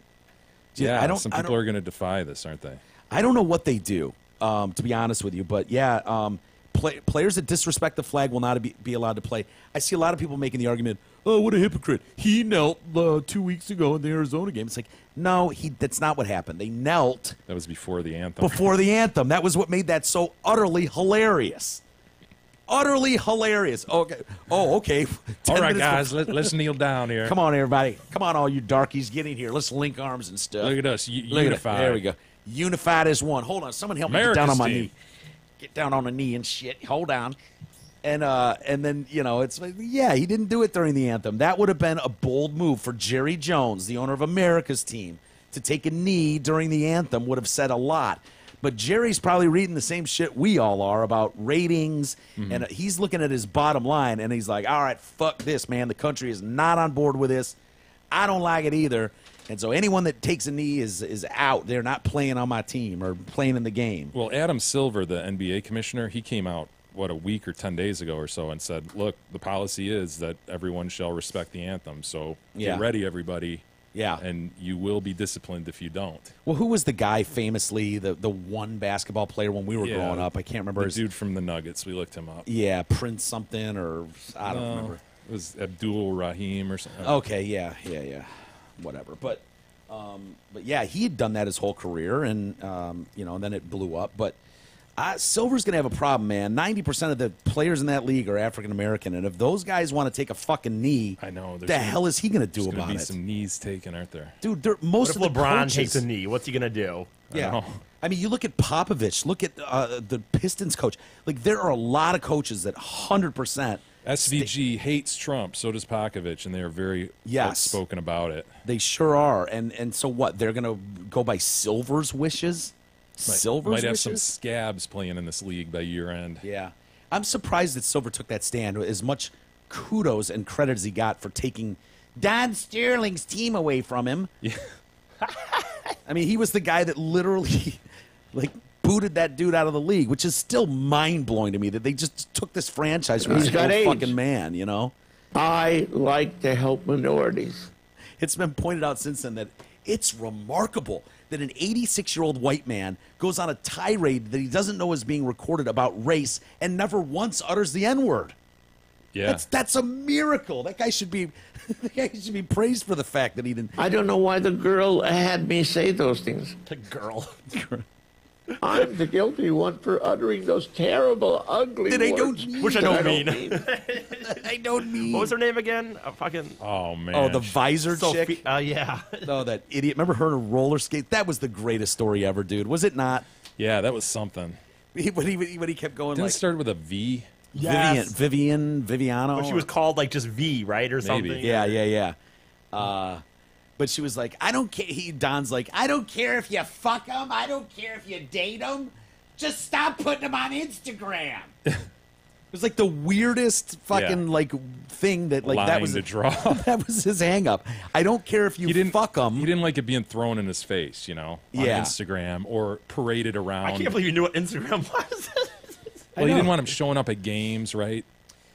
Speaker 6: Yeah, some people are going to defy this, aren't they?
Speaker 5: I don't know what they do, to be honest with you. But, yeah, players that disrespect the flag will not be allowed to play. I see a lot of people making the argument, oh, what a hypocrite. He knelt 2 weeks ago in the Arizona game. It's like, no, that's not what happened. They knelt.
Speaker 6: That was before the anthem.
Speaker 5: Before the anthem. That was what made that so utterly hilarious. Utterly hilarious. Okay. Oh, okay.
Speaker 6: All right, guys, let's kneel down here.
Speaker 5: Come on, everybody. Come on, all you darkies. Get in here. Let's link arms and stuff.
Speaker 6: Look at us.
Speaker 5: Look at
Speaker 6: Unified.
Speaker 5: it. There we go. Unified as one. Hold on. Someone help me get down on my knee. Get down on the knee and shit. Hold on. And then, it's like, yeah, he didn't do it during the anthem. That would have been a bold move for Jerry Jones, the owner of America's team, to take a knee during the anthem would have said a lot. But Jerry's probably reading the same shit we all are about ratings, and he's looking at his bottom line, and he's like, all right, fuck this, man. The country is not on board with this. I don't like it either. And so anyone that takes a knee is out. They're not playing on my team or playing in the game.
Speaker 6: Well, Adam Silver, the NBA commissioner, he came out, a week or 10 days ago or so and said, look, the policy is that everyone shall respect the anthem. So get ready, everybody.
Speaker 5: Yeah.
Speaker 6: And you will be disciplined if you don't.
Speaker 5: Well, who was the guy famously, the one basketball player when we were growing up? I can't remember.
Speaker 6: The dude from the Nuggets. We looked him up.
Speaker 5: Yeah, Prince something or I don't remember.
Speaker 6: It was Abdul Rahim or something.
Speaker 5: Okay, yeah. Whatever. But yeah, he had done that his whole career, and and then it blew up. But Silver's going to have a problem, man. 90% of the players in that league are African American, and if those guys want to take a fucking knee,
Speaker 6: I know.
Speaker 5: the hell is he going to do about
Speaker 6: it?
Speaker 5: There's
Speaker 6: some knees taken, aren't there?
Speaker 5: Dude, most of the
Speaker 4: LeBron
Speaker 5: coaches,
Speaker 4: takes a knee. What's he going to do?
Speaker 5: Yeah. I mean, you look at Popovich. Look at the Pistons coach. Like, there are a lot of coaches that 100%.
Speaker 6: SVG hates Trump. So does Popovich, and they are very outspoken about it.
Speaker 5: They sure are. And so what? They're going to go by Silver's wishes? Silver's
Speaker 6: might have
Speaker 5: wishes?
Speaker 6: some scabs playing in this league by year end.
Speaker 5: Yeah. I'm surprised that Silver took that stand. As much kudos and credit as he got for taking Don Sterling's team away from him.
Speaker 6: Yeah.
Speaker 5: I mean, he was the guy that literally booted that dude out of the league, which is still mind-blowing to me that they just took this franchise from this old fucking man,
Speaker 10: I like to help minorities.
Speaker 5: It's been pointed out since then that it's remarkable that an 86-year-old white man goes on a tirade that he doesn't know is being recorded about race and never once utters the N-word.
Speaker 6: Yeah.
Speaker 5: That's a miracle. That guy should be praised for the fact that he didn't.
Speaker 10: I don't know why the girl had me say those things.
Speaker 4: The girl.
Speaker 10: I'm the guilty one for uttering those terrible, ugly words.
Speaker 4: Which I don't mean.
Speaker 5: I don't mean.
Speaker 4: What was her name again? Fucking.
Speaker 6: Oh man.
Speaker 5: Oh, the visor
Speaker 4: Sophie-
Speaker 5: chick.
Speaker 4: yeah.
Speaker 5: Oh, that idiot. Remember her in a roller skate? That was the greatest story ever, dude. Was it not?
Speaker 6: Yeah, that was something.
Speaker 5: When he kept going
Speaker 6: Didn't
Speaker 5: like
Speaker 6: it start with a V?
Speaker 4: Yes.
Speaker 5: Viviano.
Speaker 4: But she was called like just V, right, or
Speaker 6: Maybe.
Speaker 4: something.
Speaker 5: Yeah. But she was like, I don't care. Don's like, I don't care if you fuck them. I don't care if you date them. Just stop putting them on Instagram. It was like the weirdest fucking like thing that like that
Speaker 6: Line
Speaker 5: was
Speaker 6: to draw.
Speaker 5: That was his hang up. I don't care if you fuck them.
Speaker 6: He didn't like it being thrown in his face, on
Speaker 5: Yeah.
Speaker 6: Instagram or paraded around.
Speaker 4: I can't believe you knew what Instagram was.
Speaker 6: Well, he didn't want him showing up at games, right?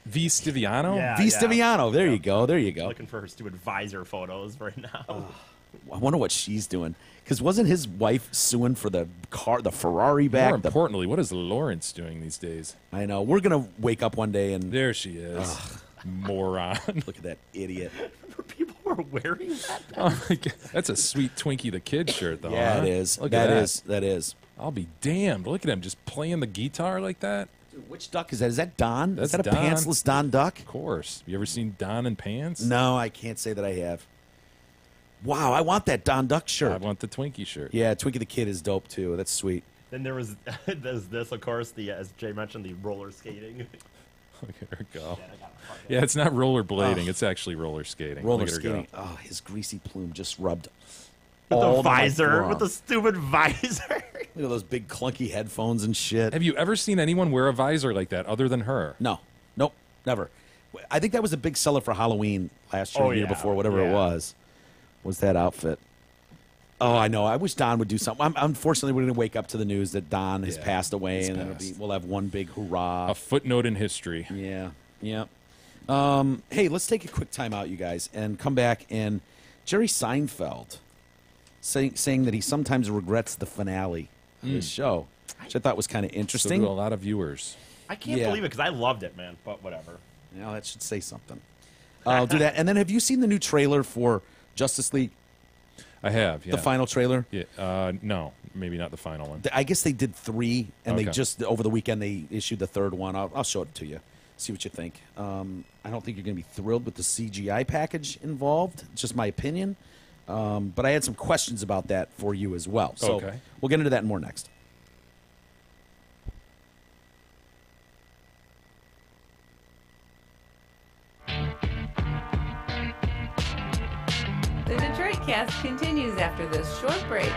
Speaker 6: V. Stiviano?
Speaker 4: Yeah.
Speaker 5: V. Stiviano. There you go. There you go.
Speaker 4: Looking for her stupid visor photos right now.
Speaker 5: I wonder what she's doing. Because wasn't his wife suing for the Ferrari back?
Speaker 6: More importantly, what is Lawrence doing these days?
Speaker 5: I know. We're going to wake up one day and...
Speaker 6: There she is. Moron.
Speaker 5: Look at that idiot.
Speaker 4: People were wearing that.
Speaker 6: Oh my God. That's a sweet Twinkie the Kid shirt, though.
Speaker 5: Yeah,
Speaker 6: huh?
Speaker 5: it is.
Speaker 6: Look
Speaker 5: That
Speaker 6: at
Speaker 5: is. That is.
Speaker 6: I'll be damned. Look at him just playing the guitar like that.
Speaker 5: Dude, which duck is that? Is that Don?
Speaker 6: That's
Speaker 5: is that a
Speaker 6: Don.
Speaker 5: pantsless Don Duck?
Speaker 6: Of course. You ever seen Don in pants?
Speaker 5: No, I can't say that I have. Wow, I want that Don Duck shirt.
Speaker 6: I want the Twinkie shirt.
Speaker 5: Yeah, Twinkie the Kid is dope, too. That's sweet.
Speaker 4: Then there was there's this, of course, the as Jay mentioned, the roller skating.
Speaker 6: There we go. Yeah, it's not rollerblading. It's actually roller skating.
Speaker 5: Roller
Speaker 6: Look at her go.
Speaker 5: skating. Oh, his greasy plume just rubbed
Speaker 4: With
Speaker 5: all
Speaker 4: the
Speaker 5: of my
Speaker 4: visor,
Speaker 5: forearm.
Speaker 4: with the stupid visor.
Speaker 5: Look at those big clunky headphones and shit.
Speaker 6: Have you ever seen anyone wear a visor like that other than her?
Speaker 5: No. Nope. Never. I think that was a big seller for Halloween last year,
Speaker 4: Oh,
Speaker 5: year
Speaker 4: yeah.
Speaker 5: before, whatever it
Speaker 4: Yeah.
Speaker 5: was that outfit. Oh, I know. I wish Don would do something. Unfortunately, we're going to wake up to the news that Don has passed away,
Speaker 6: he's
Speaker 5: and then
Speaker 6: passed.
Speaker 5: we'll have one big hurrah.
Speaker 6: A footnote in history.
Speaker 5: Yeah. Hey, let's take a quick time out, you guys, and come back. And Jerry Seinfeld saying that he sometimes regrets the finale of his show, which I thought was kind of
Speaker 6: So
Speaker 5: interesting.
Speaker 6: do a lot of viewers.
Speaker 4: I can't
Speaker 5: Yeah.
Speaker 4: believe it because I loved it, man. But whatever.
Speaker 5: Yeah, that should say something. I'll do that. And then have you seen the new trailer for Justice League,
Speaker 6: I have, yeah.
Speaker 5: the final trailer?
Speaker 6: Yeah, no, maybe not the final one.
Speaker 5: I guess they did 3, and they
Speaker 6: Okay.
Speaker 5: just, over the weekend, they issued the 3rd one. I'll show it to you. See what you think. I don't think you're going to be thrilled with the CGI package involved. It's just my opinion. But I had some questions about that for you as well. So
Speaker 6: Okay.
Speaker 5: we'll get into that and more next.
Speaker 1: The Detroit Cast continues after this short break.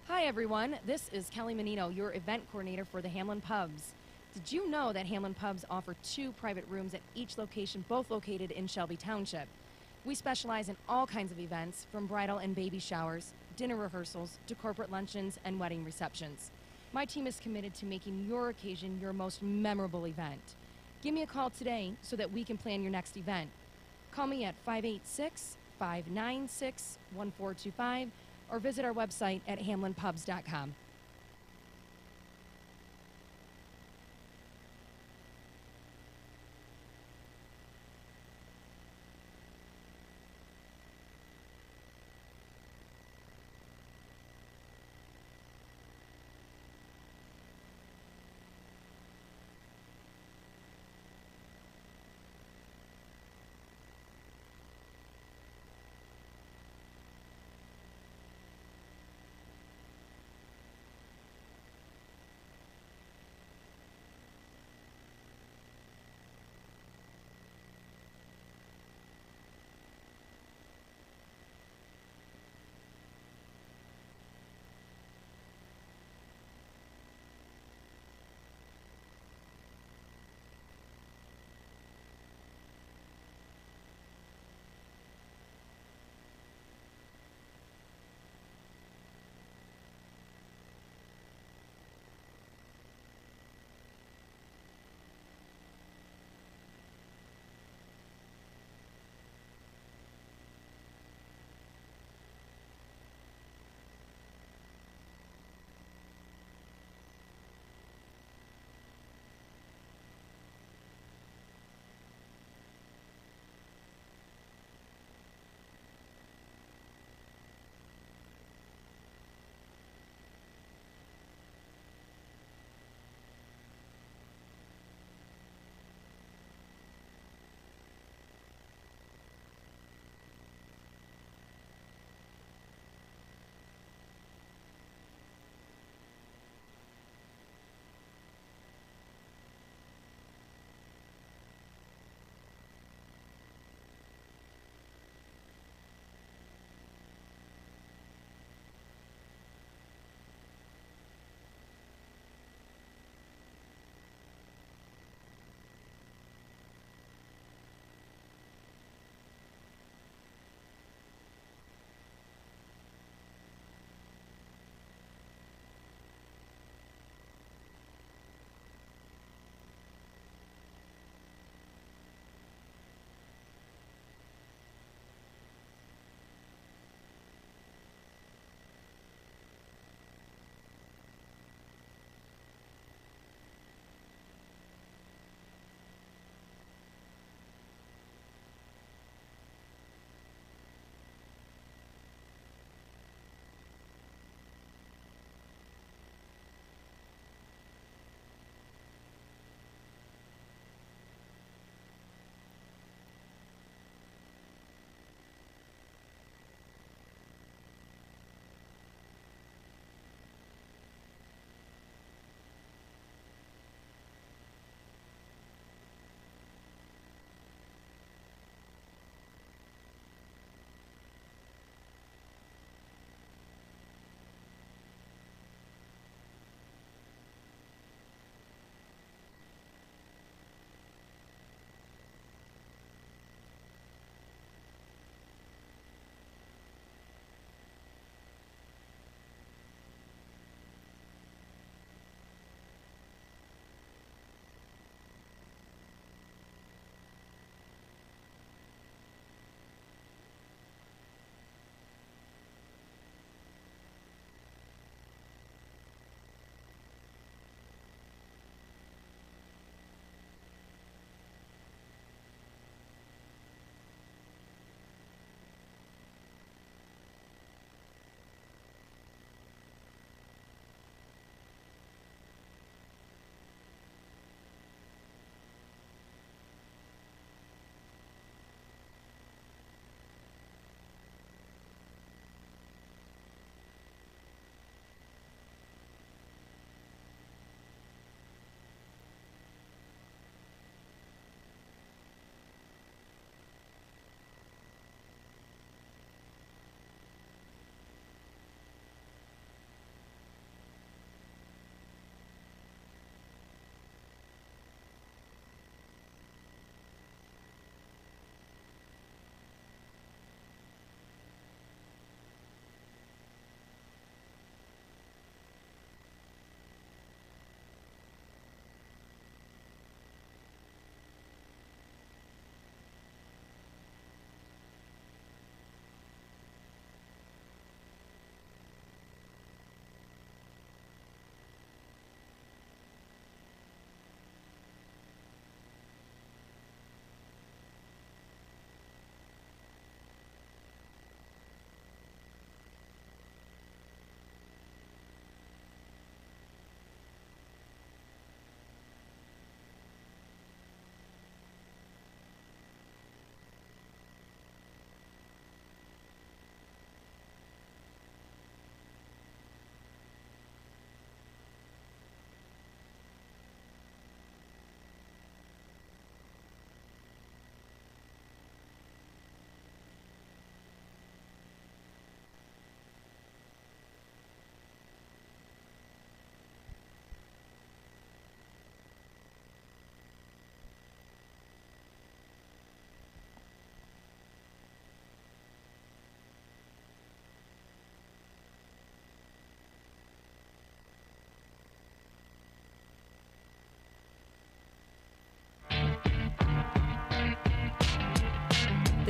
Speaker 11: Hi everyone, this is Kelly Menino, your event coordinator for the Hamlin Pubs. Did you know that Hamlin Pubs offer 2 private rooms at each location, both located in Shelby Township? We specialize in all kinds of events, from bridal and baby showers, dinner rehearsals, to corporate luncheons and wedding receptions. My team is committed to making your occasion your most memorable event. Give me a call today so that we can plan your next event. Call me at 586-596-1425 or visit our website at hamlinpubs.com.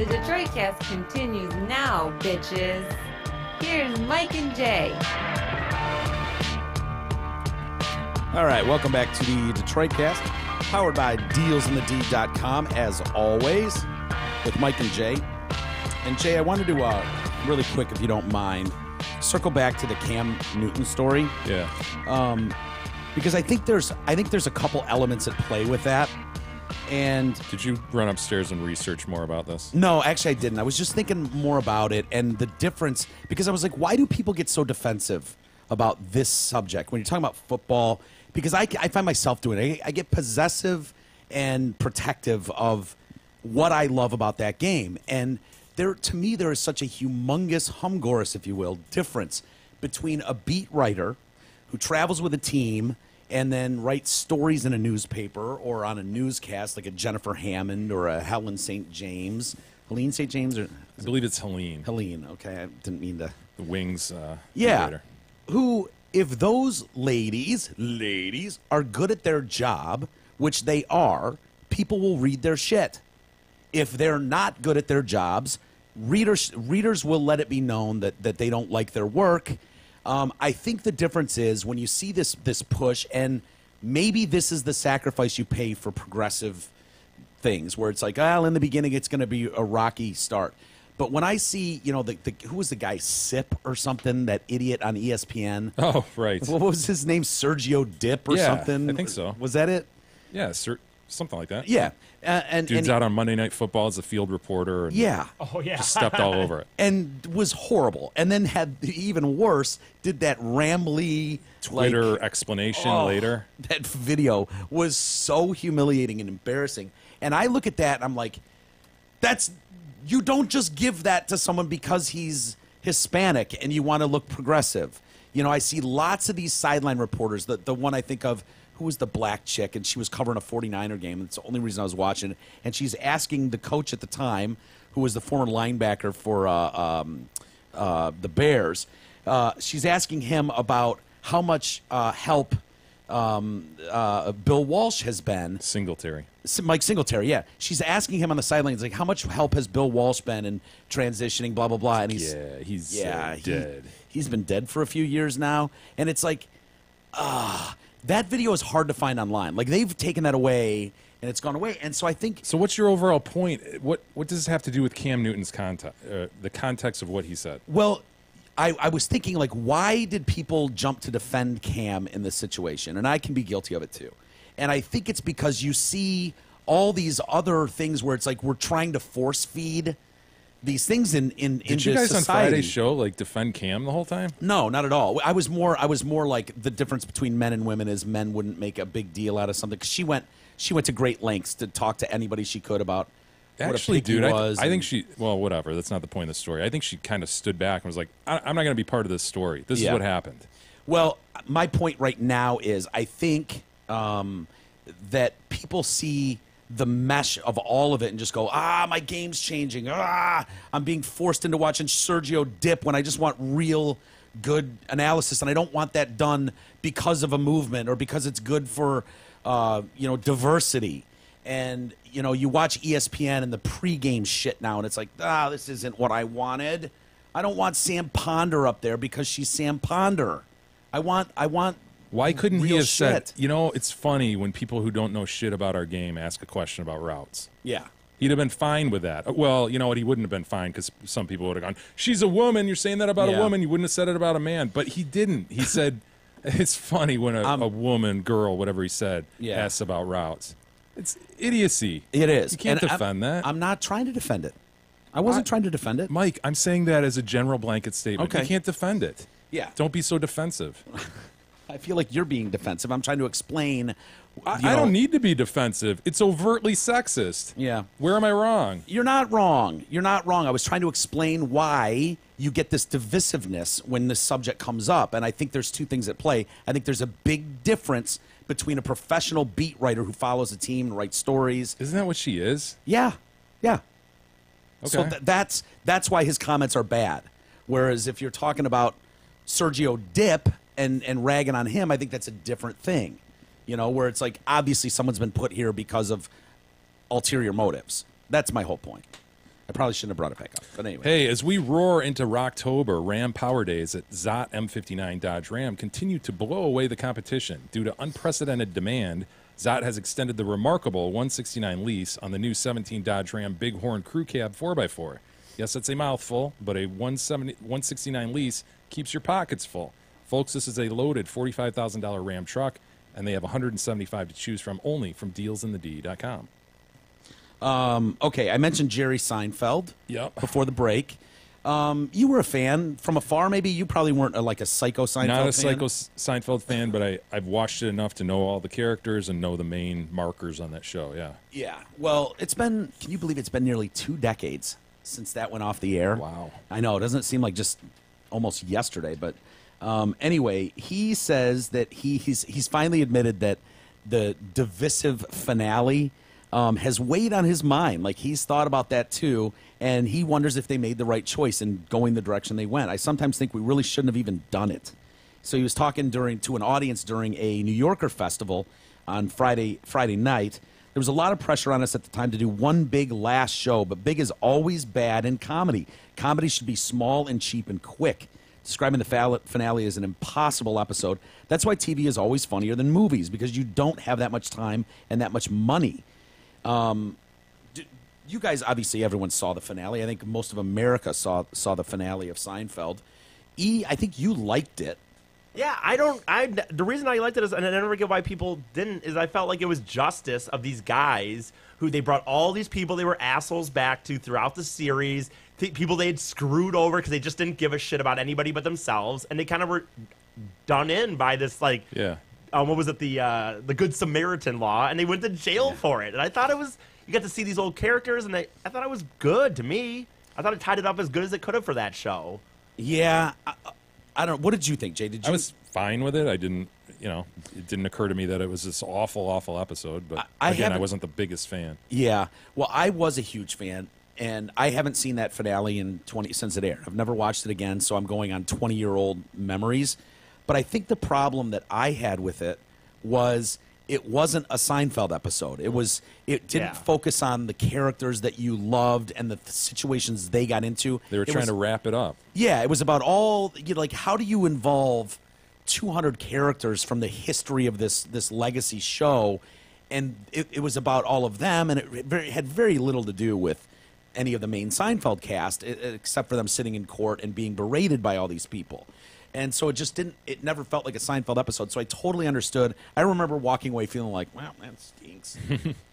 Speaker 1: The Detroit Cast continues now, bitches. Here's Mike and Jay.
Speaker 5: All right, welcome back to the Detroit Cast, powered by DealsInTheD.com, as always, with Mike and Jay. And Jay, I wanted to, really quick, if you don't mind, circle back to the Cam Newton story.
Speaker 6: Yeah.
Speaker 5: Because I think there's a couple elements at play with that. And
Speaker 6: did you run upstairs and research more about this?
Speaker 5: No, actually I didn't. I was just thinking more about it and the difference, because I was like, why do people get so defensive about this subject when you're talking about football? Because I find myself doing it. I get possessive and protective of what I love about that game. And to me, there is such a humongous, humgorous, if you will, difference between a beat writer who travels with a team and then writes stories in a newspaper or on a newscast like a Jennifer Hammond or a Helen St. James. Helene St. James? Or,
Speaker 6: I believe it's Helene.
Speaker 5: Helene, okay. I didn't mean to.
Speaker 6: The Wings
Speaker 5: yeah.
Speaker 6: Writer.
Speaker 5: Who, if those ladies are good at their job, which they are, people will read their shit. If they're not good at their jobs, readers will let it be known that they don't like their work. I think the difference is when you see this push, and maybe this is the sacrifice you pay for progressive things, where it's like, in the beginning it's going to be a rocky start. But when I see, who was the guy, Sip or something, that idiot on ESPN?
Speaker 6: Oh, right.
Speaker 5: What was his name? Sergio Dip or something?
Speaker 6: I think so.
Speaker 5: Was that it?
Speaker 6: Yeah, something like that.
Speaker 5: Yeah.
Speaker 6: Dude's out on Monday Night Football as a field reporter. And just stepped all over it.
Speaker 5: And was horrible. And then had even worse, did that rambly
Speaker 6: Twitter explanation later.
Speaker 5: That video was so humiliating and embarrassing. And I look at that and I'm like, you don't just give that to someone because he's Hispanic and you want to look progressive. I see lots of these sideline reporters. The one I think of, who was the black chick, and she was covering a 49er game. It's the only reason I was watching it. And she's asking the coach at the time, who was the former linebacker for the Bears, she's asking him about how much help Bill Walsh has been.
Speaker 6: Singletary.
Speaker 5: Mike Singletary, yeah. She's asking him on the sidelines, like, how much help has Bill Walsh been in transitioning, blah, blah, blah. And he's
Speaker 6: dead.
Speaker 5: He's been dead for a few years now. And it's like, that video is hard to find online. Like, they've taken that away, and it's gone away. And so I think...
Speaker 6: So what's your overall point? What does this have to do with Cam Newton's the context of what he said?
Speaker 5: Well, I was thinking, like, why did people jump to defend Cam in this situation? And I can be guilty of it, too. And I think it's because you see all these other things where it's like we're trying to force feed these things in
Speaker 6: Did you guys
Speaker 5: society.
Speaker 6: on Friday's show defend Cam the whole time?
Speaker 5: No, not at all. I was more like the difference between men and women is men wouldn't make a big deal out of something, because she went to great lengths to talk to anybody she could about
Speaker 6: Actually,
Speaker 5: what a pick
Speaker 6: dude,
Speaker 5: he was.
Speaker 6: I think she. Well, whatever. That's not the point of the story. I think she kind of stood back and was like, "I'm not going to be part of this story. This is what happened."
Speaker 5: Well, my point right now is I think that people see the mesh of all of it and just go, my game's changing. I'm being forced into watching Sergio Dip when I just want real good analysis, and I don't want that done because of a movement or because it's good for diversity. And you watch ESPN and the pregame shit now, and it's like, this isn't what I wanted. I don't want Sam Ponder up there because she's Sam Ponder. I want
Speaker 6: Why couldn't he
Speaker 5: real
Speaker 6: have
Speaker 5: shit.
Speaker 6: said, it's funny when people who don't know shit about our game ask a question about routes.
Speaker 5: Yeah.
Speaker 6: He'd have been fine with that. Well, you know what? He wouldn't have been fine because some people would have gone, she's a woman. You're saying that about a woman. You wouldn't have said it about a man. But he didn't. He said, it's funny when a woman, girl, whatever he said, asks about routes. It's idiocy.
Speaker 5: It is.
Speaker 6: You can't defend that.
Speaker 5: I'm not trying to defend it. I wasn't trying to defend it.
Speaker 6: Mike, I'm saying that as a general blanket statement.
Speaker 5: Okay.
Speaker 6: You can't defend it.
Speaker 5: Yeah.
Speaker 6: Don't be so defensive.
Speaker 5: I feel like you're being defensive. I'm trying to explain.
Speaker 6: I don't need to be defensive. It's overtly sexist.
Speaker 5: Yeah.
Speaker 6: Where am I wrong?
Speaker 5: You're not wrong. You're not wrong. I was trying to explain why you get this divisiveness when this subject comes up. And I think there's two things at play. I think there's a big difference between a professional beat writer who follows a team and writes stories.
Speaker 6: Isn't that what she is?
Speaker 5: Yeah. Yeah.
Speaker 6: Okay.
Speaker 5: So that's why his comments are bad. Whereas if you're talking about Sergio Dip and ragging on him, I think that's a different thing. Where it's like, obviously someone's been put here because of ulterior motives. That's my whole point. I probably shouldn't have brought it back up. But anyway.
Speaker 6: Hey, as we roar into Rocktober, Ram Power Days at Zot M59 Dodge Ram continue to blow away the competition. Due to unprecedented demand, Zot has extended the remarkable 169 lease on the new 17 Dodge Ram Bighorn Crew Cab 4x4. Yes, it's a mouthful, but a 169 lease keeps your pockets full. Folks, this is a loaded $45,000 Ram truck, and they have 175 to choose from only from dealsinthed.com.
Speaker 5: Okay, I mentioned Jerry Seinfeld before the break. You were a fan from afar, maybe? You probably weren't like a Psycho Seinfeld fan?
Speaker 6: Not a Psycho Seinfeld fan, but I've watched it enough to know all the characters and know the main markers on that show, yeah.
Speaker 5: Yeah, well, can you believe it's been nearly 2 decades since that went off the air?
Speaker 6: Wow.
Speaker 5: I know, it doesn't seem like just almost yesterday, but anyway, he says that he's finally admitted that the divisive finale has weighed on his mind. Like, he's thought about that too, and he wonders if they made the right choice in going the direction they went. I sometimes think we really shouldn't have even done it. So he was talking to an audience during a New Yorker festival on Friday night. There was a lot of pressure on us at the time to do one big last show, but big is always bad in comedy. Comedy should be small and cheap and quick. Describing the finale as an impossible episode. That's why TV is always funnier than movies, because you don't have that much time and that much money. You guys, obviously, everyone saw the finale. I think most of America saw the finale of Seinfeld. I think you liked it.
Speaker 4: Yeah, the reason I liked it is, and I never get why people didn't, is I felt like it was justice of these guys who they brought all these people they were assholes back to throughout the series, people they had screwed over because they just didn't give a shit about anybody but themselves, and they kind of were done in by this, like, what was it, the Good Samaritan law, and they went to jail for it. And I thought it was, you got to see these old characters, and I thought it was good to me. I thought it tied it up as good as it could have for that show.
Speaker 5: Yeah, I don't. What did you think, Jay?
Speaker 6: I was fine with it. I didn't, it didn't occur to me that it was this awful, awful episode. But I wasn't the biggest fan.
Speaker 5: Yeah, well, I was a huge fan, and I haven't seen that finale since it aired. I've never watched it again, so I'm going on 20-year-old memories. But I think the problem that I had with it was it wasn't a Seinfeld episode. It didn't focus on the characters that you loved and the situations they got into.
Speaker 6: They were trying to wrap it up.
Speaker 5: Yeah, it was about like, how do you involve 200 characters from the history of this legacy show? And it was about all of them, and it had very little to do with any of the main Seinfeld cast, except for them sitting in court and being berated by all these people. And so it never felt like a Seinfeld episode. So I totally understood. I remember walking away feeling like, wow, that stinks.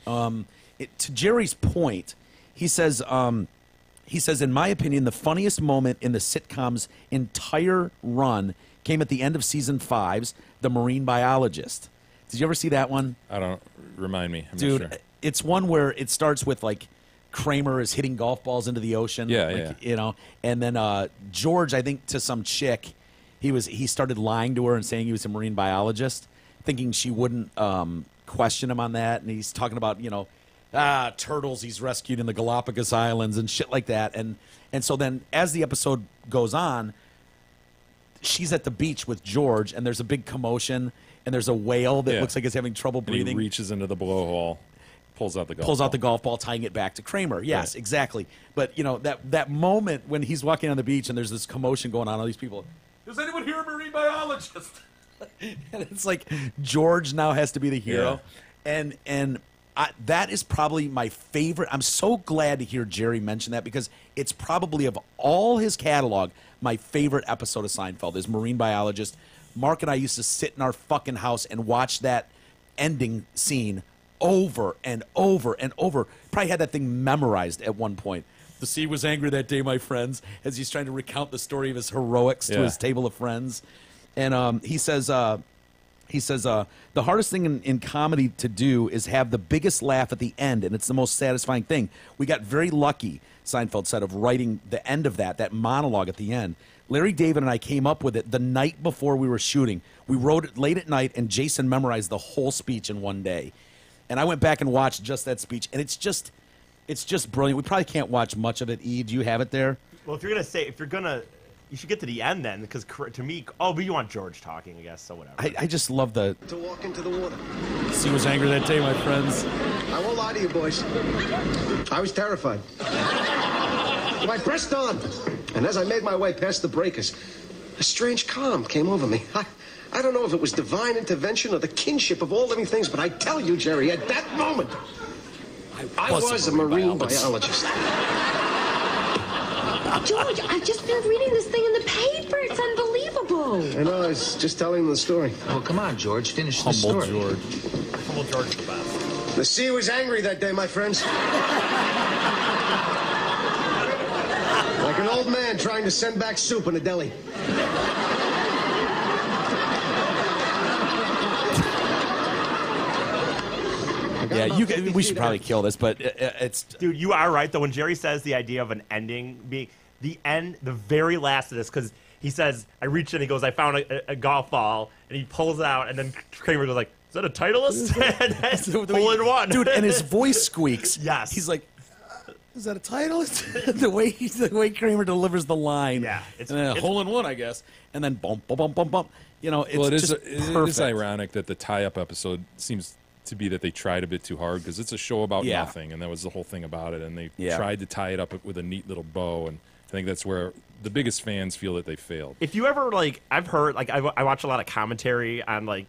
Speaker 5: To Jerry's point, he says, in my opinion, the funniest moment in the sitcom's entire run came at the end of season 5's The Marine Biologist. Did you ever see that one?
Speaker 6: I don't. Remind me. I'm
Speaker 5: Dude,
Speaker 6: not sure.
Speaker 5: It's one where it starts with, like, Kramer is hitting golf balls into the ocean.
Speaker 6: Yeah.
Speaker 5: And then George, I think, to some chick, he started lying to her and saying he was a marine biologist, thinking she wouldn't question him on that. And he's talking about, turtles he's rescued in the Galapagos Islands and shit like that. And so then as the episode goes on, she's at the beach with George, and there's a big commotion, and there's a whale that looks like it's having trouble breathing.
Speaker 6: And he reaches into the blowhole, pulls out the
Speaker 5: golf ball, tying it back to Kramer. Yes, exactly. But, that moment when he's walking on the beach and there's this commotion going on, all these people, does anyone hear a marine biologist? And it's like George now has to be the hero. Yeah. And that is probably my favorite. I'm so glad to hear Jerry mention that, because it's probably, of all his catalog, my favorite episode of Seinfeld is Marine Biologist. Mark and I used to sit in our fucking house and watch that ending scene over and over and over. Probably had that thing memorized at one point. The sea was angry that day, my friends, as he's trying to recount the story of his heroics to his table of friends. And he says, the hardest thing in comedy to do is have the biggest laugh at the end, and it's the most satisfying thing. We got very lucky, Seinfeld said, of writing the end of that monologue at the end. Larry David and I came up with it the night before we were shooting. We wrote it late at night, and Jason memorized the whole speech in one day. And I went back and watched just that speech, and it's just brilliant. We probably can't watch much of it. E, do you have it there?
Speaker 4: Well, you should get to the end then, because to me, but you want George talking, I guess, so whatever.
Speaker 5: I just love to
Speaker 10: walk into the water.
Speaker 5: The sea was angry that day, my friends.
Speaker 10: I won't lie to you, boys. I was terrified.
Speaker 12: Well, I pressed on, and as I made my way past the breakers, a strange calm came over me. I don't know if it was divine intervention or the kinship of all living things, but I tell you, Jerry, at that moment, I was a marine biologist.
Speaker 13: George, I've just been reading this thing in the paper. It's unbelievable.
Speaker 12: I know, I was just telling them the story.
Speaker 14: Oh, come on, George. Finish the story.
Speaker 5: George.
Speaker 4: Humble George the best.
Speaker 12: The sea was angry that day, my friends. Like an old man trying to send back soup in a deli.
Speaker 5: Yeah, we should probably kill this, but it's...
Speaker 4: Dude, you are right, though, when Jerry says the idea of an ending being the end, the very last of this, because he says, I reached in, he goes, I found a golf ball, and he pulls it out, and then Kramer goes like, is that a Titleist? And that's hole in one.
Speaker 5: Dude, and his voice squeaks.
Speaker 4: Yes.
Speaker 5: He's like, is that a Titleist? the way Kramer delivers the line.
Speaker 4: Yeah.
Speaker 5: It's hole in one, I guess. And then bump, bump, bump, bump, bump. You know, it's just
Speaker 6: it is ironic that the tie-up episode seems to be that they tried a bit too hard, because it's a show about nothing, and that was the whole thing about it, and they tried to tie it up with a neat little bow, and I think that's where the biggest fans feel that they failed.
Speaker 4: If you ever, like, I've heard, like, I watch a lot of commentary on, like,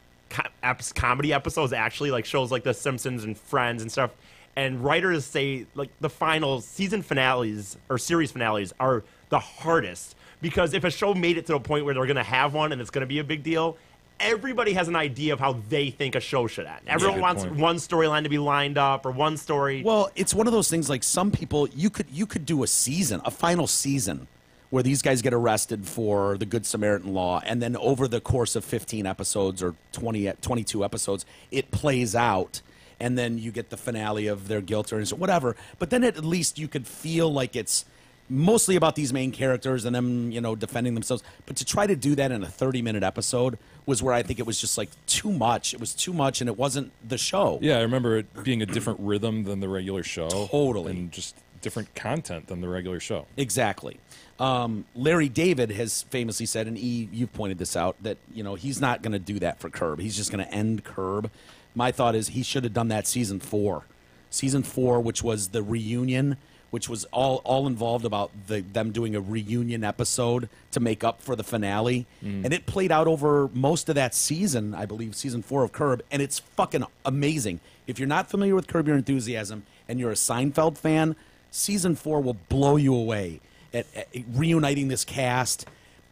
Speaker 4: comedy episodes, actually, like shows like The Simpsons and Friends and stuff, and writers say, like, the final season finales or series finales are the hardest, because if a show made it to a point where they're going to have one and it's going to be a big deal, everybody has an idea of how they think a show should end. Everyone wants one storyline to be lined up, or one story.
Speaker 5: Well, it's one of those things, like, some people, you could do a final season where these guys get arrested for the Good Samaritan law, and then over the course of 15 episodes or 22 episodes, it plays out, and then you get the finale of their guilt or whatever. But then at least you could feel like it's mostly about these main characters and them, you know, defending themselves. But to try to do that in a 30-minute episode was where I think it was just, like, too much. It was too much, and it wasn't the show.
Speaker 6: Yeah, I remember it being a different rhythm than the regular show.
Speaker 5: Totally.
Speaker 6: And just different content than the regular show.
Speaker 5: Exactly. Larry David has famously said, and you've pointed this out, that, you know, he's not going to do that for Curb. He's just going to end Curb. My thought is he should have done that season 4. Season 4, which was the reunion, which was all involved about them doing a reunion episode to make up for the finale. And it played out over most of that season, I believe, season 4 of Curb, and it's fucking amazing. If you're not familiar with Curb Your Enthusiasm and you're a Seinfeld fan, season 4 will blow you away at reuniting this cast,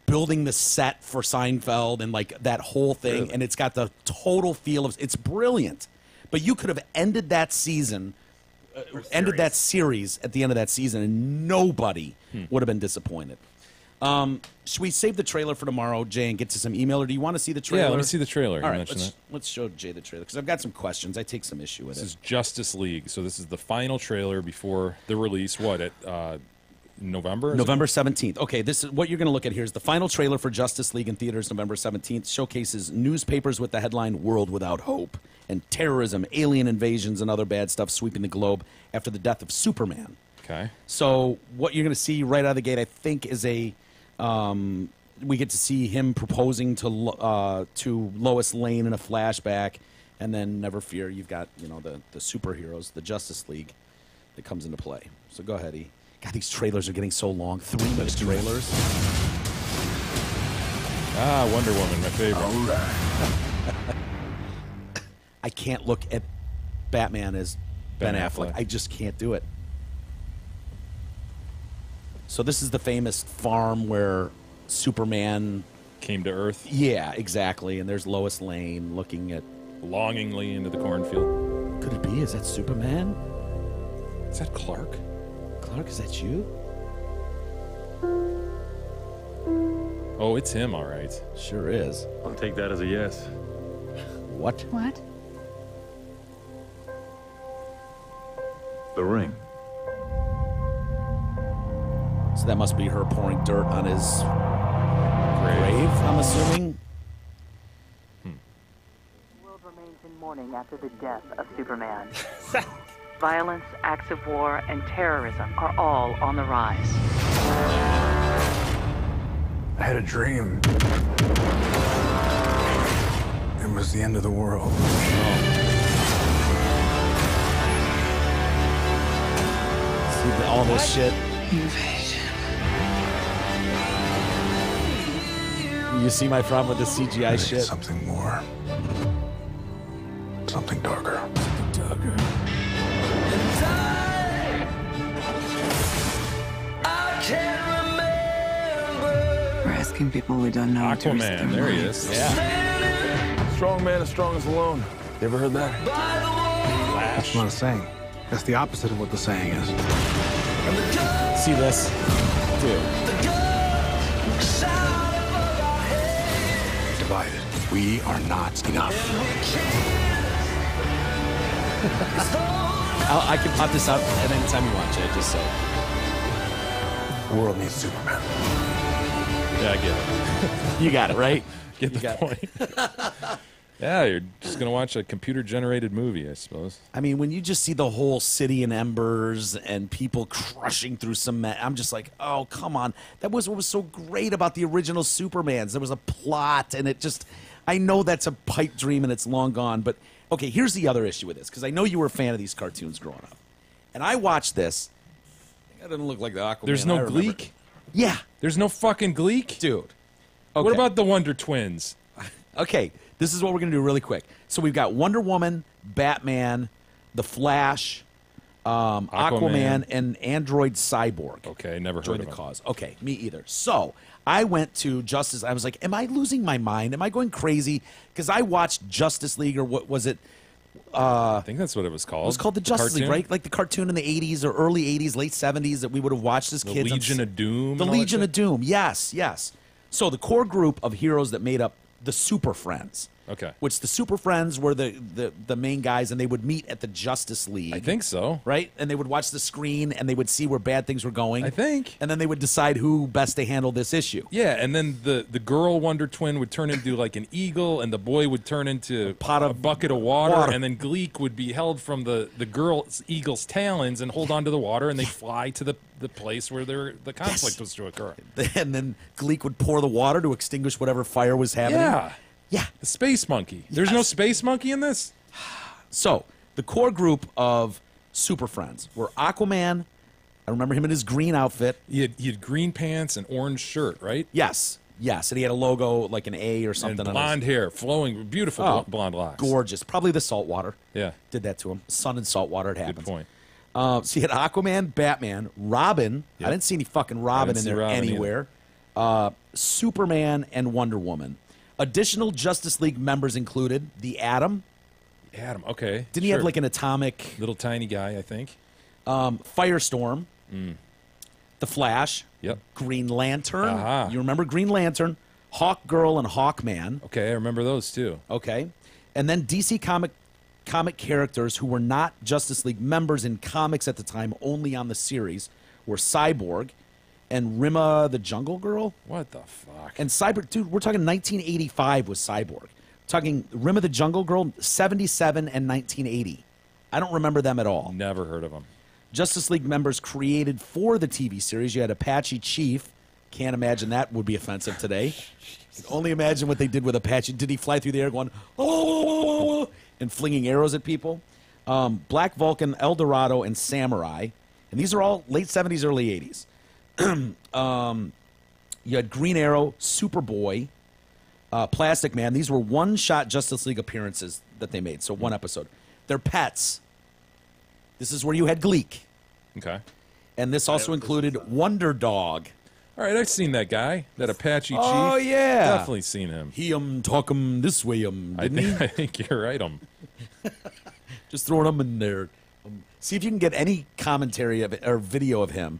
Speaker 5: building the set for Seinfeld, and, like, that whole thing. Really? And it's got the total feel of it's brilliant. But you could have ended that season, ended that series at the end of that season, and nobody would have been disappointed. Should we save the trailer for tomorrow, Jay, and get to some email, or do you want to see the trailer?
Speaker 6: Yeah, let me see the trailer.
Speaker 5: All right, let's show Jay the trailer, because I've got some questions. I take some issue with it.
Speaker 6: This is Justice League, so this is the final trailer before the release. What, at November?
Speaker 5: November 17th. Okay, this is what you're going to look at here is the final trailer for Justice League in theaters November 17th. Showcases newspapers with the headline "World Without Hope" and terrorism, alien invasions, and other bad stuff sweeping the globe after the death of Superman.
Speaker 6: Okay.
Speaker 5: So what you're going to see right out of the gate, I think, is we get to see him proposing to Lois Lane in a flashback, and then never fear, you've got, you know, the superheroes, the Justice League, that comes into play. So go ahead, E. God, these trailers are getting so long. 3-minute trailers.
Speaker 6: Wonder Woman, my favorite.
Speaker 5: All right. I can't look at Batman as Ben Affleck. I just can't do it. So this is the famous farm where Superman
Speaker 6: came to Earth.
Speaker 5: Yeah, exactly. And there's Lois Lane looking at
Speaker 6: longingly into the cornfield.
Speaker 5: Could it be? Is that Superman?
Speaker 6: Is that Clark?
Speaker 5: Clark, is that you?
Speaker 6: Oh, it's him, all right.
Speaker 5: Sure is.
Speaker 9: I'll take that as a yes.
Speaker 5: What?
Speaker 15: What?
Speaker 9: The ring.
Speaker 5: So that must be her pouring dirt on his grave, I'm assuming.
Speaker 16: The world remains in mourning after the death of Superman. Violence, acts of war, and terrorism are all on the rise.
Speaker 17: I had a dream. It was the end of the world.
Speaker 5: See all this shit.
Speaker 15: You've hated
Speaker 5: You see my problem with the CGI shit?
Speaker 17: Something more. Something darker.
Speaker 15: We're asking people we don't know to risk their
Speaker 6: Aquaman, there he
Speaker 15: lives.
Speaker 6: is.
Speaker 5: Yeah.
Speaker 17: Strong man is strongest alone. You ever heard that?
Speaker 6: Flash.
Speaker 17: That's not a saying. That's the opposite of what the saying is.
Speaker 5: See this? Dude.
Speaker 17: Divided. We are not enough.
Speaker 5: I can pop this up at any time you want, Jay. Just say.
Speaker 17: The world needs Superman.
Speaker 6: Yeah, I get it.
Speaker 5: You got it, right?
Speaker 6: Get the point. Yeah, you're just going to watch a computer-generated movie, I suppose.
Speaker 5: I mean, when you just see the whole city in embers and people crushing through cement, I'm just like, oh, come on. That was what was so great about the original Supermans. There was a plot, and it just... I know that's a pipe dream, and it's long gone, but... Okay, here's the other issue with this, because I know you were a fan of these cartoons growing up. And I watched this. That doesn't look like the Aquaman.
Speaker 6: There's no Gleek?
Speaker 5: Yeah.
Speaker 6: There's no fucking Gleek?
Speaker 5: Dude.
Speaker 6: What
Speaker 5: Okay.
Speaker 6: about the Wonder Twins?
Speaker 5: Okay, this is what we're going to do really quick. So we've got Wonder Woman, Batman, The Flash, Aquaman, and Android Cyborg.
Speaker 6: Okay, never
Speaker 5: Join
Speaker 6: heard
Speaker 5: the
Speaker 6: of him.
Speaker 5: cause. Okay, me either. So I went to Justice. I was like, am I losing my mind? Am I going crazy? Because I watched Justice League, or what was it?
Speaker 6: I think that's what it was called.
Speaker 5: It was called the Justice League,
Speaker 6: cartoon?
Speaker 5: right? Like the cartoon in the 80s or early 80s, late 70s that we would have watched as
Speaker 6: The
Speaker 5: kids.
Speaker 6: Legion of Doom
Speaker 5: The
Speaker 6: and all that
Speaker 5: Legion of
Speaker 6: shit?
Speaker 5: Doom, yes, yes. So the core group of heroes that made up the Super Friends.
Speaker 6: Okay.
Speaker 5: Which the Super Friends were the main guys, and they would meet at the Justice League.
Speaker 6: I think so.
Speaker 5: Right? And they would watch the screen, and they would see where bad things were going.
Speaker 6: I think.
Speaker 5: And then they would decide who best to handle this issue.
Speaker 6: Yeah, and then the girl Wonder Twin would turn into like an eagle, and the boy would turn into a bucket of water, and then Gleek would be held from the girl's eagle's talons and hold onto the water, and they'd fly to the place where the conflict was to occur.
Speaker 5: And then Gleek would pour the water to extinguish whatever fire was happening.
Speaker 6: Yeah.
Speaker 5: Yeah.
Speaker 6: The Space Monkey. There's no Space Monkey in this?
Speaker 5: So, the core group of Super Friends were Aquaman. I remember him in his green outfit.
Speaker 6: He had green pants and orange shirt, right?
Speaker 5: Yes. Yes. And he had a logo like an A or something.
Speaker 6: And
Speaker 5: on
Speaker 6: blonde hair, flowing, beautiful blonde locks.
Speaker 5: Gorgeous. Probably the salt water.
Speaker 6: Yeah.
Speaker 5: Did that to him. Sun and salt water, it happens.
Speaker 6: Good point.
Speaker 5: So you had Aquaman, Batman, Robin.
Speaker 6: Yep.
Speaker 5: I didn't see any fucking Robin in there anywhere. Superman, and Wonder Woman. Additional Justice League members included the Atom.
Speaker 6: Adam, okay.
Speaker 5: Didn't he have like an atomic...
Speaker 6: Little tiny guy, I think.
Speaker 5: Firestorm. The Flash.
Speaker 6: Yep.
Speaker 5: Green Lantern.
Speaker 6: Aha.
Speaker 5: You remember Green Lantern. Hawkgirl and Hawkman.
Speaker 6: Okay, I remember those too.
Speaker 5: Okay. And then DC comic characters who were not Justice League members in comics at the time, only on the series, were Cyborg and Rima the Jungle Girl.
Speaker 6: What the fuck?
Speaker 5: And Cyborg, dude, we're talking 1985 was Cyborg. We're talking Rima the Jungle Girl, 77 and 1980. I don't remember them at all.
Speaker 6: Never heard of them.
Speaker 5: Justice League members created for the TV series. You had Apache Chief. Can't imagine that would be offensive today. Only imagine what they did with Apache. Did he fly through the air going, oh, and flinging arrows at people? Black Vulcan, El Dorado, and Samurai. And these are all late 70s, early 80s. You had Green Arrow, Superboy, Plastic Man. These were one-shot Justice League appearances that they made, so one episode. Their pets. This is where you had Gleek.
Speaker 6: Okay.
Speaker 5: And this also included Wonder Dog.
Speaker 6: All right, I've seen that guy, that Apache Chief.
Speaker 5: Oh, yeah.
Speaker 6: Definitely seen him.
Speaker 5: He talk this way didn't he?
Speaker 6: I think you're right.
Speaker 5: Just throwing him in there. See if you can get any commentary of it, or video of him.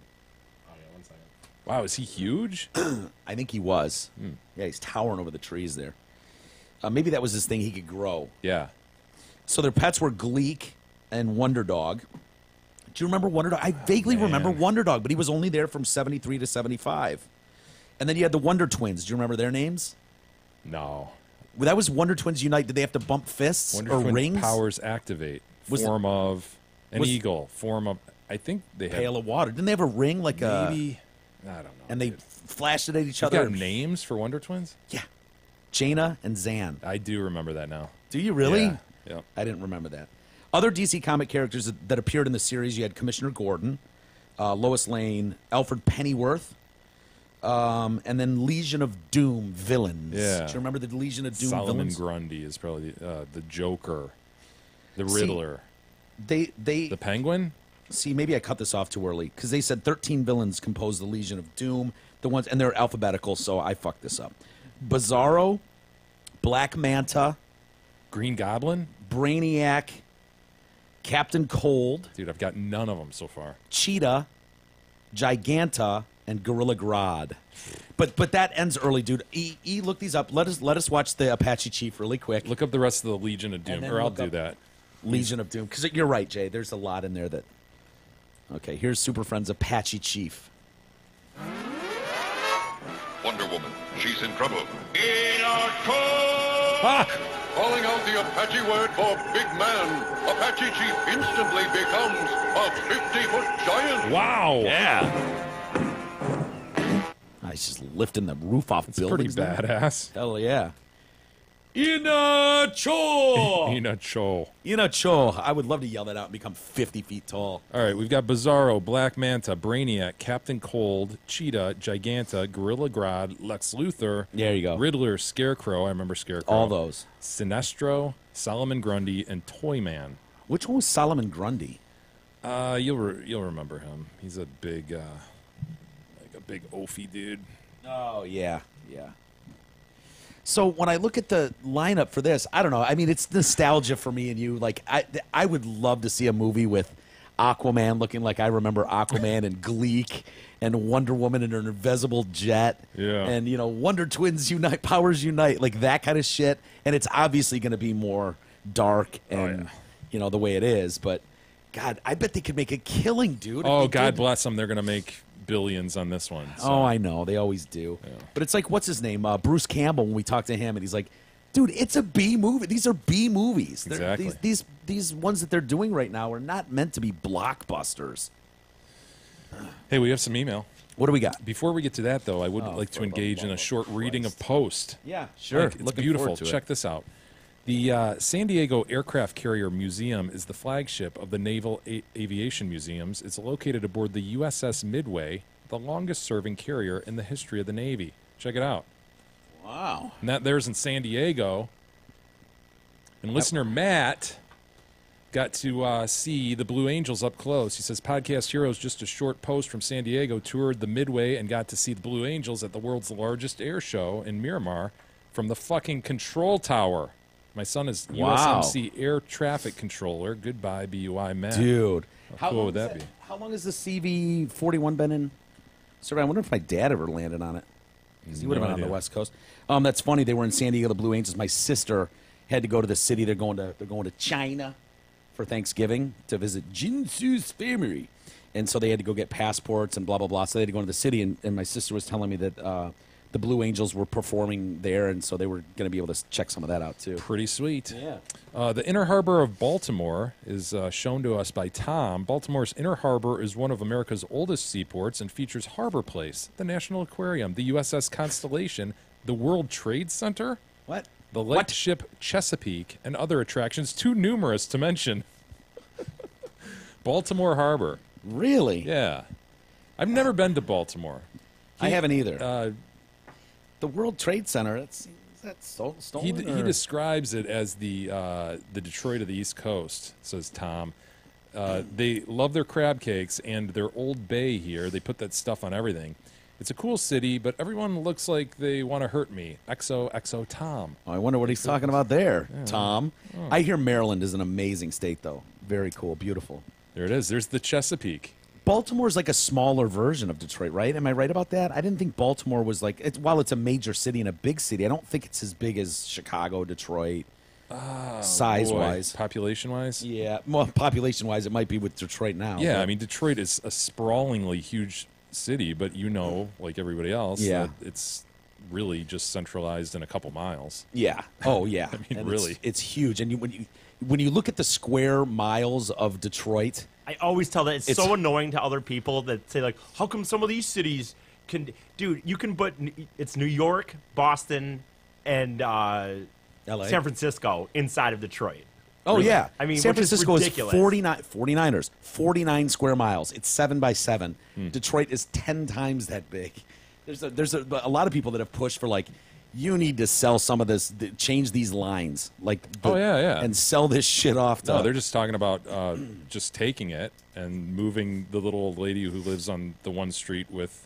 Speaker 6: Wow, is he huge?
Speaker 5: I think he was. Yeah, he's towering over the trees there. Maybe that was his thing. He could grow.
Speaker 6: Yeah.
Speaker 5: So their pets were Gleek and Wonder Dog. Do you remember Wonder Dog? I vaguely remember Wonder Dog, but he was only there from 73 to 75. And then you had the Wonder Twins. Do you remember their names?
Speaker 6: No.
Speaker 5: Well, that was Wonder Twins Unite. Did they have to bump fists
Speaker 6: Wonder
Speaker 5: or
Speaker 6: Twin
Speaker 5: rings?
Speaker 6: powers activate.
Speaker 5: Was
Speaker 6: Form of an
Speaker 5: was-
Speaker 6: eagle. Form of, I think they had.
Speaker 5: Pail of water. Didn't they have a ring like a...
Speaker 6: Maybe. I don't know.
Speaker 5: And they flashed it at each
Speaker 6: You've
Speaker 5: other.
Speaker 6: got names for Wonder Twins?
Speaker 5: Yeah. Jaina and Zan.
Speaker 6: I do remember that now.
Speaker 5: Do you really?
Speaker 6: Yeah. Yep.
Speaker 5: I didn't remember that. Other DC comic characters that appeared in the series, you had Commissioner Gordon, Lois Lane, Alfred Pennyworth, And then Legion of Doom villains.
Speaker 6: Yeah.
Speaker 5: Do you remember the Legion of Doom
Speaker 6: Solomon
Speaker 5: villains?
Speaker 6: Grundy is probably the Joker, the Riddler.
Speaker 5: They
Speaker 6: the Penguin.
Speaker 5: See, maybe I cut this off too early because they said 13 villains compose the Legion of Doom. The ones, and they're alphabetical, so I fucked this up. Bizarro, Black Manta,
Speaker 6: Green Goblin,
Speaker 5: Brainiac, Captain Cold.
Speaker 6: Dude, I've got none of them so far.
Speaker 5: Cheetah, Giganta, and Gorilla Grodd. But that ends early, dude. Look these up. Let us watch the Apache Chief really quick.
Speaker 6: Look up the rest of the Legion of Doom, or I'll do that.
Speaker 5: Legion of Doom, because you're right, Jay. There's a lot in there that. Okay, here's Super Friends Apache Chief.
Speaker 18: Wonder Woman, she's in trouble. Calling out the Apache word for big man, Apache Chief instantly becomes a 50-foot giant.
Speaker 6: Wow.
Speaker 5: Yeah. He's just lifting the roof off buildings.
Speaker 6: Pretty badass.
Speaker 5: Hell yeah. Inacho! Inacho. I would love to yell that out and become 50 feet tall.
Speaker 6: All right, we've got Bizarro, Black Manta, Brainiac, Captain Cold, Cheetah, Giganta, Gorilla Grodd, Lex Luthor.
Speaker 5: There you go.
Speaker 6: Riddler, Scarecrow. I remember Scarecrow.
Speaker 5: All those.
Speaker 6: Sinestro, Solomon Grundy, and Toyman.
Speaker 5: Which one was Solomon Grundy?
Speaker 6: You'll remember him. He's a big, like a big oafy dude.
Speaker 5: Oh yeah, yeah. So when I look at the lineup for this, I don't know. I mean, it's nostalgia for me and you. Like, I would love to see a movie with Aquaman looking like I remember Aquaman and Gleek, and Wonder Woman in her invisible jet.
Speaker 6: Yeah.
Speaker 5: And, Wonder Twins unite, powers unite, like that kind of shit. And it's obviously going to be more dark and, the way it is. But, God, I bet they could make a killing, dude.
Speaker 6: Oh, God bless them. They're going to make billions on this one. So.
Speaker 5: Oh, I know. They always do.
Speaker 6: Yeah.
Speaker 5: But it's like, what's his name? Bruce Campbell, when we talked to him, and he's like, dude, it's a B movie. These are B movies.
Speaker 6: Exactly.
Speaker 5: These ones that they're doing right now are not meant to be blockbusters.
Speaker 6: Hey, we have some email.
Speaker 5: What do we got?
Speaker 6: Before we get to that, though, I would like to engage in a short reading of Post.
Speaker 5: Yeah, sure.
Speaker 6: It's
Speaker 5: Looking
Speaker 6: beautiful.
Speaker 5: forward to
Speaker 6: Check this out. The San Diego Aircraft Carrier Museum is the flagship of the Naval Aviation Museums. It's located aboard the USS Midway, the longest-serving carrier in the history of the Navy. Check it out.
Speaker 5: Wow.
Speaker 6: And there's in San Diego. And listener Matt got to see the Blue Angels up close. He says, Podcast Heroes, just a short post from San Diego, toured the Midway and got to see the Blue Angels at the world's largest air show in Miramar from the fucking control tower. My son is USMC air traffic controller. Goodbye, BUI Matt.
Speaker 5: Dude.
Speaker 6: How cool would that be?
Speaker 5: How long has the CV-41 been in? Sorry, I wonder if my dad ever landed on it. Because he would have been on the West Coast. That's funny. They were in San Diego, the Blue Angels. My sister had to go to the city. They're going to China for Thanksgiving to visit Jinsu's family. And so they had to go get passports and blah, blah, blah. So they had to go into the city. And my sister was telling me that the Blue Angels were performing there, and so they were going to be able to check some of that out, too.
Speaker 6: Pretty sweet.
Speaker 5: Yeah.
Speaker 6: The Inner Harbor of Baltimore is shown to us by Tom. Baltimore's Inner Harbor is one of America's oldest seaports and features Harbor Place, the National Aquarium, the USS Constellation, the World Trade Center,
Speaker 5: What?
Speaker 6: the lightship Chesapeake, and other attractions too numerous to mention. Baltimore Harbor.
Speaker 5: Really?
Speaker 6: Yeah. I've never been to Baltimore.
Speaker 5: I haven't either. The World Trade Center, is that stolen?
Speaker 6: He describes it as the Detroit of the East Coast, says Tom. They love their crab cakes and their Old Bay here. They put that stuff on everything. It's a cool city, but everyone looks like they want to hurt me. XOXO Tom.
Speaker 5: Oh, I wonder what he's talking about there, Tom. Oh. I hear Maryland is an amazing state, though. Very cool, beautiful.
Speaker 6: There it is. There's the Chesapeake.
Speaker 5: Baltimore's like a smaller version of Detroit, right? Am I right about that? I didn't think Baltimore was like, while it's a major city and a big city, I don't think it's as big as Chicago, Detroit, size-wise.
Speaker 6: Population-wise?
Speaker 5: Yeah, well, population-wise, it might be with Detroit now.
Speaker 6: Yeah, I mean, Detroit is a sprawlingly huge city, but like everybody else, it's really just centralized in a couple miles.
Speaker 5: Yeah. Oh, yeah.
Speaker 6: I mean,
Speaker 5: and
Speaker 6: really.
Speaker 5: It's huge. And when you look at the square miles of Detroit,
Speaker 4: I always tell that it's so annoying to other people that say, like, how come some of these cities can... Dude, you can put... It's New York, Boston, and
Speaker 5: LA.
Speaker 4: San Francisco inside of Detroit.
Speaker 5: Oh,
Speaker 4: really.
Speaker 5: yeah.
Speaker 4: I mean,
Speaker 5: San Francisco is
Speaker 4: 49ers.
Speaker 5: 49 square miles. It's 7 by 7. Detroit is 10 times that big. There's a lot of people that have pushed for, like, you need to sell some of this, change these lines, like, and sell this shit off.
Speaker 6: No, they're just talking about just taking it and moving the little old lady who lives on the one street with,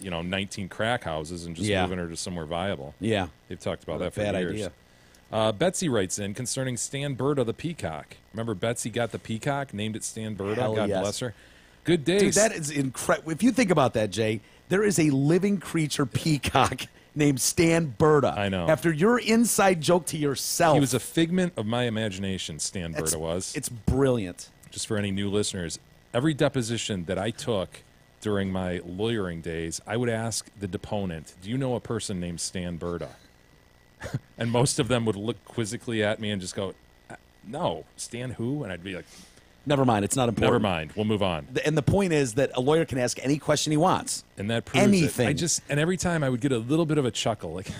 Speaker 6: 19 crack houses and just moving her to somewhere viable.
Speaker 5: Yeah,
Speaker 6: they've talked about that for
Speaker 5: bad
Speaker 6: years.
Speaker 5: idea.
Speaker 6: Betsy writes in concerning Stan Berta the peacock. Remember Betsy got the peacock, named it Stan Berta?
Speaker 5: Hell
Speaker 6: God
Speaker 5: yes.
Speaker 6: bless her. Good day.
Speaker 5: Dude, that is incredible. If you think about that, Jay, there is a living creature peacock named Stan Berta.
Speaker 6: I know.
Speaker 5: After your inside joke to yourself.
Speaker 6: He was a figment of my imagination, Stan Berta was.
Speaker 5: It's brilliant.
Speaker 6: Just for any new listeners, every deposition that I took during my lawyering days, I would ask the deponent, do you know a person named Stan Berta? And most of them would look quizzically at me and just go, no, Stan who? And I'd be like,
Speaker 5: never mind, it's not important.
Speaker 6: Never mind, we'll move on.
Speaker 5: And the point is that a lawyer can ask any question he wants.
Speaker 6: And that proves
Speaker 5: anything.
Speaker 6: It. And every time I would get a little bit of a chuckle, like,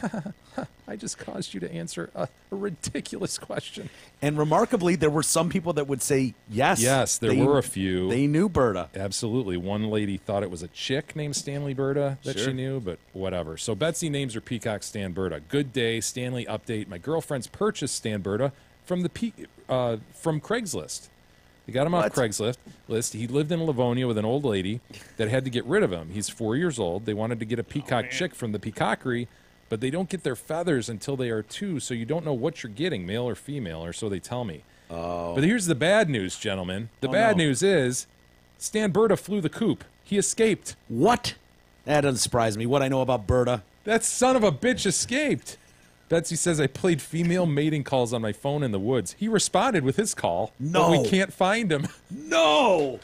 Speaker 6: I just caused you to answer a ridiculous question.
Speaker 5: And remarkably, there were some people that would say yes.
Speaker 6: Yes, there were a few.
Speaker 5: They knew Berta.
Speaker 6: Absolutely. One lady thought it was a chick named Stanley Berta that she knew, but whatever. So Betsy names her peacock Stan Berta. Good day, Stanley update. My girlfriend's purchased Stan Berta from from Craigslist. They got him off Craigslist. He lived in Livonia with an old lady that had to get rid of him. He's 4 years old. They wanted to get a peacock chick from the peacockery, but they don't get their feathers until they are 2, so you don't know what you're getting, male or female, or so they tell me.
Speaker 5: Oh.
Speaker 6: But here's the bad news, gentlemen. The bad news is Stan Berta flew the coop. He escaped.
Speaker 5: What? That doesn't surprise me. What I know about Berta.
Speaker 6: That son of a bitch escaped. Betsy says, I played female mating calls on my phone in the woods. He responded with his call.
Speaker 5: No.
Speaker 6: But we can't find him.
Speaker 5: No.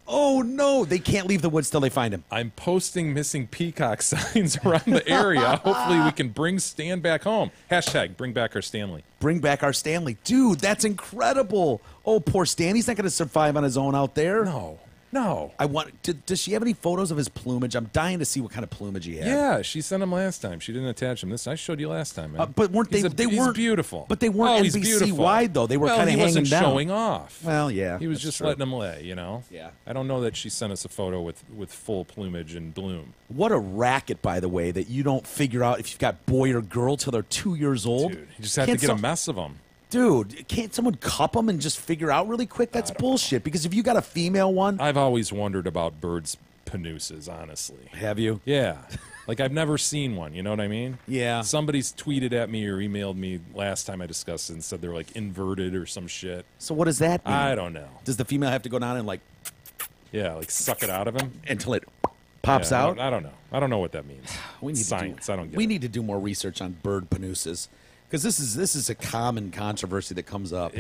Speaker 5: Oh, no. They can't leave the woods till they find him.
Speaker 6: I'm posting missing peacock signs around the area. Hopefully we can bring Stan back home. Hashtag bring back our Stanley.
Speaker 5: Bring back our Stanley. Dude, that's incredible. Oh, poor Stan. He's not going to survive on his own out there.
Speaker 6: No.
Speaker 5: Does she have any photos of his plumage? I'm dying to see what kind of plumage he had.
Speaker 6: Yeah, she sent him last time. She didn't attach him. I showed you last time, man.
Speaker 5: But weren't
Speaker 6: he's
Speaker 5: weren't
Speaker 6: beautiful.
Speaker 5: But they weren't NBC wide though. They were kind of hanging down.
Speaker 6: He wasn't showing off.
Speaker 5: Well, yeah.
Speaker 6: He was just letting them lay,
Speaker 5: Yeah.
Speaker 6: I don't know that she sent us a photo with full plumage and bloom.
Speaker 5: What a racket, by the way, that you don't figure out if you've got boy or girl till they're 2 years old.
Speaker 6: Dude, you just have to get a mess of them.
Speaker 5: Dude, can't someone cup them and just figure out really quick? That's bullshit. Because if you got a female one...
Speaker 6: I've always wondered about birds' panooses, honestly.
Speaker 5: Have you?
Speaker 6: Yeah. Like, I've never seen one, you know what I mean?
Speaker 5: Yeah.
Speaker 6: Somebody's tweeted at me or emailed me last time I discussed it and said they're, like, inverted or some shit.
Speaker 5: So what does that mean?
Speaker 6: I don't know.
Speaker 5: Does the female have to go down and, like...
Speaker 6: Yeah, like suck it out of him?
Speaker 5: Until it pops out?
Speaker 6: I don't know. I don't know what that means.
Speaker 5: We need
Speaker 6: Science. I don't get it.
Speaker 5: We need to do more research on bird panooses. Because this is a common controversy that comes up.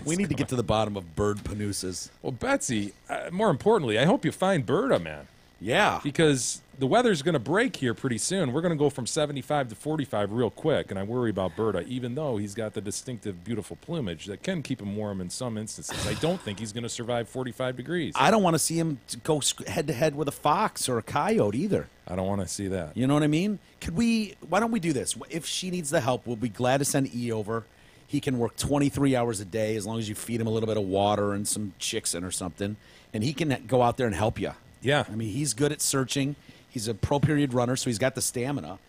Speaker 5: We need to get to the bottom of bird panooses.
Speaker 6: Well, Betsy, more importantly, I hope you find Berta, man.
Speaker 5: Yeah.
Speaker 6: Because the weather's going to break here pretty soon. We're going to go from 75 to 45 real quick, and I worry about Berta, even though he's got the distinctive, beautiful plumage that can keep him warm in some instances. I don't think he's going to survive 45 degrees.
Speaker 5: I don't want to see him go head-to-head with a fox or a coyote either.
Speaker 6: I don't want to see that.
Speaker 5: You know what I mean? Why don't we do this? If she needs the help, we'll be glad to send E over. He can work 23 hours a day as long as you feed him a little bit of water and some Chickson or something, and he can go out there and help you.
Speaker 6: Yeah.
Speaker 5: I mean, he's good at searching. He's a pro-period runner, so he's got the stamina.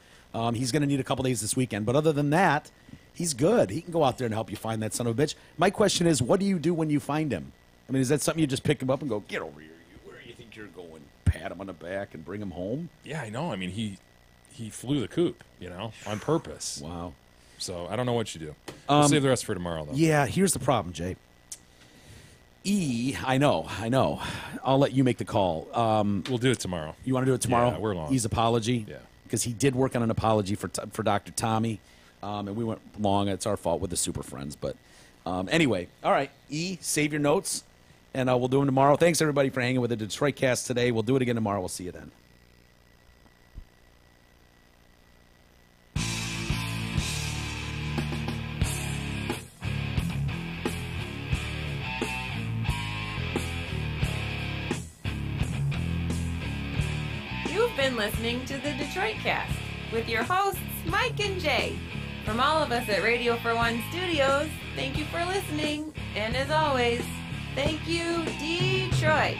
Speaker 5: He's going to need a couple days this weekend. But other than that, he's good. He can go out there and help you find that son of a bitch. My question is, what do you do when you find him? I mean, is that something you just pick him up and go, get over here, where do you think you're going? Pat him on the back and bring him home?
Speaker 6: Yeah, I know. I mean, he flew the coop, on purpose.
Speaker 5: Wow.
Speaker 6: So I don't know what you do. We'll save the rest for tomorrow, though.
Speaker 5: Yeah, here's the problem, Jay. I know. I'll let you make the call.
Speaker 6: We'll do it tomorrow.
Speaker 5: You want to do it tomorrow?
Speaker 6: Yeah, we're long.
Speaker 5: E's apology?
Speaker 6: Yeah.
Speaker 5: Because he did work on an apology for Dr. Tommy, and we went long. It's our fault with the Super Friends. But anyway, all right, E, save your notes, and we'll do them tomorrow. Thanks, everybody, for hanging with the Detroit Cast today. We'll do it again tomorrow. We'll see you then.
Speaker 1: You've been listening to the Detroit Cast with your hosts, Mike and Jay. From all of us at Radio for One Studios, thank you for listening. And as always, thank you, Detroit.